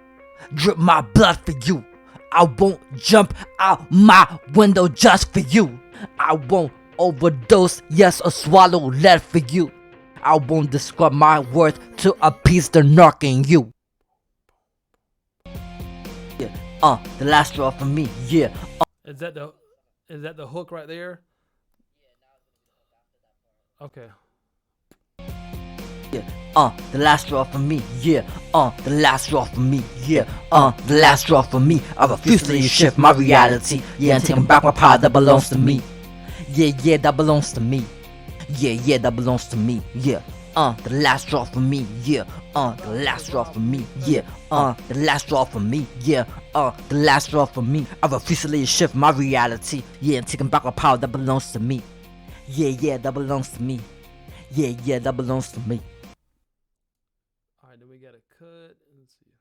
drip my blood for you. I won't jump out my window just for you. I won't overdose, yes, or swallow lead for you. I won't describe my worth to appease the narc in you. Yeah, the last straw for me, yeah. is that the hook right there? Okay. The last straw for me, yeah. The last straw for me, yeah. The last straw for me. I refuse to shift my reality, yeah, and taking back my power that belongs to me. Yeah, that belongs to me. Yeah, that belongs to me, yeah. The last straw for me, yeah. The last straw for me, yeah. The last straw for me, yeah. The last straw for me. I refuse to shift my reality, yeah, and taking back my power that belongs to me. Yeah, that belongs to me. Yeah, that belongs to me. All right, then we got a cut. Let's see.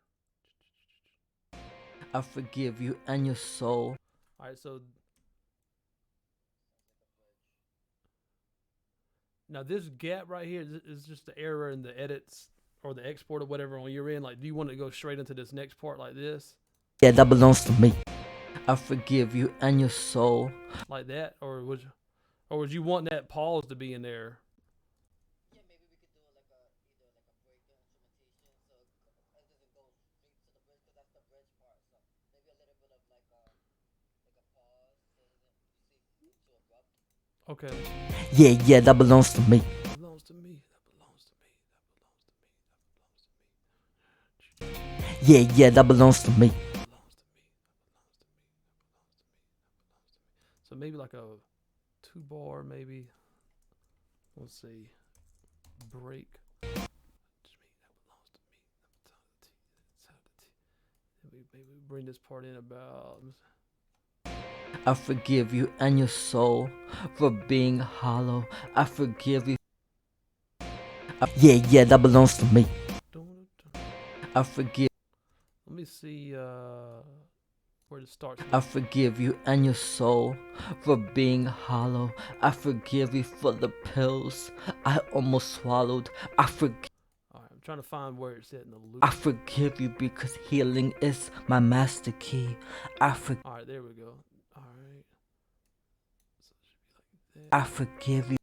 I forgive you and your soul. All right, so now this gap right here is just the error in the edits or the export or whatever on your end. Like, do you want to go straight into this next part like this? Yeah, that belongs to me. I forgive you and your soul. Like that? Or would you want that pause to be in there? Okay. Yeah, that belongs to me. That belongs to me. That belongs to me. That belongs to me. That belongs to me. Yeah, that belongs to me. That belongs to me. That belongs to me. That belongs to me. So maybe like a 2-bar, maybe. Let's see. Break. That belongs to me. Maybe we bring this part in about. I forgive you and your soul for being hollow. I forgive you. Yeah, that belongs to me. I forgive. Let me see where it starts. I forgive you and your soul for being hollow. I forgive you for the pills I almost swallowed. I forgive. Alright, I'm trying to find where it's at in the loop. I forgive you because healing is my master key. Alright, there we go. Alright. So it should be like that. I forgive you.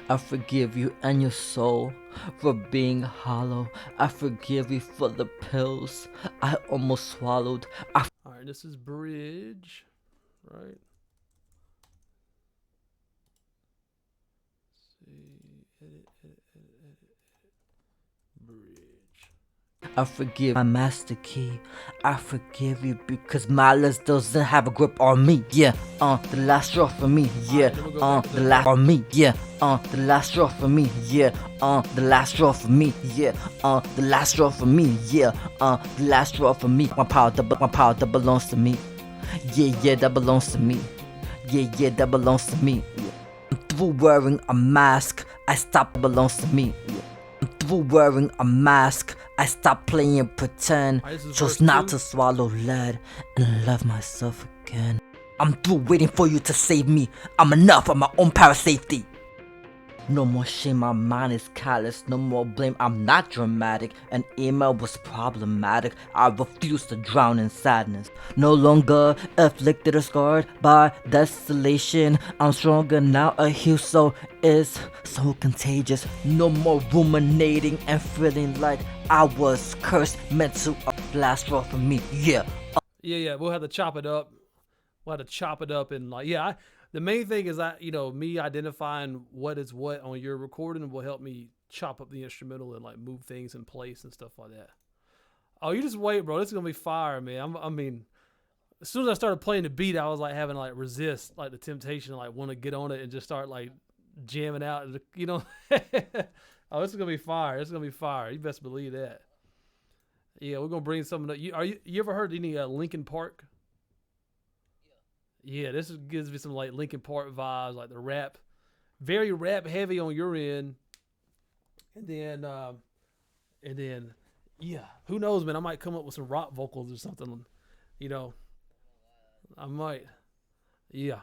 I forgive you and your soul for being hollow. I forgive you for the pills I almost swallowed. Alright, this is bridge. Right? Let's see. Edit. Bridge. I forgive my master key. I forgive you because my list doesn't have a grip on me. Yeah, the last straw for me. Yeah, the last on me. Yeah, the last straw for me. Yeah, the last straw for me. Yeah, the last straw for me. Yeah, the last straw for me. My power that belongs to me. Yeah, that belongs to me. Yeah, that belongs to me. I'm through wearing a mask. I stop belongs to me. Through wearing a mask, I stopped playing pretend. Chose not to swallow lead and love myself again. I'm through waiting for you to save me. I'm enough of my own parasafety. No more shame, my mind is callous. No more blame, I'm not dramatic. An email was problematic. I refuse to drown in sadness. No longer afflicted or scarred by desolation. I'm stronger now, a hue so is so contagious. No more ruminating and feeling like I was cursed. Meant to a last straw for me, yeah. Yeah, we'll have to chop it up. And like, yeah, the main thing is me identifying what is what on your recording will help me chop up the instrumental and like move things in place and stuff like that. Oh, you just wait, bro. This is gonna be fire, man. I mean, as soon as I started playing the beat, I was like having to like resist like the temptation, like want to get on it and just start like jamming out. Oh, this is gonna be fire. This is gonna be fire. You best believe that. Yeah, we're gonna bring some of the. You ever heard any Linkin Park? Yeah, this gives me some like Linkin Park vibes, like the rap, very rap heavy on your end, and then And then, yeah, who knows, man? I might come up with some rock vocals or something. You know, I might. Yeah.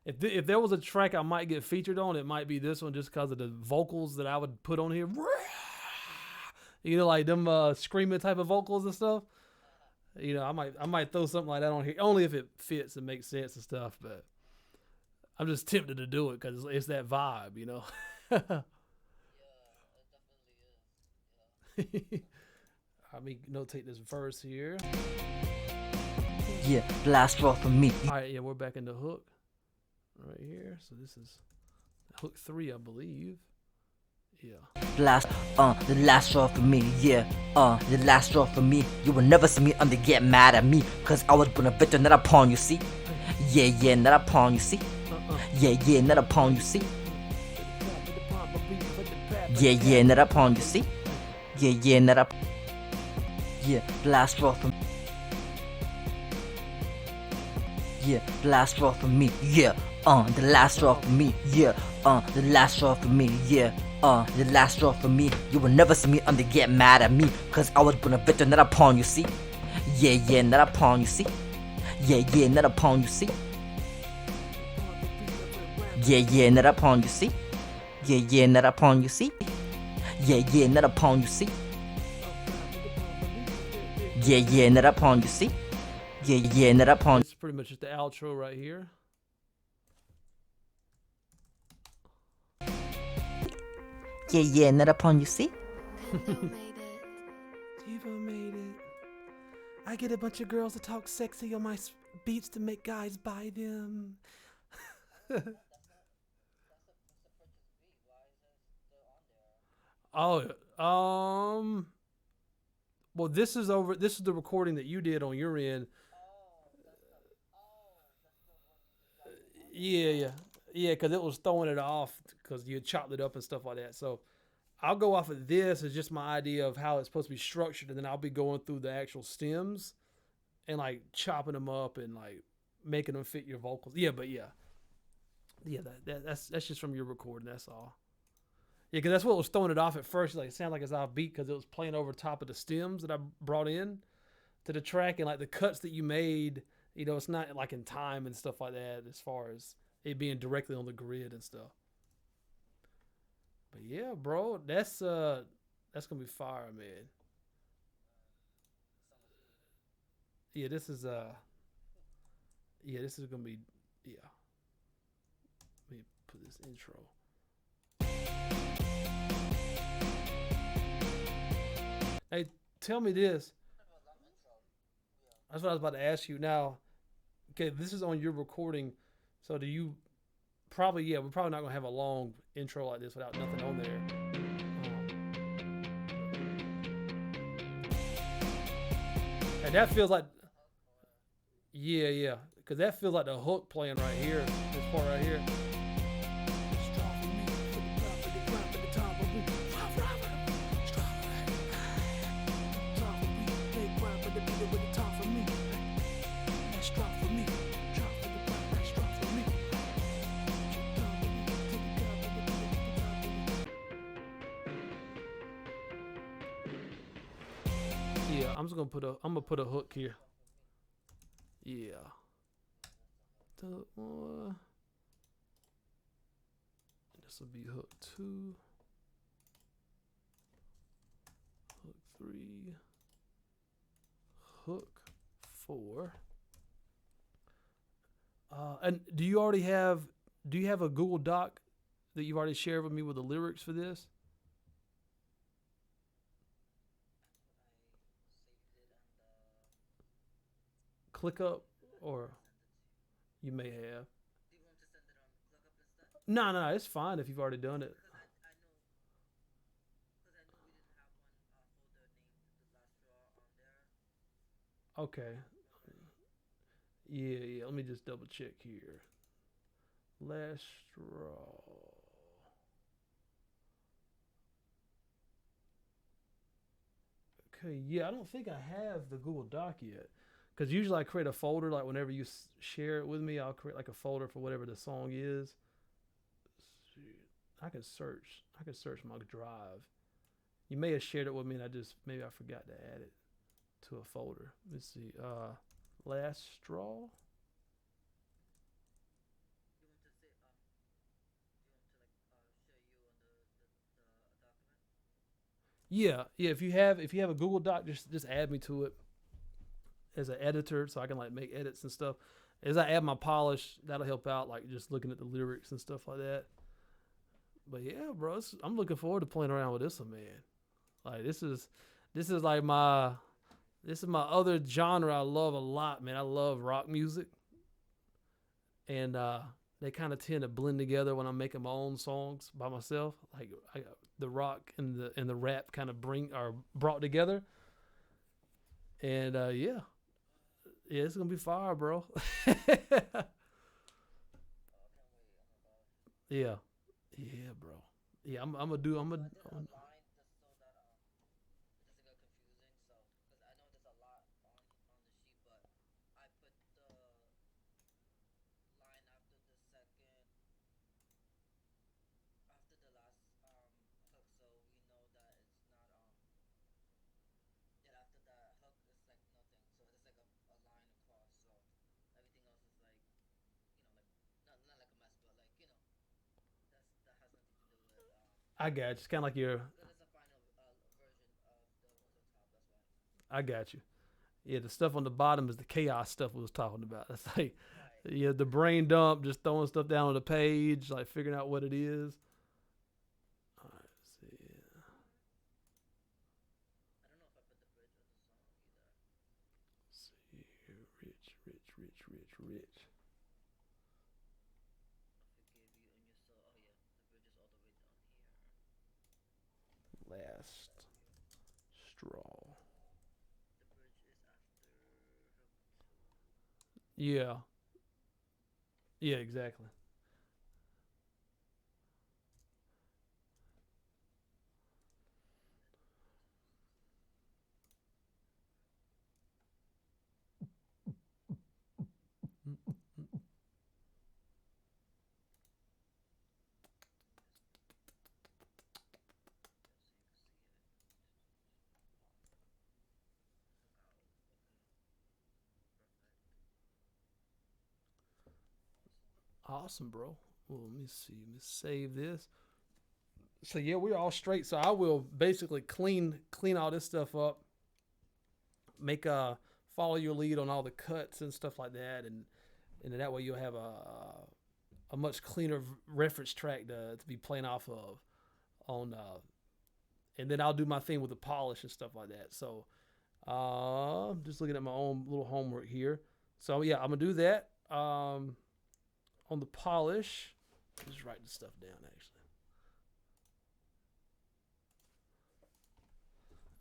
If there was a track I might get featured on, it might be this one just because of the vocals that I would put on here. You know, like them screaming type of vocals and stuff. You know, I might throw something like that on here only if it fits and makes sense and stuff. But I'm just tempted to do it because it's that vibe, you know. Let me notate this verse here. Yeah, the last straw for me. All right, yeah, we're back in the hook right here. So this is hook 3, I believe. Yeah. The last straw for me, yeah, the last straw for me. You will never see me get mad at me, cause I was born a victim, not a pawn, you see. Yeah, not a pawn, you see. Yeah, not a pawn, you see. Yeah, not a pawn, you see. Yeah, not a. Yeah, the last straw for me. Yeah, the last straw for me, yeah, the last straw for me, yeah, the last straw for me, yeah, the last straw for me. You will never see me get mad at me, cause I was born a victim, not a pawn, you see. Yeah, not a pawn, you see. Yeah, not a pawn, you see. Yeah, not a pawn, you see. Yeah, not a pawn, you see. Yeah, not a pawn, you see. Yeah, not a pawn, you see. Yeah, not a pawn. It's pretty much just the outro right here. Yeah, not a pawn, you see. Diva made it. I get a bunch of girls to talk sexy on my beats to make guys buy them. Oh, well, this is over. This is the recording that you did on your end. Yeah, because it was throwing it off because you had chopped it up and stuff like that. So I'll go off of this as just my idea of how it's supposed to be structured, and then I'll be going through the actual stems and like chopping them up and like making them fit your vocals. Yeah, but yeah, that's just from your recording. That's all. Yeah, because that's what was throwing it off at first. Like it sounded like it's off beat because it was playing over top of the stems that I brought in to the track, and like the cuts that you made. You know, it's not like in time and stuff like that as far as it being directly on the grid and stuff. But yeah, bro, that's gonna be fire, man. Yeah, this is gonna be Let me put this intro. Hey, tell me this. That's what I was about to ask you. Now, okay, this is on your recording. So do you probably, we're probably not going to have a long intro like this without nothing on there. And that feels like, because that feels like the hook playing right here, this part right here. Yeah, I'm gonna put a hook here. Yeah. This will be hook 2, hook 3, hook 4. And do you have a Google Doc that you've already shared with me with the lyrics for this? ClickUp, or you may have. No, it's fine if you've already done it. Okay. Yeah. Let me just double check here. Last straw. Okay, yeah, I don't think I have the Google Doc yet. Because usually I create a folder, like whenever you share it with me, I'll create like a folder for whatever the song is. I can search my drive. You may have shared it with me, and maybe I forgot to add it to a folder. Let's see. Last straw. You want to say you want to like show you on the document? Yeah. If you have a Google Doc, just add me to it as an editor, so I can like make edits and stuff. As I add my polish, that'll help out, like just looking at the lyrics and stuff like that. But yeah, bro, I'm looking forward to playing around with this one, man. Like this is like this is my other genre I love a lot, man. I love rock music, and they kind of tend to blend together when I'm making my own songs by myself. Like the rock and the rap kind of are brought together, and yeah, it's gonna be fire, bro. Yeah, yeah, bro. Yeah, I'm gonna do. I'm gonna. Line just so that it doesn't get confusing. So because I know there's a lot on the sheet, but I put the line after the second after the last hook, so we know that it's not yet after that hook it's like nothing. So it's like a line across. So everything else is like like not like a mess, but like that has nothing to do with I got you. It's kind of like your. that is a final version of the ones on top. That's why. I got you. Yeah, the stuff on the bottom is the chaos stuff we was talking about. That's like, Right. yeah, the brain dump, just throwing stuff down on the page, like figuring out what it is. All right, let's see. I don't know if I put the bridge on the song either. Let's see here. Rich, rich, rich, rich, rich. I forgive you and your soul. Oh yeah, the bridge is all the way down here. Last straw. The bridge is after hook 2. Yeah. Yeah, exactly. So you can see it. Ow. Okay. Perfect. Awesome, bro. Well, let me see. Let me save this. So yeah, we're all straight. So I will basically clean all this stuff up. Make follow your lead on all the cuts and stuff like that, and that way you'll have a much cleaner reference track to be playing off of on and then I'll do my thing with the polish and stuff like that. So I'm just looking at my own little homework here. So yeah, I'm gonna do that on the polish. Just write the stuff down actually.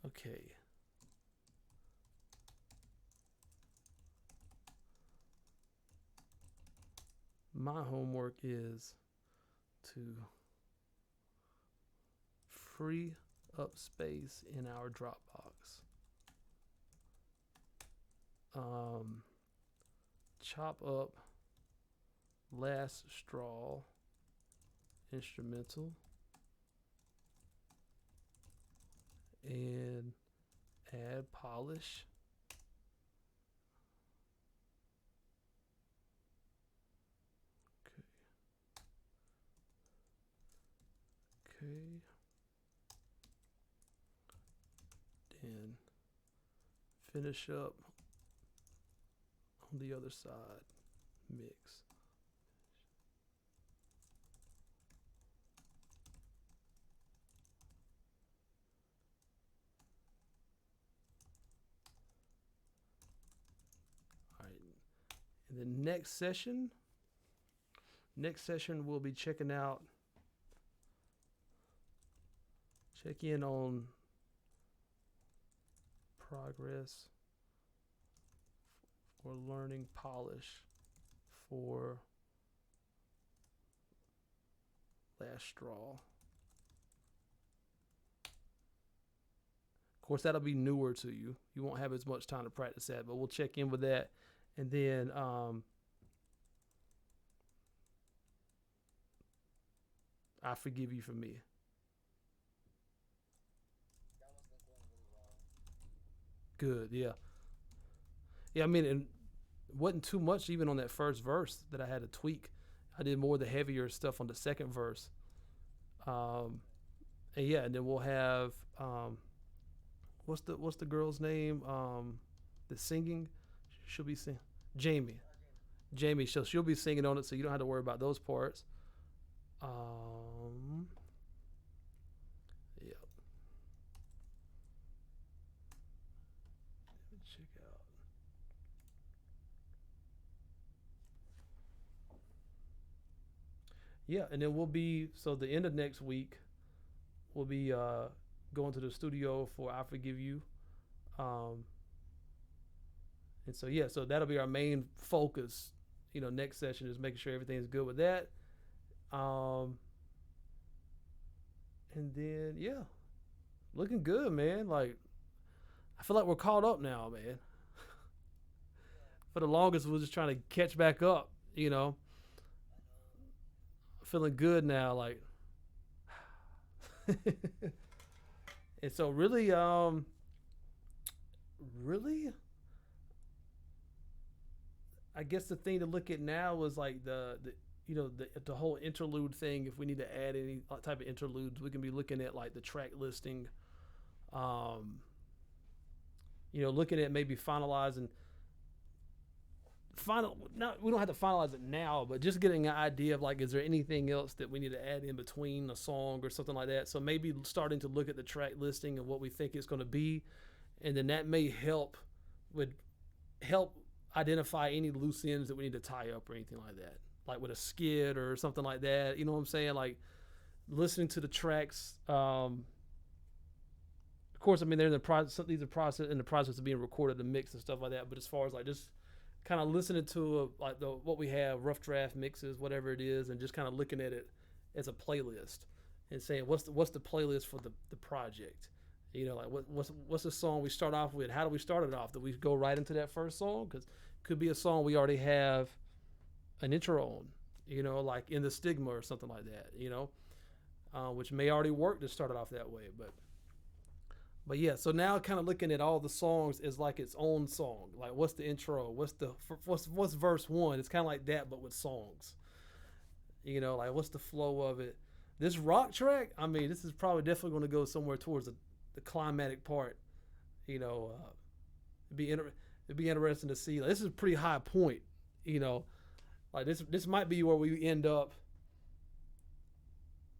Okay. My homework is to free up space in our Dropbox. Chop up Last Straw instrumental and add polish. Okay. Then finish up on the other side. Mix. All right. And the next session we'll be checking out. Check in on progress for learning polish for Last Straw. Of course, that'll be newer to you. You won't have as much time to practice that, but we'll check in with that. And then I Forgive You for Me. good. Yeah, yeah. I mean, and wasn't too much even on that first verse that I had to tweak. I did more of the heavier stuff on the second verse. And yeah, and then we'll have what's the girl's name? That's singing. She'll be singing. Jamie. Jamie. She'll be singing on it, so you don't have to worry about those parts. Yeah. Let me check out. Yeah, and then we'll be so the end of next week we'll be going to the studio for I Forgive You. Um, and so yeah, so that'll be our main focus. Next session is making sure everything's good with that. Um, and then yeah, looking good, man. Like I feel like we're caught up now, man. For the longest, we were just trying to catch back up. Feeling good now, like. And so really, I guess the thing to look at now is like the whole interlude thing. If we need to add any type of interludes, we can be looking at like the track listing. Looking at maybe finalizing. We don't have to finalize it now, but just getting an idea of like, is there anything else that we need to add in between a song or something like that? So maybe starting to look at the track listing and what we think it's going to be, and then that may help identify any loose ends that we need to tie up or anything like that, like with a skid or something like that. You know what I'm saying? Like listening to the tracks. Of course, I mean they're in the process. These are in the process of being recorded and mixed and stuff like that. But as far as like just kind of listening to what we have, rough draft mixes, whatever it is, and just kind of looking at it as a playlist and saying what's the playlist for the project. Like what's the song we start off with? How do we start it off? Do we go right into that first song? Because it could be a song we already have an intro on, like In the Stigma or something like that, which may already work to start it off that way. But yeah, so now kind of looking at all the songs as like its own song. Like what's the intro? What's verse one? It's kind of like that, but with songs. Like what's the flow of it? This rock track, I mean, this is probably definitely going to go somewhere towards the climatic part. It'd be interesting to see. Like, this is a pretty high point. Like this might be where we end up.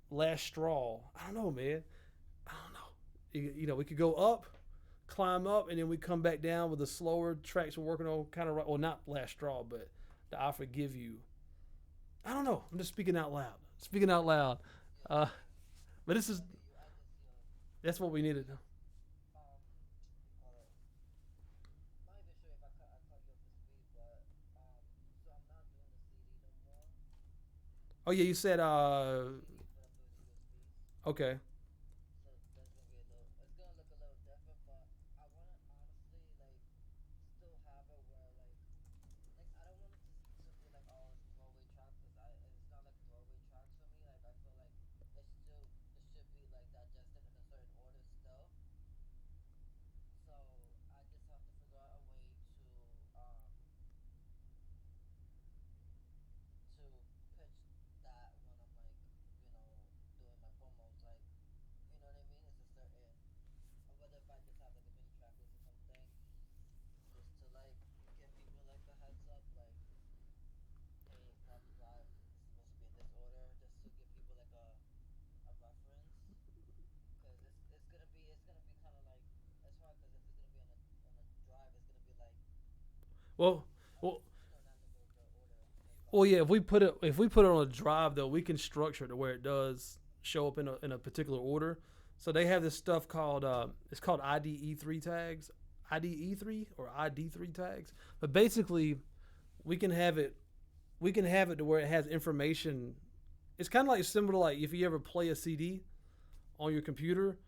Last straw. I don't know, man. I don't know. We could go up, climb up, and then we come back down with the slower tracks we're working on. Kind of, well, not Last Straw, but the I Forgive You. I don't know. I'm just speaking out loud. But that's what we needed. Oh yeah, you said okay. Well, well, well, yeah. If we put it on a drive though, we can structure it to where it does show up in a particular order. So they have this stuff called it's called IDE3 tags, IDE3 or ID3 tags. But basically, we can have it to where it has information. It's kind of like similar to like if you ever play a CD on your computer,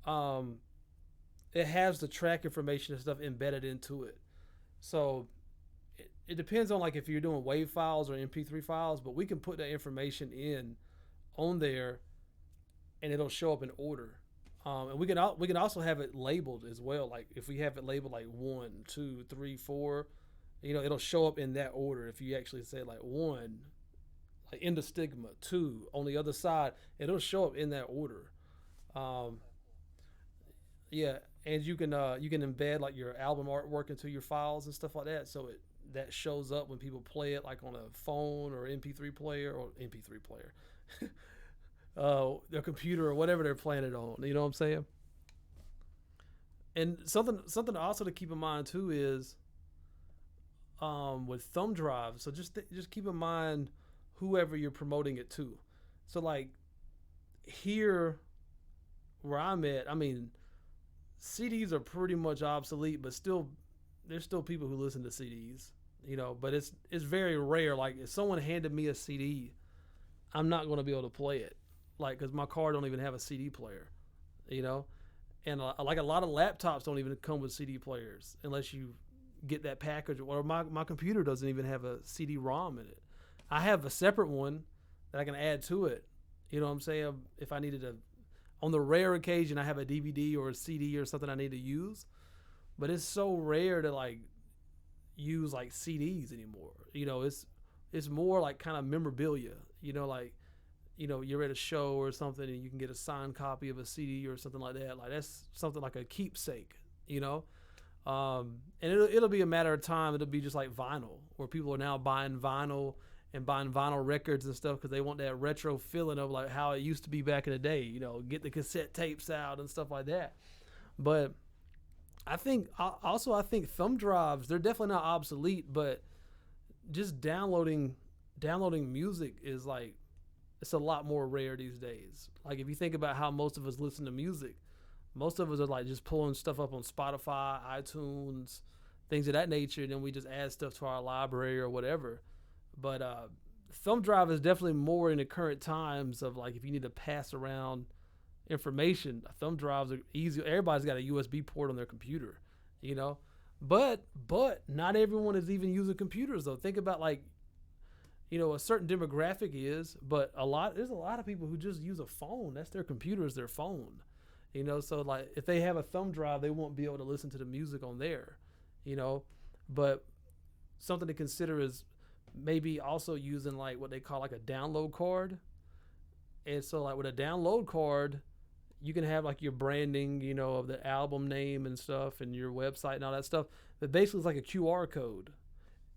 it has the track information and stuff embedded into it. So it depends on like if you're doing WAV files or MP3 files, but we can put that information in on there, and it'll show up in order. And we can also have it labeled as well. Like if we have it labeled like 1, 2, 3, 4, it'll show up in that order. If you actually say like 1, like in the stigma, 2 on the other side, it'll show up in that order. Um, yeah, and you can embed like your album artwork into your files and stuff like that, so that shows up when people play it like on a phone or MP3 player, their computer or whatever they're playing it on. You know what I'm saying? And something also to keep in mind too is with thumb drives. So just keep in mind whoever you're promoting it to. So like here where I'm at, I mean, CDs are pretty much obsolete, but still, there's still people who listen to CDs. But it's very rare. Like if someone handed me a CD, I'm not going to be able to play it, like because my car don't even have a CD player. You know, and like a lot of laptops don't even come with CD players unless you get that package. Or my computer doesn't even have a CD-ROM in it. I have a separate one that I can add to it. You know what I'm saying? If I needed to, on the rare occasion I have a DVD or a CD or something I need to use, but it's so rare to like use like CDs anymore. It's more like kind of memorabilia. Like you're at a show or something and you can get a signed copy of a CD or something like that. Like that's something like a keepsake. And it'll be a matter of time. It'll be just like vinyl, where people are now buying vinyl and buying vinyl records and stuff because they want that retro feeling of like how it used to be back in the day. Get the cassette tapes out and stuff like that. But I think thumb drives, they're definitely not obsolete, but just downloading music is like, it's a lot more rare these days. Like if you think about how most of us listen to music, most of us are like just pulling stuff up on Spotify, iTunes, things of that nature, and then we just add stuff to our library or whatever. But thumb drive is definitely more in the current times of like if you need to pass around information, thumb drives are easy. Everybody's got a USB port on their computer, you know. But not everyone is even using computers though. Think about like, a certain demographic is, but there's a lot of people who just use a phone. That's their computer, is their phone. So like if they have a thumb drive, they won't be able to listen to the music on there, But something to consider is maybe also using like what they call like a download card. And so like with a download card, you can have like your branding, of the album name and stuff and your website and all that stuff. But basically it's like a QR code.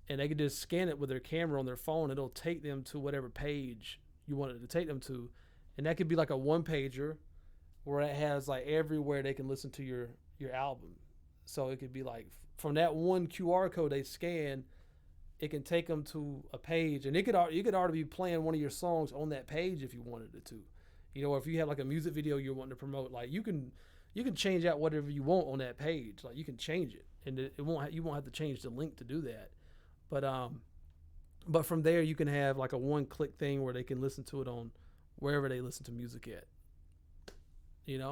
And they can just scan it with their camera on their phone. It'll take them to whatever page you want it to take them to. And that could be like a one pager where it has like everywhere they can listen to your album. So it could be like from that one QR code they scan, it can take them to a page, and you could already be playing one of your songs on that page if you wanted it to. Or if you have like a music video you're wanting to promote, like you can change out whatever you want on that page. Like you can change it, and you won't have to change the link to do that. But from there you can have like a one-click thing where they can listen to it on wherever they listen to music at. I've already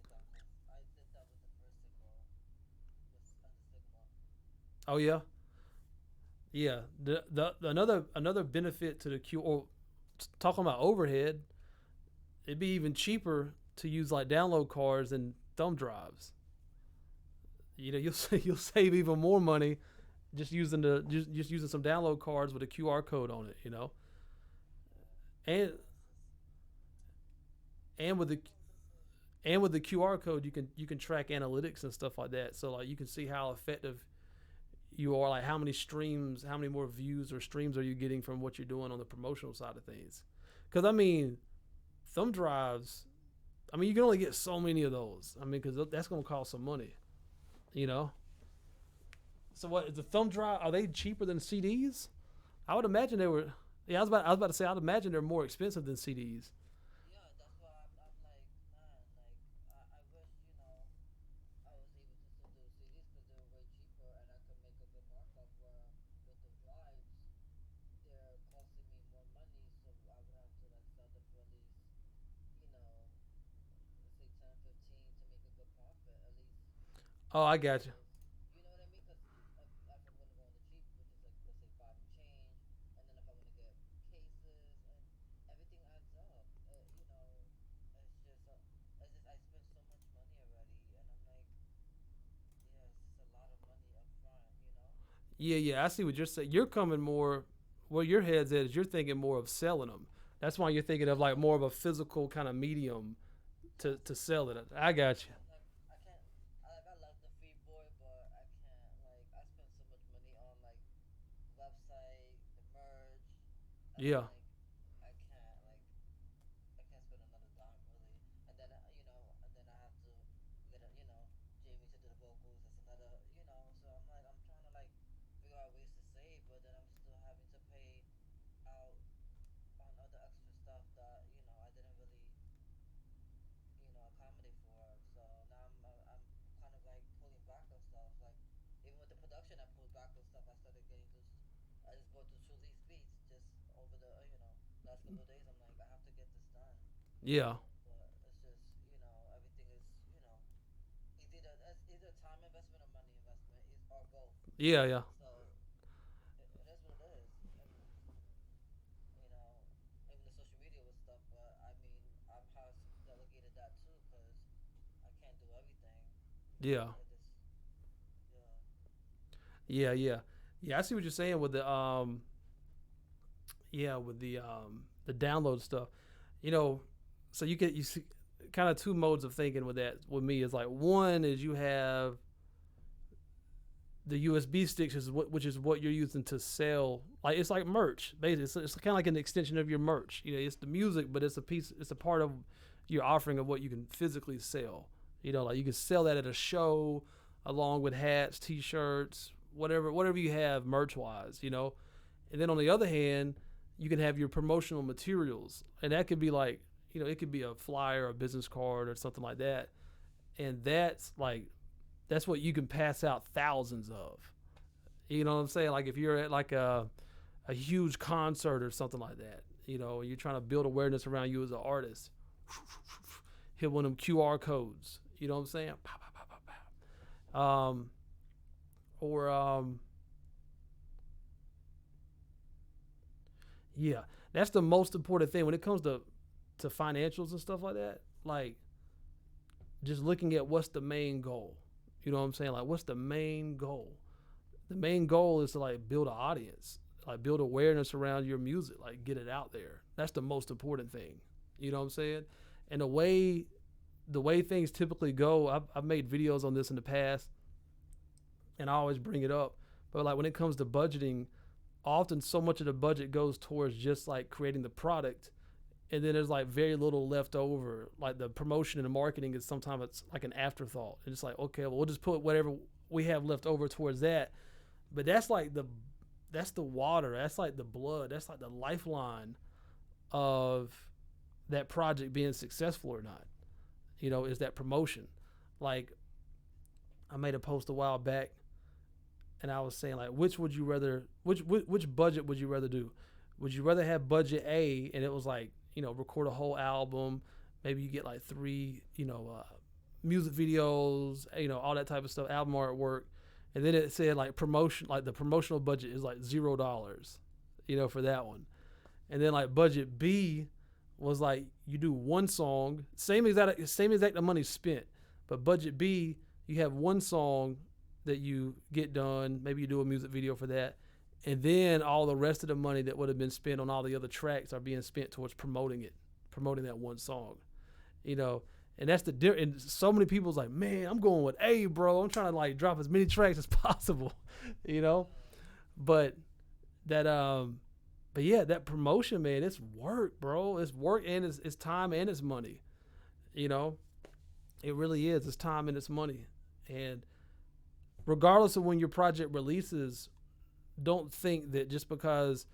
done this. I did that with the first single, with Under Sigma. Oh yeah. The another benefit to the Q, or talking about overhead, it'd be even cheaper to use like download cards and thumb drives. You'll save even more money just using some download cards with a QR code on it. And and with the QR code, you can track analytics and stuff like that. So like you can see how effective you are, like how many streams, how many more views or streams are you getting from what you're doing on the promotional side of things. Because I mean, thumb drives, I mean you can only get so many of those. I mean, because that's going to cost some money. So what is the thumb drive? Are they cheaper than CDs? I would imagine they were. Yeah, I was about to say I'd imagine they're more expensive than CDs. Yeah, that's why I'm like, man, like, I wish, I was able to still do CDs because they were way cheaper and I could make a good markup where with the drives, they're costing me more money, so I would have to like sell them for at least, let's say 10, 15 to make a good profit, at least. Oh, I got you. You know what I mean? Because if I'm going to go on the cheap, which is like, let's say five and change, and then if I want to get cases, and everything adds up. Yeah. I see what you're saying. You're coming more. Where your head's at is you're thinking more of selling them. That's why you're thinking of like more of a physical kind of medium to sell it. I got you. Like I can't. I love the free boy, but I can't. Like I spend so much money on like website, the merch. Yeah. Like I can't. Like I can't spend another dime really. And then and then I have to get Jamie to do the vocals. That's another. So I'm like I'm trying to like figure out ways to save, but then I'm still having to pay out on other extra stuff that I didn't really accommodate for. So now I'm kind of like pulling back on stuff. Like even with the production, I pulled back on stuff. I started getting just I just bought the two least beats just over the last couple of days. I'm like I have to get this done, Yeah. but it's just everything is it's either time investment or money investment is or both. Yeah. Yeah. So it is what it is, and even the social media with stuff. But I mean, I've has delegated that too because I can't do everything. Yeah. I just yeah. Yeah. Yeah. I see what you're saying with the yeah, with the download stuff. You know, so you see kind of two modes of thinking with that. With me is like one is you have the USB sticks which is what you're using to sell. Like it's like merch basically. It's kind of like an extension of your merch. It's the music, but it's a piece. It's a part of your offering of what you can physically sell. Like you can sell that at a show along with hats, T-shirts, whatever you have merch wise. And then on the other hand, you can have your promotional materials, and that could be like it could be a flyer, a business card, or something like that. And that's what you can pass out thousands of. You know what I'm saying? Like if you're at like a huge concert or something like that, you're trying to build awareness around you as an artist. Hit one of them QR codes. You know what I'm saying? Pow, pow, pow, pow, pow. Or yeah, that's the most important thing when it comes to financials and stuff like that. Like just looking at what's the main goal. You know what I'm saying? Like what's the main goal? The main goal is to like build an audience, like build awareness around your music, like get it out there. That's the most important thing. You know what I'm saying? And the way things typically go, I've made videos on this in the past, and I always bring it up. But like when it comes to budgeting, often so much of the budget goes towards just like creating the product, and then there's like very little left over. Like the promotion and the marketing is sometimes it's like an afterthought. And it's like, okay, well, we'll just put whatever we have left over towards that. But that's the water. That's like the blood. That's like the lifeline of that project being successful or not. Is that promotion. Like I made a post a while back, and I was saying like, which budget would you rather do? Would you rather have budget A and it was like, record a whole album, maybe you get like 3, music videos, all that type of stuff, album artwork, and then it said like promotion, like the promotional budget is like $0, for that one, and then like budget B was like you do one song, same exact money spent, but budget B you have one song that you get done, maybe you do a music video for that, and then all the rest of the money that would have been spent on all the other tracks are being spent towards promoting that one song, and that's the difference. And so many people's like, man, I'm going with A, bro. I'm trying to like drop as many tracks as possible, but but yeah, that promotion, man, it's work, bro. It's work and it's time and it's money, it really is. It's time and it's money. And regardless of when your project releases, don't think that just because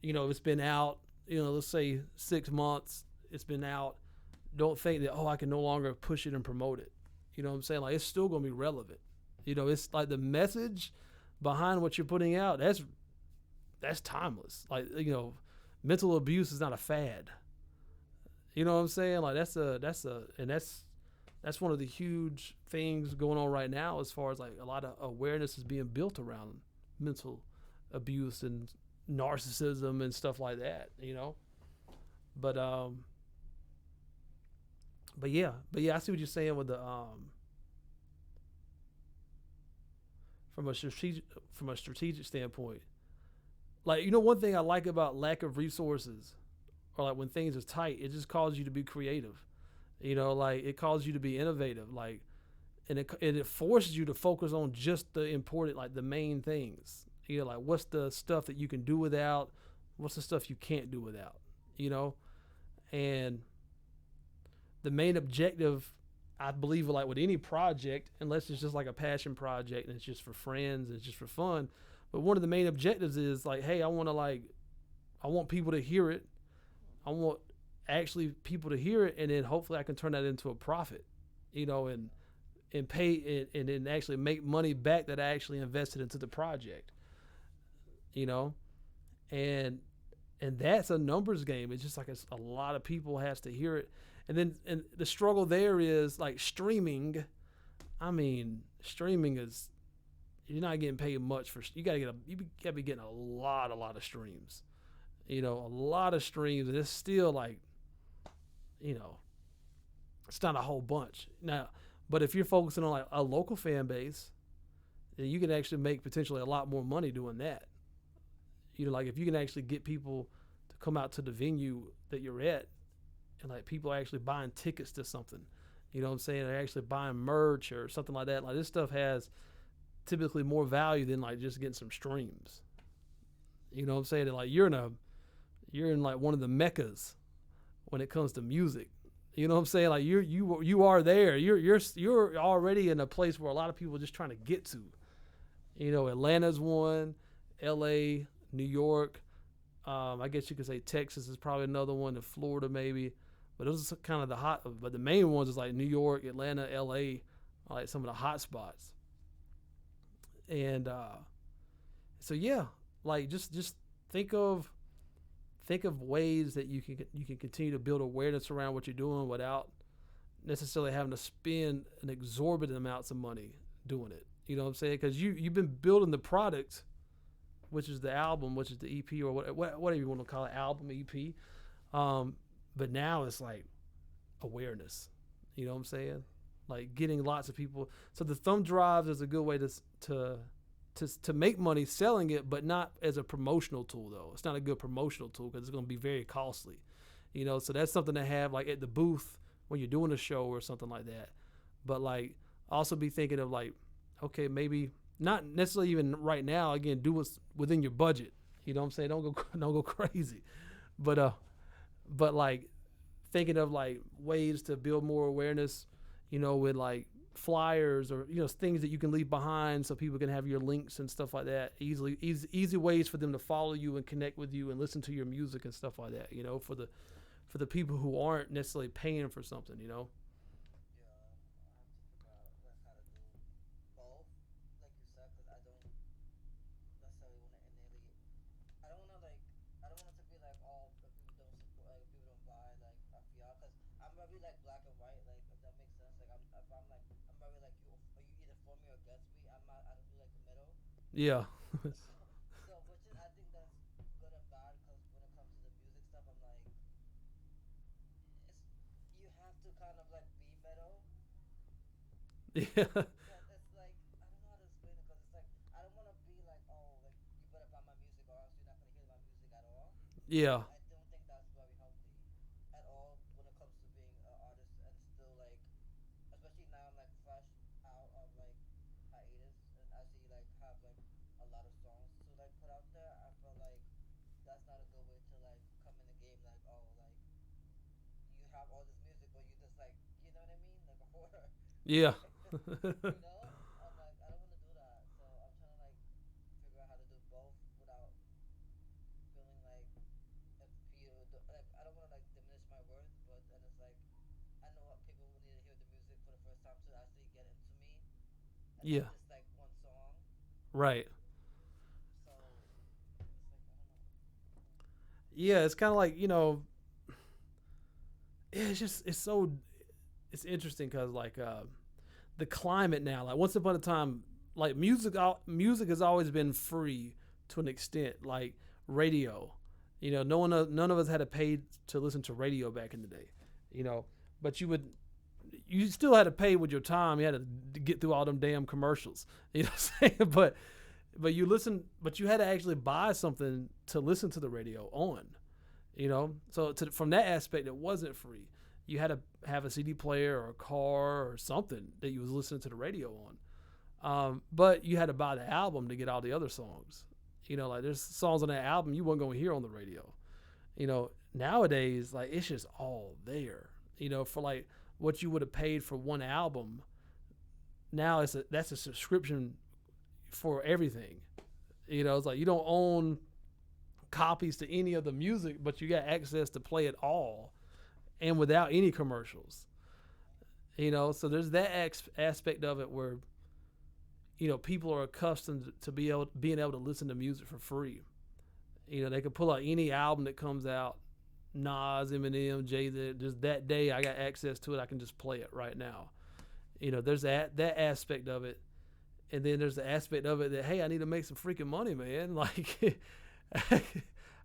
it's been out, let's say 6 months, it's been out, don't think that I can no longer push it and promote it. You know what I'm saying? Like it's still going to be relevant. It's like the message behind what you're putting out, that's timeless. Like mental abuse is not a fad. You know what I'm saying? Like that's one of the huge things going on right now, as far as like a lot of awareness is being built around mental abuse and narcissism and stuff like that, but yeah, I see what you're saying with the from a strategic standpoint. Like, you know, one thing I like about lack of resources, or like when things are tight, it just causes you to be creative. You know, like it causes you to be innovative. Like, and it forces you to focus on just the important, like the main things. You know, like what's the stuff that you can do without, what's the stuff you can't do without. You know, and the main objective, I believe, like with any project, unless it's just like a passion project and it's just for friends and it's just for fun. But one of the main objectives is like, hey, I want people to hear it. I want actually people to hear it, and then hopefully I can turn that into a profit, you know, and pay and then actually make money back that I actually invested into the project, you know, and that's a numbers game. It's just like a lot of people has to hear it, and the struggle there is like streaming. I mean, streaming is, you're not getting paid much for, you gotta be getting a lot of streams, you know, a lot of streams, and it's still like, you know, it's not a whole bunch now. But if you're focusing on like a local fan base, then you can actually make potentially a lot more money doing that. You know, like if you can actually get people to come out to the venue that you're at, and like people are actually buying tickets to something, you know what I'm saying? They're actually buying merch or something like that. Like this stuff has typically more value than like just getting some streams. You know what I'm saying? That like you're in like one of the meccas when it comes to music. You know what I'm saying? Like you are there. You're already in a place where a lot of people are just trying to get to. You know, Atlanta's one, L.A., New York. I guess you could say Texas is probably another one, and Florida maybe. But those are kind of the hot. But the main ones is like New York, Atlanta, L.A. are like some of the hot spots. And so yeah, like just think of ways that you can continue to build awareness around what you're doing without necessarily having to spend an exorbitant amounts of money doing it. You know what I'm saying? Because you've been building the product, which is the album, which is the EP, or whatever you want to call it, album, EP. But now it's like awareness. You know what I'm saying? Like getting lots of people. So the thumb drives is a good way to make money selling it, but not as a promotional tool though. It's not a good promotional tool because it's going to be very costly. You know, so that's something to have like at the booth when you're doing a show or something like that. But like also be thinking of like, okay, maybe not necessarily even right now. Again, do what's within your budget. You know what I'm saying? Don't go crazy. But like thinking of like ways to build more awareness, you know, with like flyers or, you know, things that you can leave behind so people can have your links and stuff like that. Easy ways for them to follow you and connect with you and listen to your music and stuff like that, you know, for the people who aren't necessarily paying for something, you know. Yeah, I have to figure out like how to do both, like you said, because I don't necessarily want to innately. I don't want to like. I don't want it to be like, oh, if people don't support, like if people don't buy, like I feel, because I'm very like black and white, like if that makes sense. Like if I'm like, I'm very like, you are you either for me or against me. I'm not. I don't do like the middle. Yeah. So which is, I think that's good and bad, because when it comes to the music stuff, I'm like, it's, you have to kind of like be middle. Yeah. Because it's like, I don't know how to explain it, because it's like I don't want to be like, oh, like you better buy my music or else you're not gonna hear my music at all. Yeah. I don't think that's very healthy at all when it comes to being an artist, and still like, especially now I'm like fresh out of like hiatus and actually like have like a lot of songs to like put out there. I feel like that's not a good way to like come in the game, like, oh, like you have all this music but you just like, you know what I mean, like a hoarder. Yeah. You know, I'm like, I don't want to do that, so I'm trying to like figure out how to do both without feeling like, if people like, I don't want to like diminish my worth, but then it's like, I know what people will need to hear the music for the first time to actually get into me, and not Yeah. just like one song. Right. So it's like, I don't know. Yeah, it's kind of like, you know, it's just it's interesting because like the climate now, like once upon a time, like music has always been free to an extent, like radio. You know, none of us had to pay to listen to radio back in the day. You know, but you would you still had to pay with your time. You had to get through all them damn commercials. You know what I'm saying? But you had to actually buy something to listen to the radio on. So from that aspect, it wasn't free. You had to have a CD player or a car or something that you was listening to the radio on. But you had to buy the album to get all the other songs. Like there's songs on that album you weren't going to hear on the radio. Nowadays, like it's just all there. For like what you would have paid for one album. Now that's a subscription for everything. It's like you don't own copies to any of the music, but you got access to play it all and without any commercials. So there's that aspect of it where people are accustomed to being able to listen to music for free. They can pull out any album that comes out, Nas, Eminem, Jay-Z. Just that day I got access to it, I can just play it right now. There's that aspect of it. And then there's the aspect of it that, hey, I need to make some freaking money, man. Like,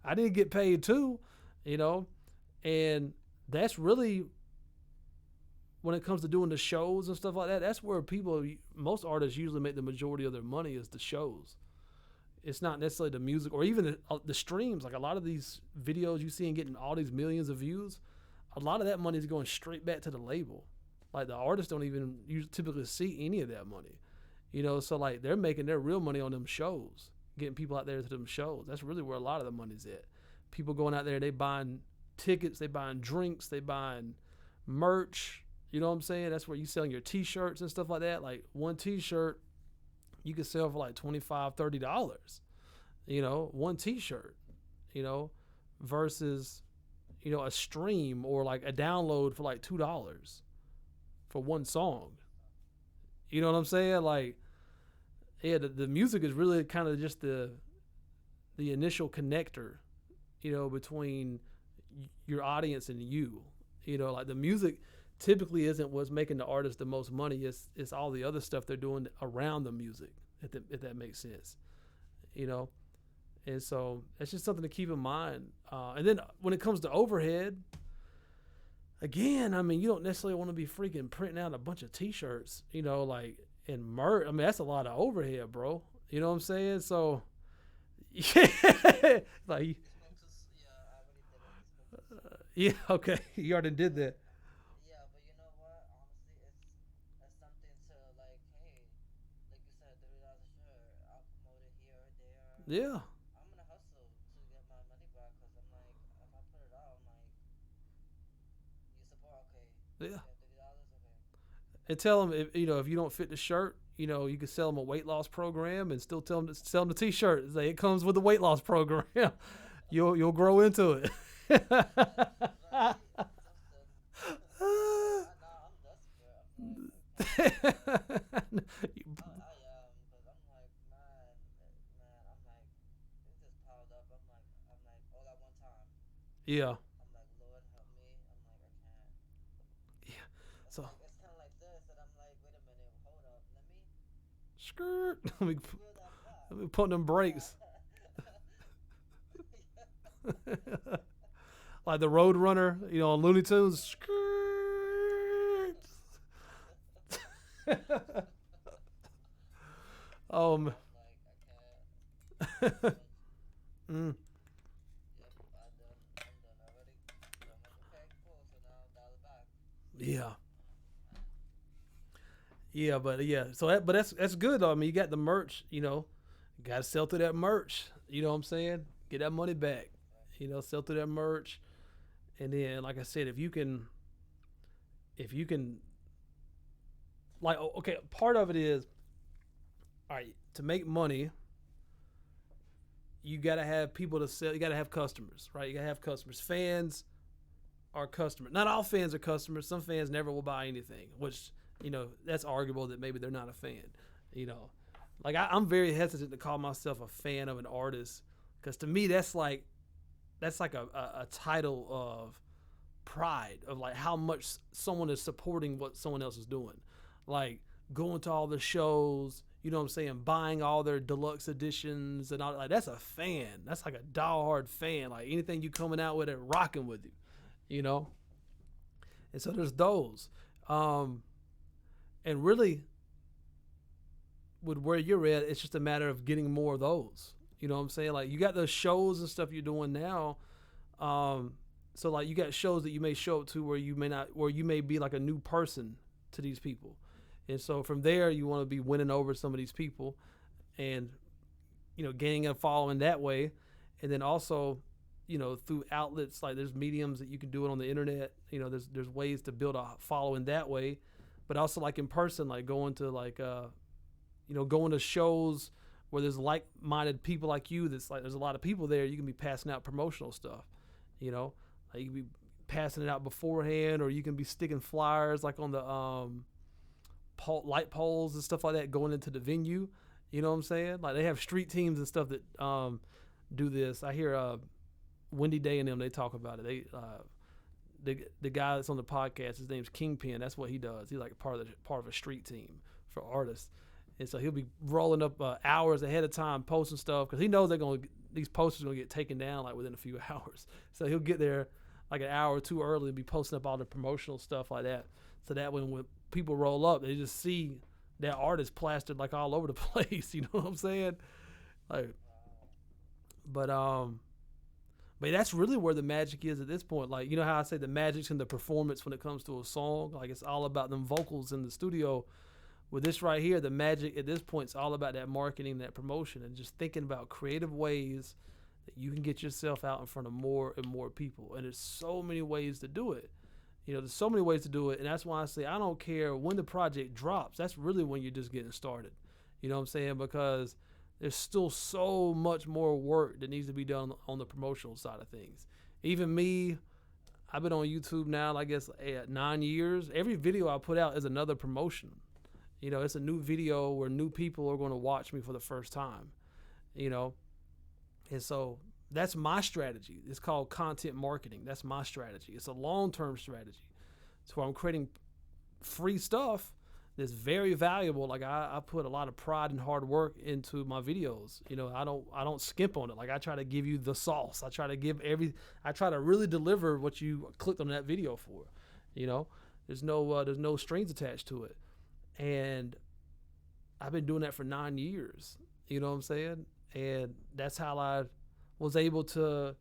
I didn't get paid too, and that's really, when it comes to doing the shows and stuff like that, that's where most artists usually make the majority of their money is the shows. It's not necessarily the music or even the streams. Like a lot of these videos you see and getting all these millions of views, a lot of that money is going straight back to the label. Like the artists don't even typically see any of that money. So like they're making their real money on them shows, getting people out there to them shows. That's really where a lot of the money's at. People going out there, they buying tickets, they buying drinks, they buying merch. You know what I'm saying? That's where you selling your t-shirts and stuff like that. Like one t-shirt you could sell for like $25, $30. One t-shirt, versus, a stream or like a download for like $2 for one song. You know what I'm saying? Like, yeah, the music is really kind of just the initial connector, between your audience and you. Like the music typically isn't what's making the artist the most money. It's all the other stuff they're doing around the music, if that makes sense. And so it's just something to keep in mind. And then when it comes to overhead, again, I mean, you don't necessarily want to be freaking printing out a bunch of t-shirts, like in merch. I mean, that's a lot of overhead, bro. You know what I'm saying? So, yeah, like, yeah, okay, you already did that. Yeah, but you know what? Honestly, it's something to like, hey, like you said, $30 a shirt. I'll promote it here or there. Yeah, I'm gonna hustle to get my money back because I'm like, if I put it out, I'm like, you support, okay? yeah. $30, okay. And tell them if you don't fit the shirt, you can sell them a weight loss program and still tell them to sell them the t-shirt. Say it comes with the weight loss program. You'll grow into it. Right, something. Nah, I'm desperate. I'm like, I am, because I'm like, man, I'm like, it just piled up. I'm like, all at one time. Yeah. I'm like, Lord help me. I'm like, I can't. Yeah. It's So like, it's kind of like this, and I'm like, wait a minute, hold up, let me skirt. Let me figure that back. let me put them brakes. Like the Road Runner, on Looney Tunes. Skirt. I'm like, I can't. Mm. Yep, I'm done already. So I'm like, okay, cool. So now dial it back. Yeah. Yeah, but yeah. So that's good though. I mean, you got the merch. You got to sell through that merch. You know what I'm saying? Get that money back. Sell through that merch, and then, like I said, if you can, like, okay, part of it is, all right, to make money, you got to have people to sell. You got to have customers, right? You got to have customers. Fans are customers. Not all fans are customers. Some fans never will buy anything, which, that's arguable that maybe they're not a fan. Like I'm very hesitant to call myself a fan of an artist, because to me that's like a title of pride, of like how much someone is supporting what someone else is doing, like going to all the shows, you know what I'm saying, buying all their deluxe editions and all. Like that's a fan. That's like a diehard fan. Like anything you coming out with, it rocking with you, And so there's those. And really, with where you're at, it's just a matter of getting more of those. You know what I'm saying? Like you got those shows and stuff you're doing now. So like you got shows that you may show up to where you may not, where you may be like a new person to these people, and so from there you want to be winning over some of these people, and gaining a following that way, and then also, through outlets like there's mediums that you can do it on the internet. There's ways to build a following that way, but also like in person, like going to like going to shows where there's like-minded people like you. That's like there's a lot of people there. You can be passing out promotional stuff. Like you can be passing it out beforehand, or you can be sticking flyers like on the light poles and stuff like that going into the venue. You know what I'm saying? Like they have street teams and stuff that do this. I hear Wendy Day and them, they talk about it. The guy that's on the podcast, his name's Kingpin. That's what he does. He's like part of a street team for artists. And so he'll be rolling up hours ahead of time, posting stuff, because he knows these posters are going to get taken down like within a few hours. So he'll get there like an hour or two early and be posting up all the promotional stuff like that. So that when people roll up, they just see that artist plastered like all over the place. You know what I'm saying? Like, but that's really where the magic is at this point. Like, you know how I say the magic's in the performance when it comes to a song? Like it's all about them vocals in the studio. With this right here, the magic at this point is all about that marketing, that promotion, and just thinking about creative ways that you can get yourself out in front of more and more people. And there's so many ways to do it. There's so many ways to do it. And that's why I say I don't care when the project drops. That's really when you're just getting started. You know what I'm saying? Because there's still so much more work that needs to be done on the promotional side of things. Even me, I've been on YouTube now, I guess, 9 years. Every video I put out is another promotion. It's a new video where new people are going to watch me for the first time, And so that's my strategy. It's called content marketing. That's my strategy. It's a long-term strategy. So I'm creating free stuff that's very valuable. Like I put a lot of pride and hard work into my videos. I don't skimp on it. Like I try to give you the sauce. I try to really deliver what you clicked on that video for. There's no strings attached to it. And I've been doing that for 9 years. You know what I'm saying? And that's how I was able to.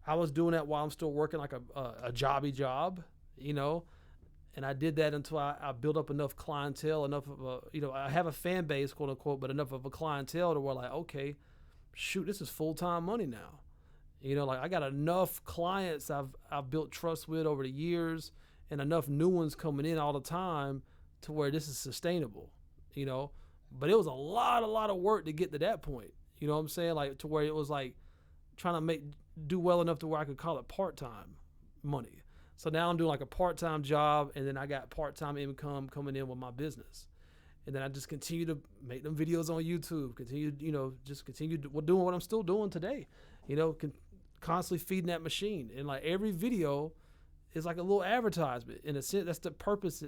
I was doing that while I'm still working like a jobby job, And I did that until I built up enough clientele, enough of a, I have a fan base, quote unquote, but enough of a clientele to where like, okay, shoot, this is full-time money now. Like I got enough clients I've built trust with over the years, and enough new ones coming in all the time to where this is sustainable, but it was a lot of work to get to that point. You know what I'm saying? Like to where it was like trying to do well enough to where I could call it part-time money. So now I'm doing like a part-time job, and then I got part-time income coming in with my business. And then I just continue to make them videos on YouTube, continue doing what I'm still doing today, constantly feeding that machine. And like every video is like a little advertisement. In a sense, that's the purpose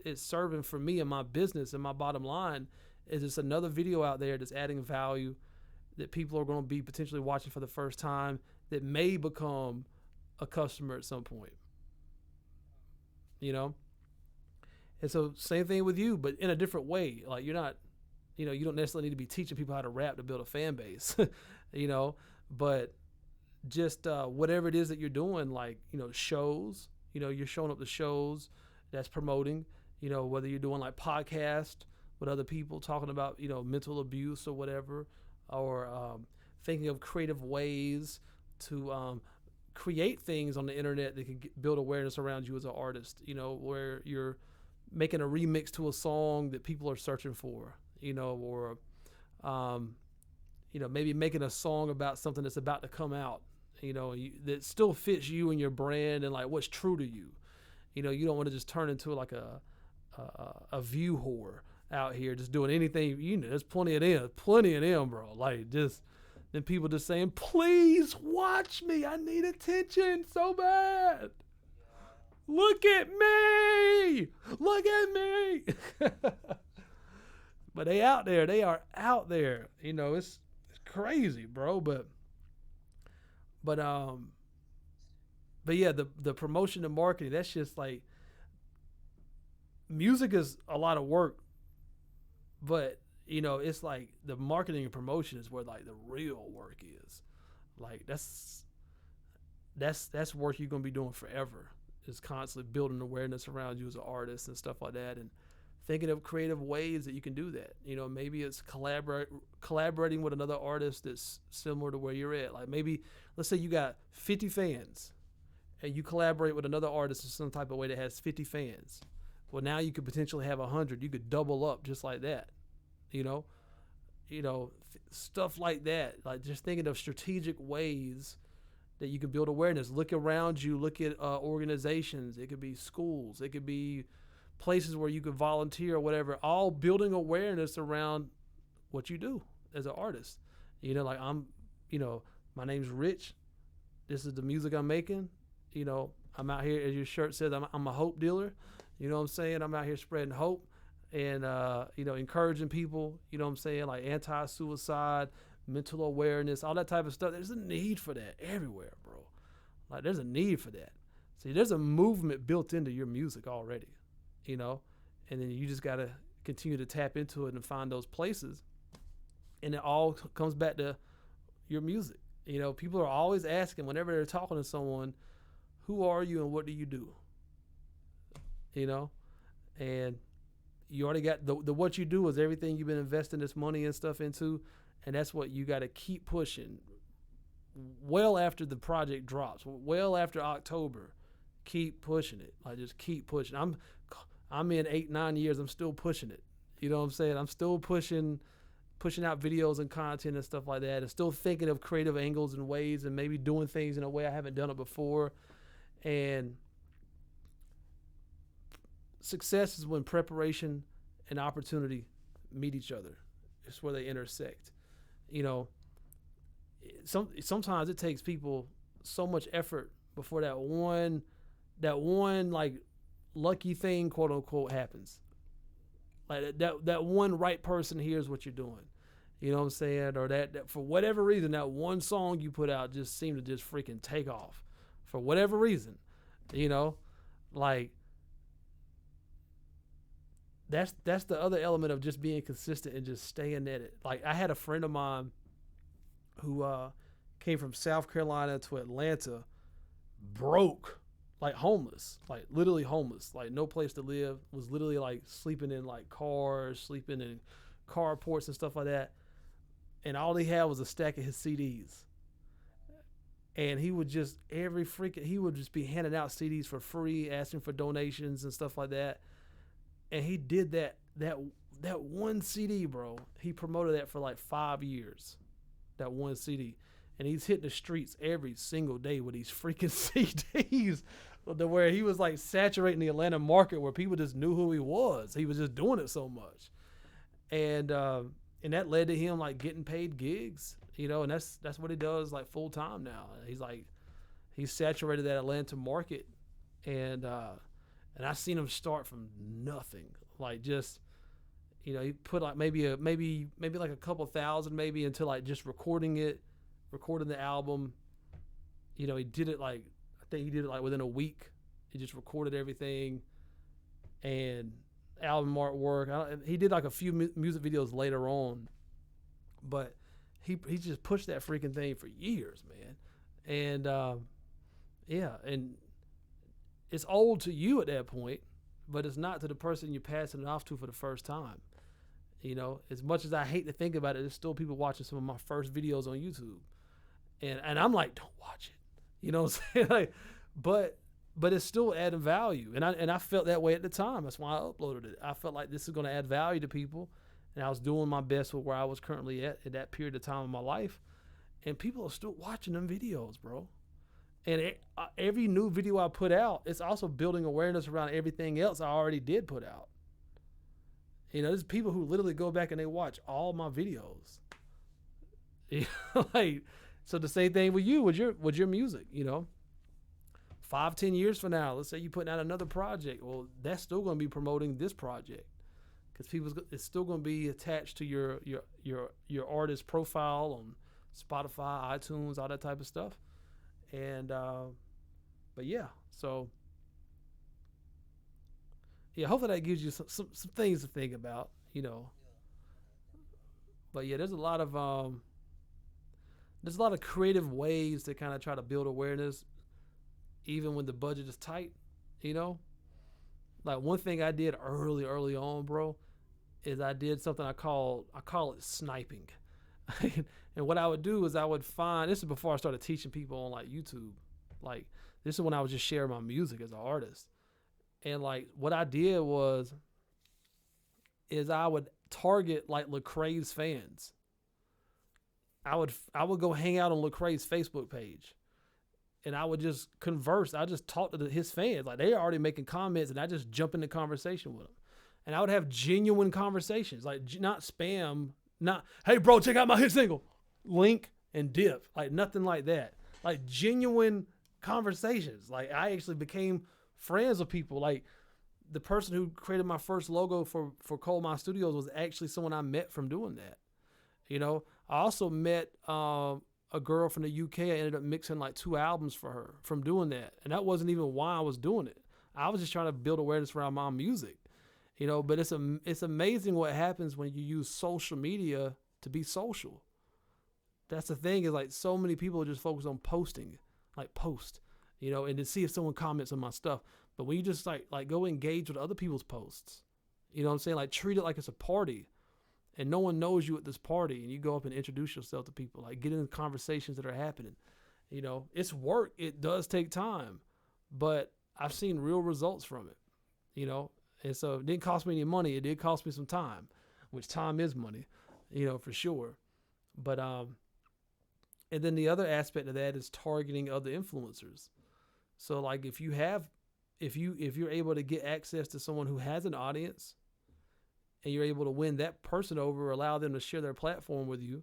it's serving for me and my business, and my bottom line is it's another video out there that's adding value that people are going to be potentially watching for the first time that may become a customer at some point. And so same thing with you, but in a different way. Like you're not, you don't necessarily need to be teaching people how to rap to build a fan base, but just whatever it is that you're doing, like, shows, you're showing up to shows that's promoting, whether you're doing like podcast with other people talking about, mental abuse or whatever, or thinking of creative ways to create things on the internet that can build awareness around you as an artist, where you're making a remix to a song that people are searching for, or, maybe making a song about something that's about to come out, that still fits you and your brand and like what's true to you. You don't want to just turn into like a view whore out here just doing anything. There's plenty of them, bro. Like just then people just saying, please watch me. I need attention so bad. Look at me. But they out there. They are out there. It's crazy, bro. But yeah, the promotion and marketing, that's just like music is a lot of work, but you know, it's like the marketing and promotion is where like the real work is. Like that's work you're gonna be doing forever. Is constantly building awareness around you as an artist and stuff like that, and thinking of creative ways that you can do that. You know, maybe it's collaborating with another artist that's similar to where you're at. Like maybe, let's say you got 50 fans, and you collaborate with another artist in some type of way that has 50 fans. Well, now you could potentially have 100. You could double up just like that. You know, stuff like that. Like just thinking of strategic ways that you can build awareness. Look around you. Look at organizations. It could be schools. It could be places where you could volunteer or whatever. All building awareness around what you do as an artist. You know, like my name's Rich. This is the music I'm making. You know, I'm out here, as your shirt says, I'm a hope dealer. You know what I'm saying? I'm out here spreading hope and, encouraging people, you know what I'm saying? Like anti-suicide, mental awareness, all that type of stuff. There's a need for that everywhere, bro. Like there's a need for that. See, there's a movement built into your music already, you know, and then you just got to continue to tap into it and find those places. And it all comes back to your music. You know, people are always asking whenever they're talking to someone, who are you and what do you do? You know, and you already got the what you do is everything you've been investing this money and stuff into. And that's what you got to keep pushing well after the project drops, well after October. Keep pushing it. Like just keep pushing. I'm in 8-9 years. I'm still pushing it. You know what I'm saying? I'm still pushing out videos and content and stuff like that, and still thinking of creative angles and ways and maybe doing things in a way I haven't done it before. And success is when preparation and opportunity meet each other. It's where they intersect. You know, sometimes it takes people so much effort before that one like lucky thing, quote unquote, happens. Like that one right person hears what you're doing. You know what I'm saying? Or that for whatever reason, that one song you put out just seemed to just freaking take off. For whatever reason. You know? Like that's the other element of just being consistent and just staying at it. Like I had a friend of mine who came from South Carolina to Atlanta, broke, like homeless, like literally homeless, like no place to live, was literally like sleeping in like cars, sleeping in carports and stuff like that. And all he had was a stack of his CDs. And he would just he would just be handing out CDs for free, asking for donations and stuff like that. And he did that one CD, bro. He promoted that for like 5 years, that one CD. And he's hitting the streets every single day with these freaking CDs, where he was like saturating the Atlanta market where people just knew who he was. He was just doing it so much. And that led to him like getting paid gigs, you know, and that's what he does like full time now. He's saturated that Atlanta market, and I seen him start from nothing, like just, you know, he put like maybe like a couple thousand maybe into like just recording the album. You know, he did it like, I think he did it like within a week. He just recorded everything and album artwork. He did like a few music videos later on, but he just pushed that freaking thing for years, man. And and it's old to you at that point, but it's not to the person you're passing it off to for the first time. You know, as much as I hate to think about it, there's still people watching some of my first videos on YouTube. And I'm like, don't watch it. You know what I'm saying? Like, but it's still adding value. And I felt that way at the time. That's why I uploaded it. I felt like this is going to add value to people. And I was doing my best with where I was currently at that period of time of my life. And people are still watching them videos, bro. And every new video I put out, it's also building awareness around everything else I already did put out. You know, there's people who literally go back and they watch all my videos. You know, like, so the same thing with you, with your music, you know. 5-10 years from now, let's say you're putting out another project. Well, that's still going to be promoting this project, because it's still going to be attached to your artist profile on Spotify, iTunes, all that type of stuff. And but yeah, so yeah, hopefully that gives you some things to think about, you know. But yeah, there's a lot of creative ways to kind of try to build awareness, even when the budget is tight, you know. Like one thing I did early on, bro, is I did something I call it sniping. And what I would do is I would find, this is before I started teaching people on like YouTube. Like this is when I was just sharing my music as an artist. And like what I did was is I would target like Lecrae's fans. I would go hang out on Lecrae's Facebook page, and I would just converse. I just talk to his fans, like they are already making comments, and I just jump into conversation with them, and I would have genuine conversations, like not spam, not hey bro, check out my hit single, link and dip, like nothing like that, like genuine conversations. Like I actually became friends with people. Like the person who created my first logo for Coal Mine Studios was actually someone I met from doing that. You know, I also met a girl from the UK. I ended up mixing like 2 albums for her from doing that. And that wasn't even why I was doing it. I was just trying to build awareness around my music, you know, but it's amazing what happens when you use social media to be social. That's the thing, is like so many people just focus on posting, like post, you know, and to see if someone comments on my stuff. But when you just like go engage with other people's posts, you know what I'm saying? Like treat it like it's a party. And no one knows you at this party, and you go up and introduce yourself to people, like get in the conversations that are happening. You know, it's work. It does take time, but I've seen real results from it, you know? And so it didn't cost me any money. It did cost me some time, which time is money, you know, for sure. But, and then the other aspect of that is targeting other influencers. So like if you're able to get access to someone who has an audience, and you're able to win that person over, or allow them to share their platform with you,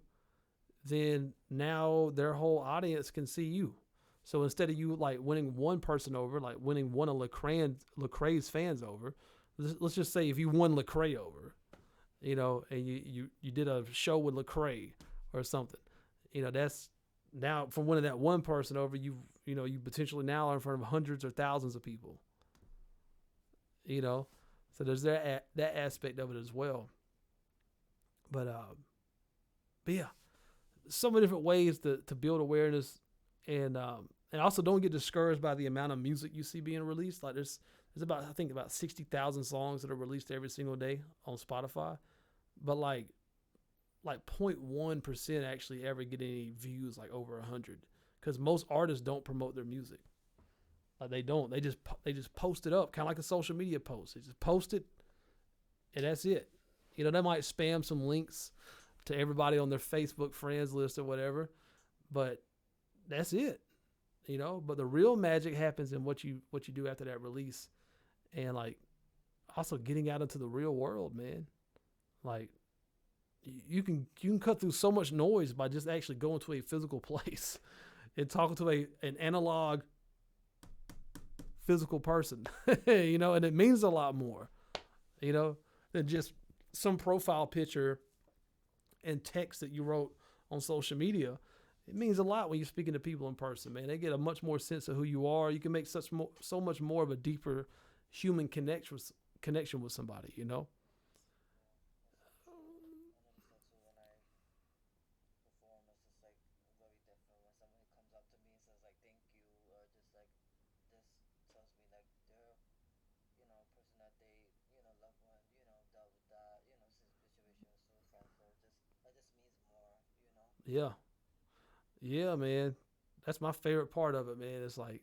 then now their whole audience can see you. So instead of you like winning one person over, like winning one of Lecrae's fans over, let's just say if you won Lecrae over, you know, and you did a show with Lecrae or something, you know, that's now from winning that one person over, you potentially now are in front of hundreds or thousands of people, you know. So there's that aspect of it as well. But yeah, so many different ways to build awareness, and also don't get discouraged by the amount of music you see being released. Like there's I think about 60,000 songs that are released every single day on Spotify, but like 0.1% actually ever get any views like over 100, because most artists don't promote their music. Like they don't. They just post it up, kind of like a social media post. They just post it, and that's it. You know, they might spam some links to everybody on their Facebook friends list or whatever, but that's it. You know, but the real magic happens in what you do after that release, and like also getting out into the real world, man. Like you can cut through so much noise by just actually going to a physical place and talking to an analog physical person, you know, and it means a lot more, you know, than just some profile picture and text that you wrote on social media. It means a lot when you're speaking to people in person, man. They get a much more sense of who you are. You can make so much more of a deeper human connection with somebody, you know. Yeah. Yeah, man. That's my favorite part of it, man. It's like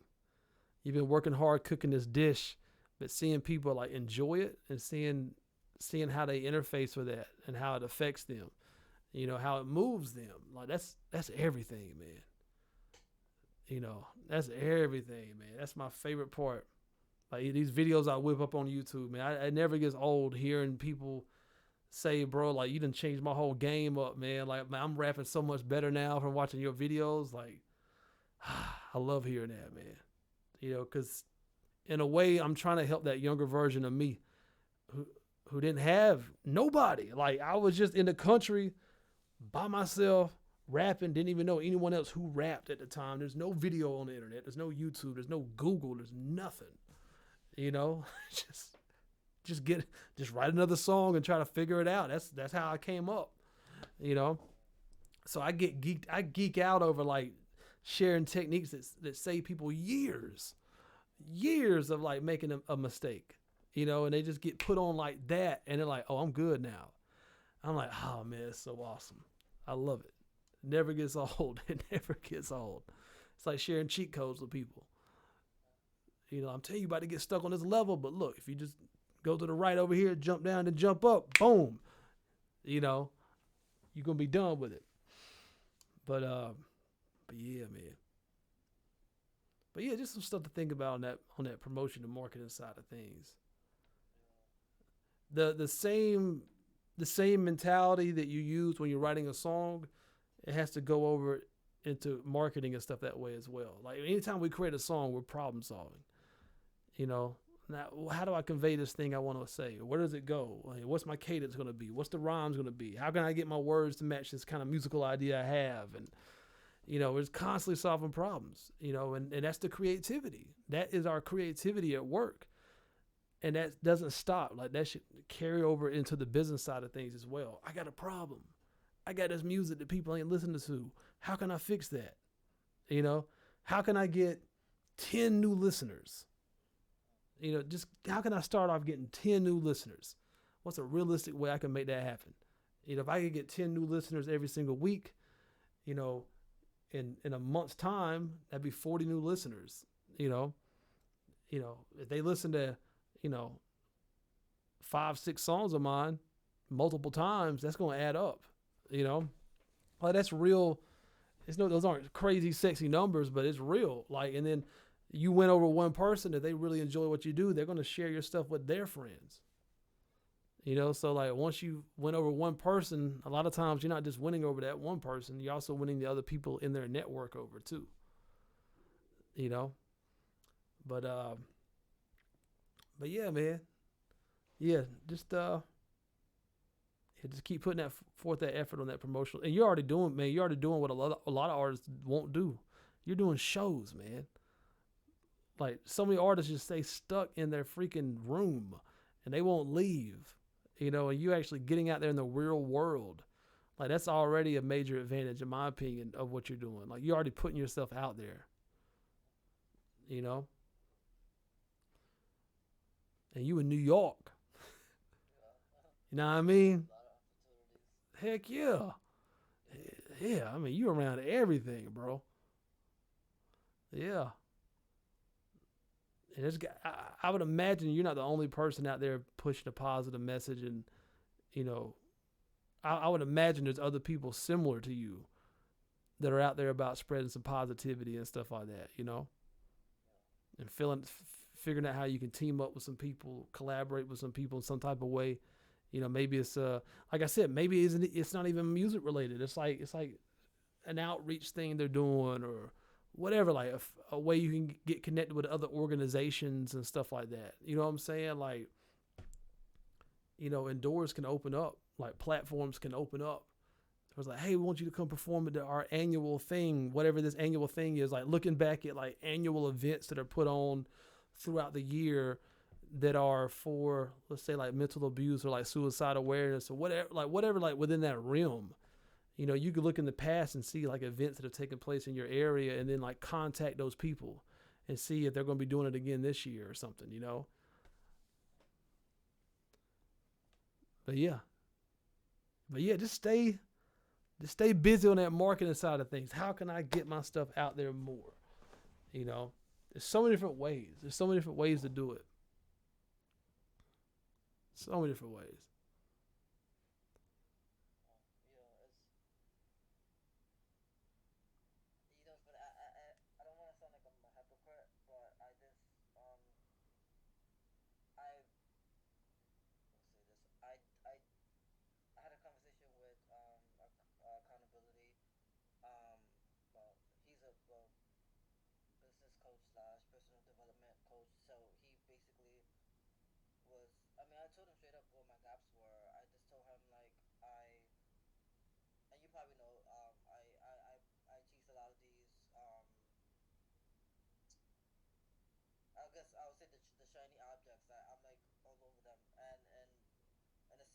you've been working hard cooking this dish, but seeing people like enjoy it and seeing how they interface with that and how it affects them, you know, how it moves them. Like that's everything, man. You know, that's everything, man. That's my favorite part. Like these videos I whip up on YouTube, man. It never gets old hearing people say, bro, like you done changed my whole game up, man. Like man, I'm rapping so much better now from watching your videos. Like I love hearing that, man. You know, because in a way, I'm trying to help that younger version of me who didn't have nobody. Like I was just in the country by myself rapping, didn't even know anyone else who rapped at the time. There's no video on the internet. There's no YouTube. There's no Google. There's nothing. You know, just write another song and try to figure it out. That's how I came up, you know. So I geek out over like sharing techniques that save people years of like making a mistake, you know, and they just get put on like that, and they're like, oh, I'm good now. I'm like, oh man, it's so awesome. I love it. It never gets old. It never gets old. It's like sharing cheat codes with people. You know, I'm telling you about to get stuck on this level, but look, if you just go to the right over here, jump down and jump up, boom, you know, you're gonna be done with it. But yeah, man. But yeah, just some stuff to think about on that promotion and marketing side of things. The same mentality that you use when you're writing a song, it has to go over into marketing and stuff that way as well. Like anytime we create a song, we're problem solving. You know, now how do I convey this thing I want to say? Where does it go? Like, what's my cadence going to be? What's the rhymes going to be? How can I get my words to match this kind of musical idea I have? And you know, it's constantly solving problems. You know, and that's the creativity. That is our creativity at work. And that doesn't stop. Like that should carry over into the business side of things as well. I got a problem. I got this music that people ain't listening to. How can I fix that? You know, how can I get 10 new listeners? You know, just how can I start off getting 10 new listeners? What's a realistic way I can make that happen? You know, if I could get 10 new listeners every single week, you know, in a month's time, that'd be 40 new listeners. You know, if they listen to, you know, 5-6 songs of mine multiple times, that's going to add up. You know, like that's real. It's no, those aren't crazy sexy numbers, but it's real. Like, and then you win over one person, if they really enjoy what you do, they're going to share your stuff with their friends. You know, so like once you win over one person, a lot of times you're not just winning over that one person, you're also winning the other people in their network over too. You know, but yeah, man, yeah, just keep putting forth that effort on that promotional, and you're already doing, man. You're already doing what a lot of artists won't do. You're doing shows, man. Like so many artists just stay stuck in their freaking room, and they won't leave. You know, and you actually getting out there in the real world, like that's already a major advantage, in my opinion, of what you're doing. Like you're already putting yourself out there. You know, and you in New York. You know what I mean? Heck yeah. Yeah, I mean, you around everything, bro. Yeah. And I would imagine you're not the only person out there pushing a positive message. And, you know, I would imagine there's other people similar to you that are out there about spreading some positivity and stuff like that, you know? And figuring out how you can team up with some people, collaborate with some people in some type of way. You know, maybe it's like I said, maybe it's not even music related. It's like an outreach thing they're doing or whatever, like a way you can get connected with other organizations and stuff like that. You know what I'm saying? Like, you know, and doors can open up, like platforms can open up. It was like, hey, we want you to come perform at our annual thing, whatever this annual thing is, like looking back at like annual events that are put on throughout the year that are for, let's say, like mental abuse or like suicide awareness or whatever, like within that realm. You know, you could look in the past and see like events that have taken place in your area and then like contact those people and see if they're going to be doing it again this year or something, you know? But yeah, just stay busy on that marketing side of things. How can I get my stuff out there more? You know, there's so many different ways. There's so many different ways to do it. So many different ways.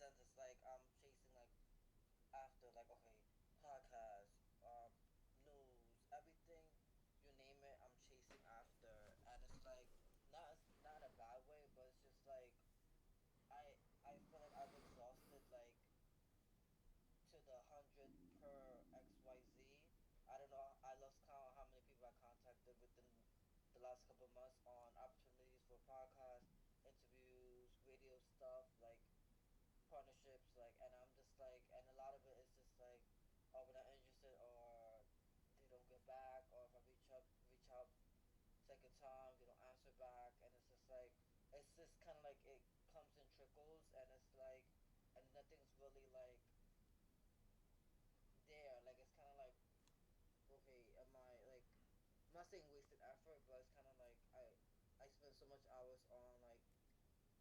sense, it's like I'm chasing like after like okay, podcasts, news, everything, you name it, I'm chasing after, and it's like not in a bad way, but it's just like I feel like I've exhausted like to the 100 per XYZ. I don't know. I lost count how many people I contacted within the last couple of months on opportunities for podcasts, interviews, radio stuff, like partnerships, like, and I'm just like, and a lot of it is just like, oh, we're not interested, or they don't get back, or if I reach out second time, they don't answer back, and it's just like, it's just kind of like it comes in trickles, and it's like, and nothing's really like there. Like it's kind of like, okay, am I like, I'm not saying wasted effort, but it's kind of like I spend so much hours on like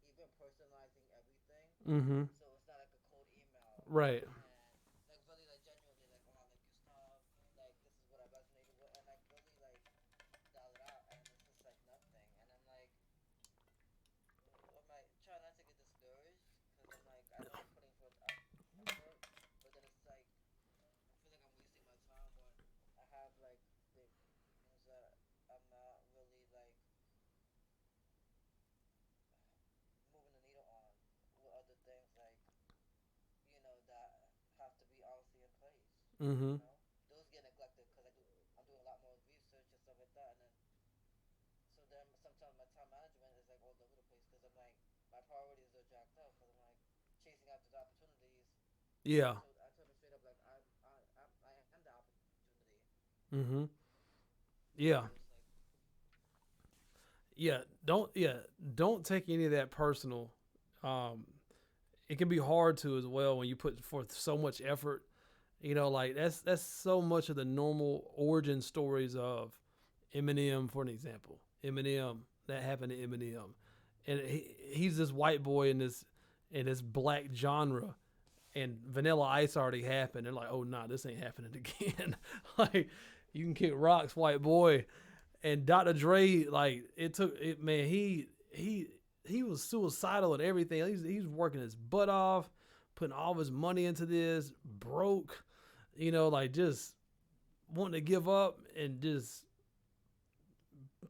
even personalizing everything, Mm-hmm. so it's not like a cold email, Right. and like really like genuinely like, oh, I like your stuff, like this is what I resonated with, and like really like dial it out, and it's just like nothing, and I'm like, I'm like trying not to get discouraged because I'm like, I know I'm putting forth effort, but then it's like I feel like I'm wasting my time when I have like things that I'm not really like moving the needle on with other things like, that have to be obviously in place. Mm-hmm. Those get neglected because I'm doing a lot more research and stuff like that, and then so then sometimes my time management is like all over the place because I'm like my priorities are jacked up because I'm like chasing after the opportunities. Yeah. I told him straight up like I am the opportunity. Mm-hmm. Yeah. So it's like Don't take any of that personal. It can be hard to as well when you put forth so much effort. Like that's so much of the normal origin stories of Eminem, for an example. Eminem, that happened to Eminem, and he's this white boy in this black genre, and Vanilla Ice already happened. They're like, oh nah, this ain't happening again. Like, you can kick rocks, white boy. And Dr. Dre, like, it took it, man. He was suicidal and everything. He's working his butt off, putting all of his money into this, broke, like just wanting to give up, and just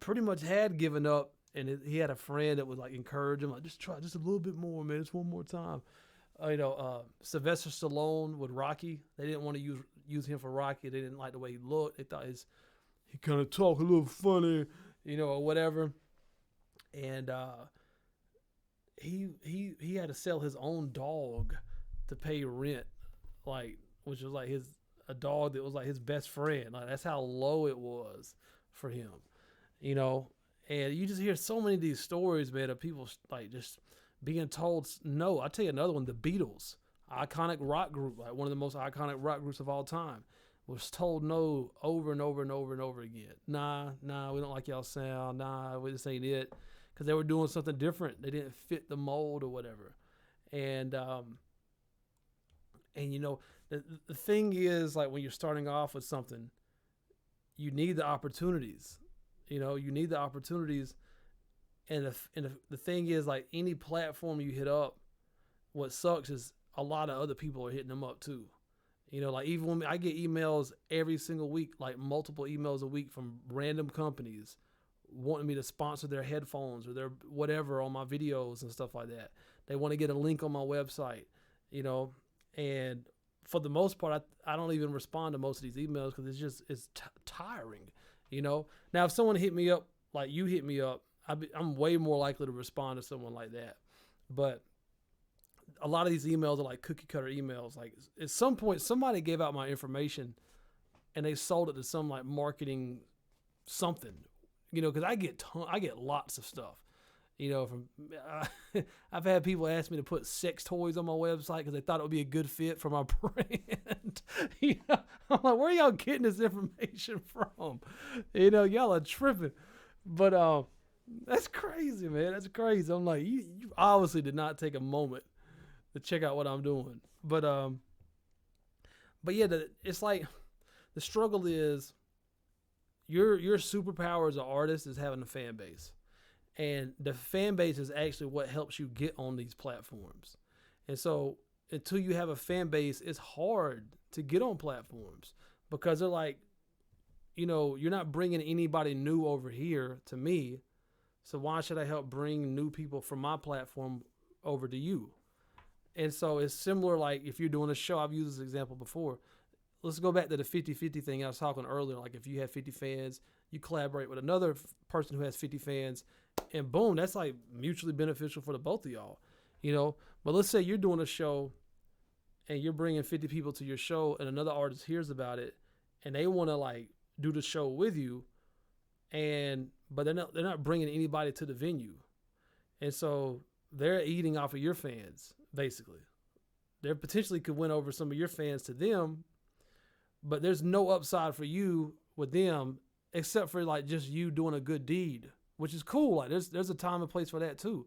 pretty much had given up. And he had a friend that was like encouraging him, like, just try just a little bit more, man. Just one more time. Sylvester Stallone with Rocky. They didn't want to use him for Rocky. They didn't like the way he looked. They thought he kind of talk a little funny, or whatever. And he had to sell his own dog to pay rent, like, which was like a dog that was like his best friend. Like, that's how low it was for him, And you just hear so many of these stories, man, of people like just being told no. I'll tell you another one: the Beatles, iconic rock group, like one of the most iconic rock groups of all time, was told no over and over and over and over again. Nah, we don't like y'all sound. Nah, this ain't it. Because they were doing something different. They didn't fit the mold or whatever. And the thing is, like, when you're starting off with something, you need the opportunities. You need the opportunities. And the thing is, like, any platform you hit up, what sucks is a lot of other people are hitting them up too. Like, even when I get emails every single week, like multiple emails a week from random companies wanting me to sponsor their headphones or their whatever on my videos and stuff like that. They want to get a link on my website, and for the most part, I don't even respond to most of these emails because it's tiring, Now, if someone hit me up like you hit me up, I'm way more likely to respond to someone like that. But a lot of these emails are like cookie cutter emails. Like, at some point, somebody gave out my information and they sold it to some like marketing something, because I get lots of stuff, from I've had people ask me to put sex toys on my website because they thought it would be a good fit for my brand. I'm like, where are y'all getting this information from? Y'all are tripping. But that's crazy, man. That's crazy. I'm like, you obviously did not take a moment to check out what I'm doing. But yeah, it's like the struggle is your superpower as an artist is having a fan base, and the fan base is actually what helps you get on these platforms. And so until you have a fan base, it's hard to get on platforms because they're like, you're not bringing anybody new over here to me. So why should I help bring new people from my platform over to you? And so it's similar, like if you're doing a show, I've used this example before. Let's go back to the 50-50 thing I was talking earlier. Like if you have 50 fans, you collaborate with another person who has 50 fans, and boom, that's like mutually beneficial for the both of y'all, But let's say you're doing a show and you're bringing 50 people to your show and another artist hears about it and they want to like do the show with you, but they're not bringing anybody to the venue. And so they're eating off of your fans, basically. They potentially could win over some of your fans to them, but there's no upside for you with them except for like just you doing a good deed, which is cool. Like there's a time and place for that too.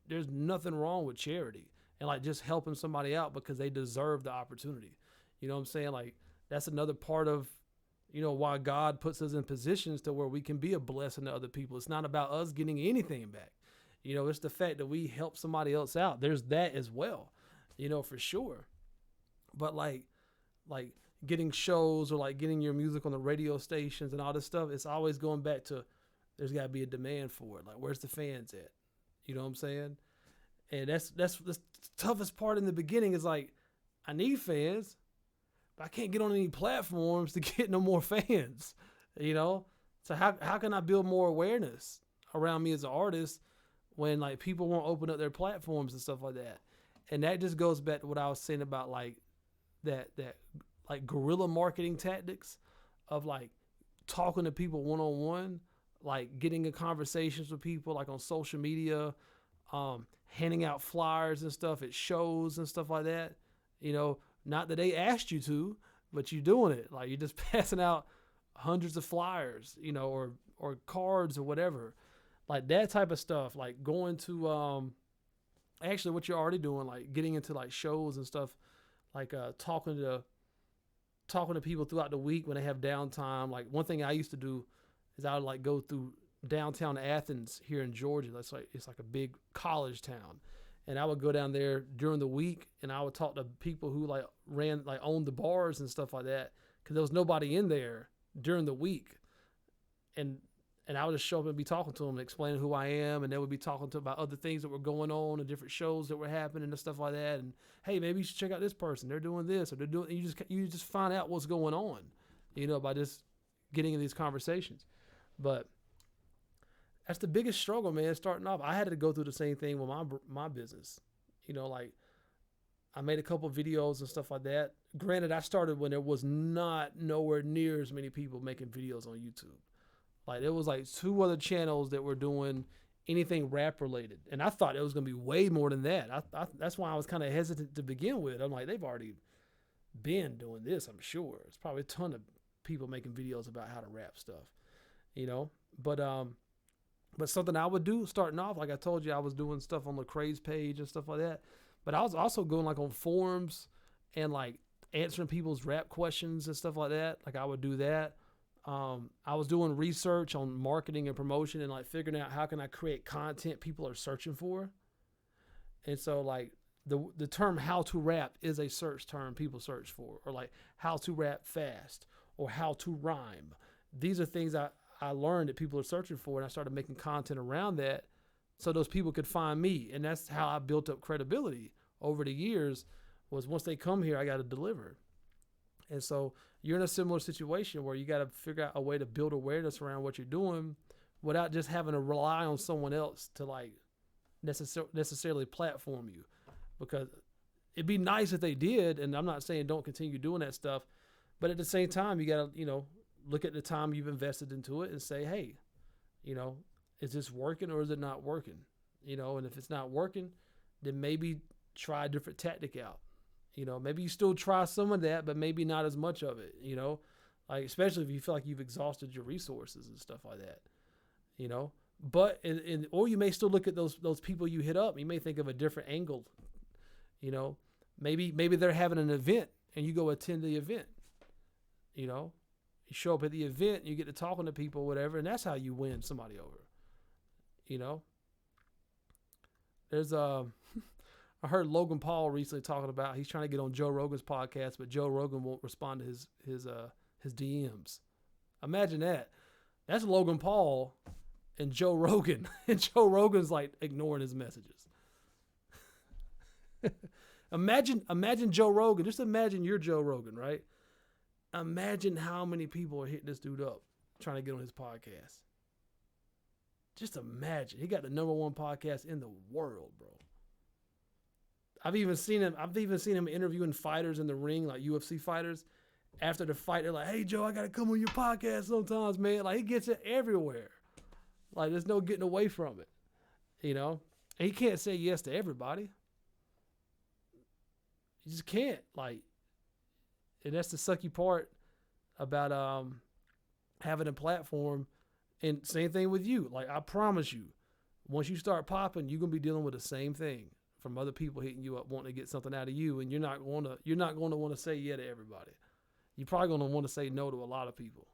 There's nothing wrong with charity and like just helping somebody out because they deserve the opportunity. You know what I'm saying? Like that's another part of, why God puts us in positions to where we can be a blessing to other people. It's not about us getting anything back. It's the fact that we help somebody else out. There's that as well, for sure. But like getting shows or like getting your music on the radio stations and all this stuff, it's always going back to there's got to be a demand for it. Like, where's the fans at? You know what I'm saying? And that's the toughest part in the beginning is like, I need fans, but I can't get on any platforms to get no more fans, So how can I build more awareness around me as an artist when like people won't open up their platforms and stuff like that? And that just goes back to what I was saying about like that like guerrilla marketing tactics of like talking to people one-on-one, like getting in conversations with people like on social media, handing out flyers and stuff at shows and stuff like that. Not that they asked you to, but you're doing it. Like you're just passing out hundreds of flyers, or cards or whatever. Like that type of stuff, like going to actually what you're already doing, like getting into like shows and stuff, like talking to people throughout the week when they have downtime. Like one thing I used to do is I would like go through downtown Athens here in Georgia. It's like a big college town. And I would go down there during the week and I would talk to people who like owned the bars and stuff like that. Cause there was nobody in there during the week. And I would just show up and be talking to them and explaining who I am. And they would be talking to about other things that were going on and different shows that were happening and stuff like that. And hey, maybe you should check out this person. They're doing this or they're doing, you just find out what's going on, by just getting in these conversations. But that's the biggest struggle, man, starting off. I had to go through the same thing with my business. Like I made a couple videos and stuff like that. Granted, I started when there was not nowhere near as many people making videos on YouTube. Like there was like 2 other channels that were doing anything rap related. And I thought it was going to be way more than that. That's why I was kind of hesitant to begin with. I'm like, they've already been doing this, I'm sure. It's probably a ton of people making videos about how to rap stuff, But something I would do starting off, like I told you, I was doing stuff on Lecrae's page and stuff like that. But I was also going like on forums and like answering people's rap questions and stuff like that. Like I would do that. I was doing research on marketing and promotion and like figuring out how can I create content people are searching for. And so like the term how to rap is a search term people search for, or like how to rap fast or how to rhyme. These are things I learned that people are searching for, and I started making content around that so those people could find me. And that's how I built up credibility over the years, was once they come here, I got to deliver. And so you're in a similar situation where you got to figure out a way to build awareness around what you're doing without just having to rely on someone else to like necessarily platform you, because it'd be nice if they did. And I'm not saying don't continue doing that stuff, but at the same time, you got to, look at the time you've invested into it and say, hey, is this working or is it not working? And if it's not working, then maybe try a different tactic out. Maybe you still try some of that, but maybe not as much of it, like, especially if you feel like you've exhausted your resources and stuff like that, but, or you may still look at those people you hit up. You may think of a different angle, maybe they're having an event and you go attend the event, you show up at the event, you get to talking to people, whatever, and that's how you win somebody over. There's a I heard Logan Paul recently talking about he's trying to get on Joe Rogan's podcast, but Joe Rogan won't respond to his DMs. Imagine that. That's Logan Paul and Joe Rogan, and Joe Rogan's like ignoring his messages. Imagine Joe Rogan. Just imagine you're Joe Rogan, right? Imagine how many people are hitting this dude up trying to get on his podcast. Just imagine. He got the #1 podcast in the world, bro. I've even seen him interviewing fighters in the ring, like UFC fighters. After the fight, they're like, "Hey Joe, I gotta come on your podcast sometimes, man." Like, he gets it everywhere. Like, there's no getting away from it. And he can't say yes to everybody. You just can't. Like, and that's the sucky part about having a platform. And same thing with you. Like, I promise you, once you start popping, you're gonna be dealing with the same thing from other people hitting you up, wanting to get something out of you, and you're not going to want to say yeah to everybody. You're probably going to want to say no to a lot of people.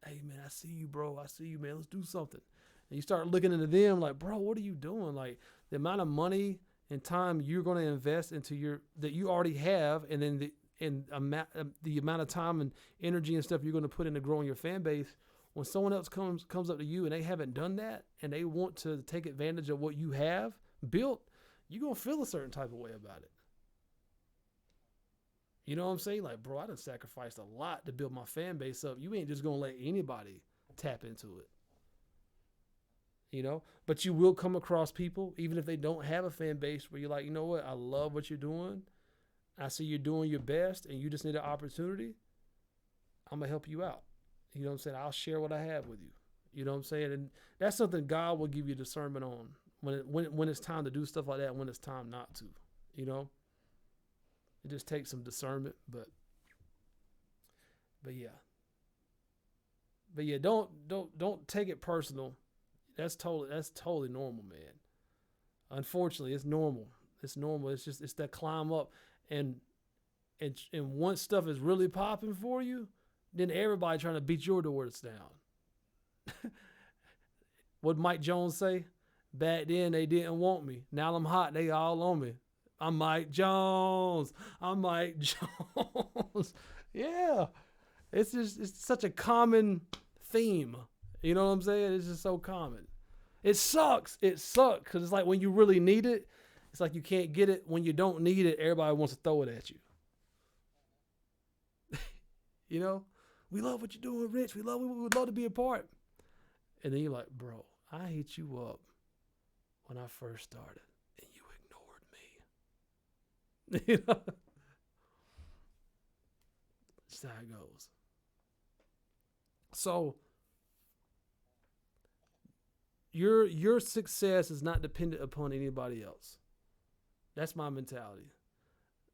Hey man, I see you, bro. I see you, man. Let's do something. And you start looking into them like, bro, what are you doing? Like, the amount of money and time you're going to invest into that you already have, and then the amount of time and energy and stuff you're going to put into growing your fan base. When someone else comes up to you and they haven't done that, and they want to take advantage of what you have built, you're going to feel a certain type of way about it. You know what I'm saying? Like, bro, I done sacrificed a lot to build my fan base up. You ain't just going to let anybody tap into it. But you will come across people, even if they don't have a fan base, where you're like, you know what? I love what you're doing. I see you're doing your best, and you just need an opportunity. I'm going to help you out. You know what I'm saying? I'll share what I have with you. You know what I'm saying? And that's something God will give you discernment on when it's time to do stuff like that, and when it's time not to. It just takes some discernment, but yeah. But yeah, don't take it personal. That's totally normal, man. Unfortunately, it's normal. It's normal. It's that climb up, and once stuff is really popping for you, then everybody trying to beat your doors down. What Mike Jones say? Back then they didn't want me. Now I'm hot. They all on me. I'm Mike Jones. I'm Mike Jones. Yeah. It's such a common theme. You know what I'm saying? It's just so common. It sucks. It sucks because it's like when you really need it, it's like you can't get it. When you don't need it, everybody wants to throw it at you. We love what you're doing, Rich. We would love to be a part. And then you're like, bro, I hit you up when I first started, and you ignored me. That's how it goes. So your success is not dependent upon anybody else. That's my mentality.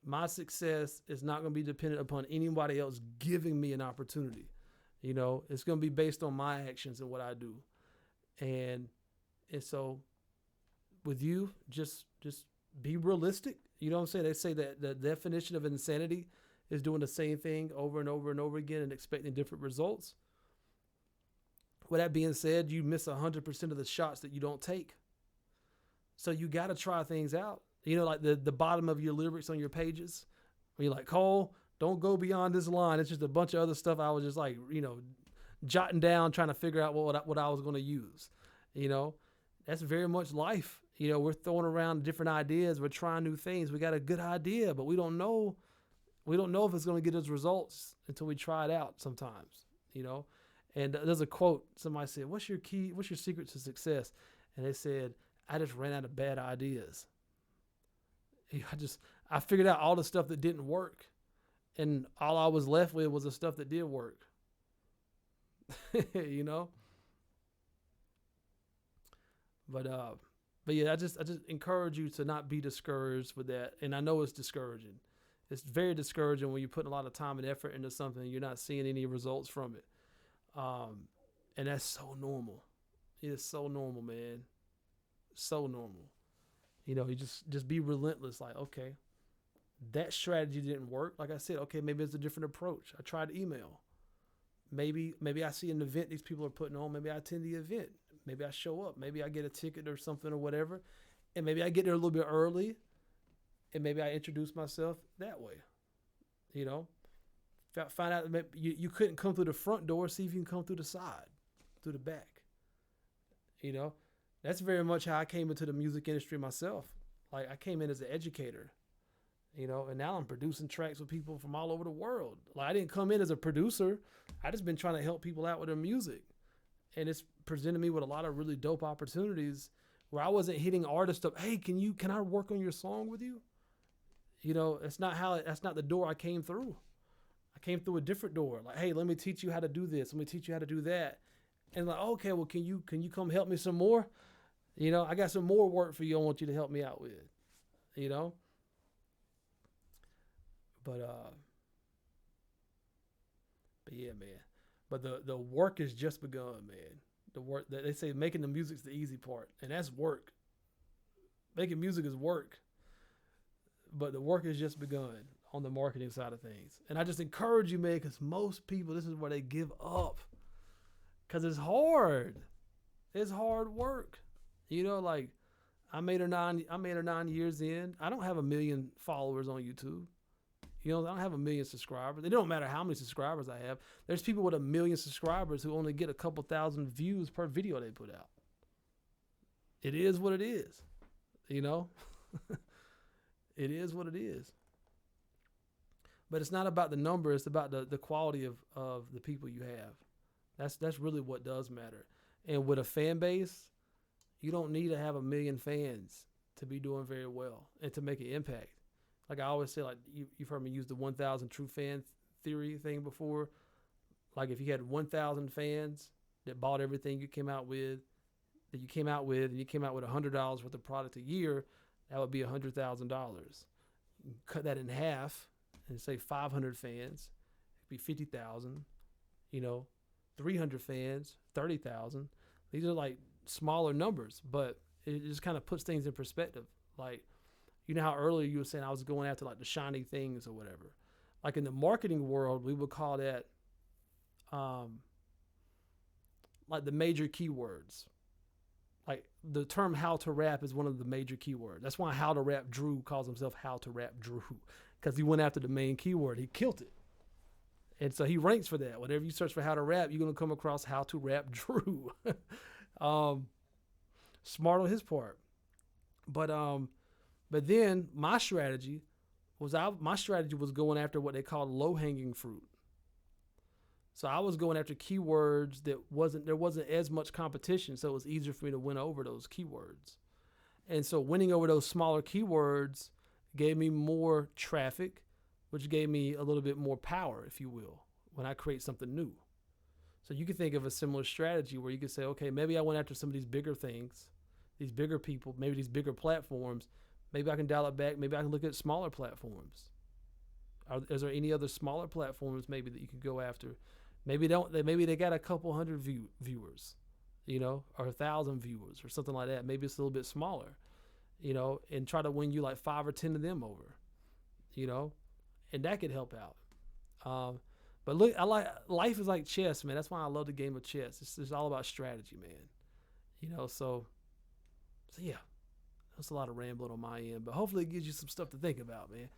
My success is not going to be dependent upon anybody else giving me an opportunity. It's going to be based on my actions and what I do. And so with you, just be realistic. You know what I'm saying? They say that the definition of insanity is doing the same thing over and over and over again and expecting different results. With that being said, you miss 100% of the shots that you don't take. So you got to try things out. Like the bottom of your lyrics on your pages, where you're like, Cole, don't go beyond this line. It's just a bunch of other stuff I was just like, jotting down, trying to figure out what I was going to use. That's very much life. We're throwing around different ideas. We're trying new things. We got a good idea, but we don't know if it's going to get us results until we try it out sometimes, And there's a quote, somebody said, what's your secret to success? And they said, I just ran out of bad ideas. I figured out all the stuff that didn't work, and all I was left with was the stuff that did work. But yeah, I just encourage you to not be discouraged with that. And I know it's discouraging. It's very discouraging when you put a lot of time and effort into something and you're not seeing any results from it. And that's so normal. It's so normal, man. So normal. You just be relentless. Like, okay, that strategy didn't work. Like I said, okay, maybe it's a different approach. I tried email. Maybe I see an event these people are putting on. Maybe I attend the event. Maybe I show up. Maybe I get a ticket or something or whatever. And maybe I get there a little bit early, and maybe I introduce myself that way. You know, find out that you couldn't come through the front door, see if you can come through the side, through the back. You know, that's very much how I came into the music industry myself. Like I came in as an educator, you know, and now I'm producing tracks with people from all over the world. Like I didn't come in as a producer. I just been trying to help people out with their music. And it's presented me with a lot of really dope opportunities where I wasn't hitting artists up, hey, can I work on your song with you? You know, that's not the door I came through. I came through a different door. Like, hey, let me teach you how to do this. Let me teach you how to do that. And like, okay, well, can you come help me some more? You know, I got some more work for you I want you to help me out with. You know? But yeah, man. But the work has just begun, man. The work that they say making the music's the easy part, and that's work. Making music is work. But the work has just begun on the marketing side of things. And I just encourage you, man, because most people, this is where they give up. Because it's hard. It's hard work. You know, like I made her 9 years in. I don't have 1 million followers on YouTube. You know, I don't have 1 million subscribers. It don't matter how many subscribers I have. There's people with 1 million subscribers who only get a couple thousand views per video they put out. It is what it is. You know? It is what it is. But it's not about the number. It's about the quality of the people you have. That's really what does matter. And with a fan base, you don't need to have 1 million fans to be doing very well and to make an impact. Like I always say, like you've heard me use the 1,000 true fan theory thing before. Like if you had 1,000 fans that bought everything you came out with, and you came out with $100 worth of product a year, that would be $100,000. Cut that in half and say 500 fans, it'd be 50,000. You know, 300 fans, 30,000. These are like smaller numbers, but it just kind of puts things in perspective. Like, you know how earlier you were saying I was going after like the shiny things or whatever. Like in the marketing world, we would call that like the major keywords. Like the term how to rap is one of the major keywords. That's why How to Rap Drew calls himself How to Rap Drew, because he went after the main keyword. He killed it. And so he ranks for that. Whenever you search for how to rap, you're going to come across How to Rap Drew. Smart on his part. But then my strategy was going after what they call low-hanging fruit. So I was going after keywords that there wasn't as much competition, so it was easier for me to win over those keywords. And so winning over those smaller keywords gave me more traffic, which gave me a little bit more power, if you will, when I create something new. So you can think of a similar strategy where you could say, okay, maybe I went after some of these bigger things, these bigger people, maybe these bigger platforms. Maybe I can dial it back. Maybe I can look at smaller platforms. Is there any other smaller platforms maybe that you could go after? Maybe they got a couple hundred viewers, you know, or 1,000 viewers or something like that. Maybe it's a little bit smaller, you know, and try to win you like 5 or 10 of them over, you know, and that could help out. But look, life is like chess, man. That's why I love the game of chess. It's all about strategy, man. You know, so yeah, that's a lot of rambling on my end, but hopefully it gives you some stuff to think about, man.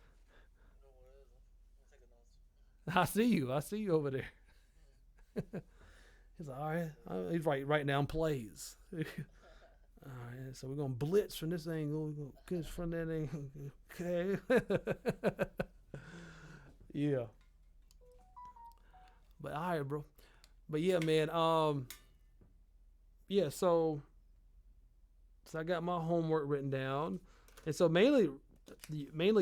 I see you over there. He's like, all right. He's writing down plays. All right, so we're gonna blitz from this angle. We're gonna kiss from that angle. Okay. Yeah. But all right, bro. But yeah, man. Yeah. So I got my homework written down, and so mainly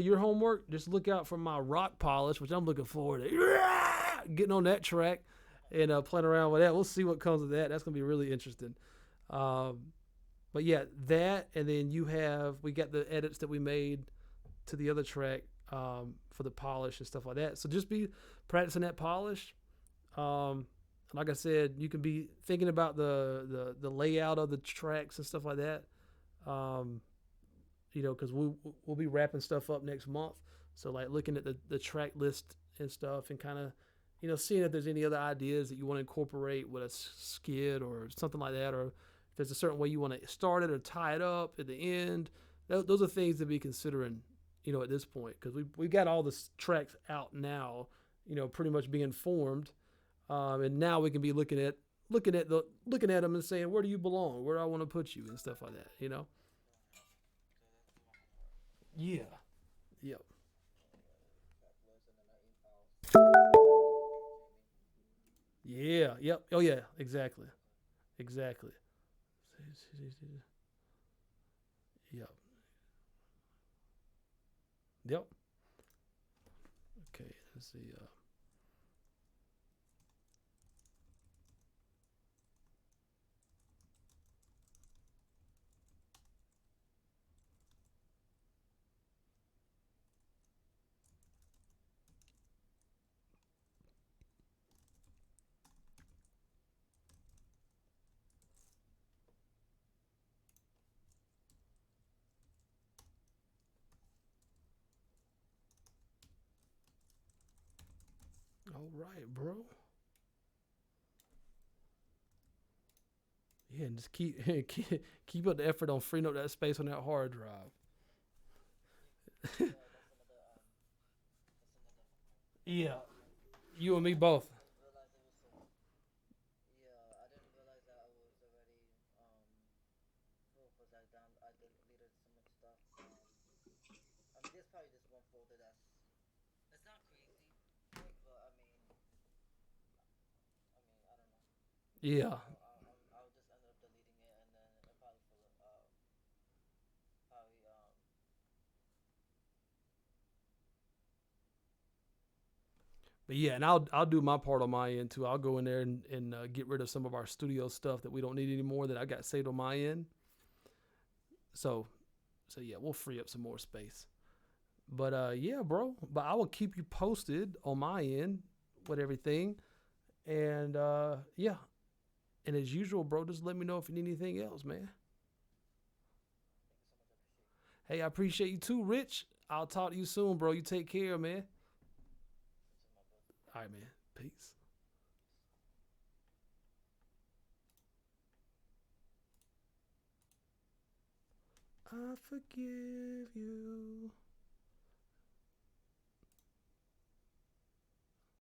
your homework. Just look out for my rock polish, which I'm looking forward to getting on that track and playing around with that. We'll see what comes of that. That's gonna be really interesting. But yeah, that, and then we got the edits that we made to the other track for the polish and stuff like that. So just be practicing that polish. Like I said, you can be thinking about the layout of the tracks and stuff like that. You know, because we'll be wrapping stuff up next month. So like looking at the track list and stuff, and kind of, seeing if there's any other ideas that you want to incorporate with a skit or something like that, or if there's a certain way you want to start it or tie it up at the end. Those are things to be considering, at this point, because we got all the tracks out now, pretty much being formed, and now we can be looking at them and saying, where do you belong? Where do I want to put you and stuff like that, Yeah. Yep. Yeah. Yep. Oh yeah. Exactly. Exactly. Yep. Yep. Okay. Let's see. All right, bro. Yeah, and just keep up the effort on freeing up that space on that hard drive. Yeah, you and me both. Yeah, I didn't realize that I was already full because I deleted so much stuff. I mean, there's probably just one folder that's it's not crazy, big, but I don't know. Yeah, I'll just end up deleting it and then it probably probably but yeah, and I'll do my part on my end too. I'll go in there and get rid of some of our studio stuff that we don't need anymore that I got saved on my end. So yeah, we'll free up some more space. But yeah, bro. But I will keep you posted on my end with everything. And yeah. And as usual, bro, just let me know if you need anything else, man. thank you so much. I appreciate it. Hey, I appreciate you too, Rich. I'll talk to you soon, bro. You take care, man. It's my brother. All right, man. Peace. I forgive you.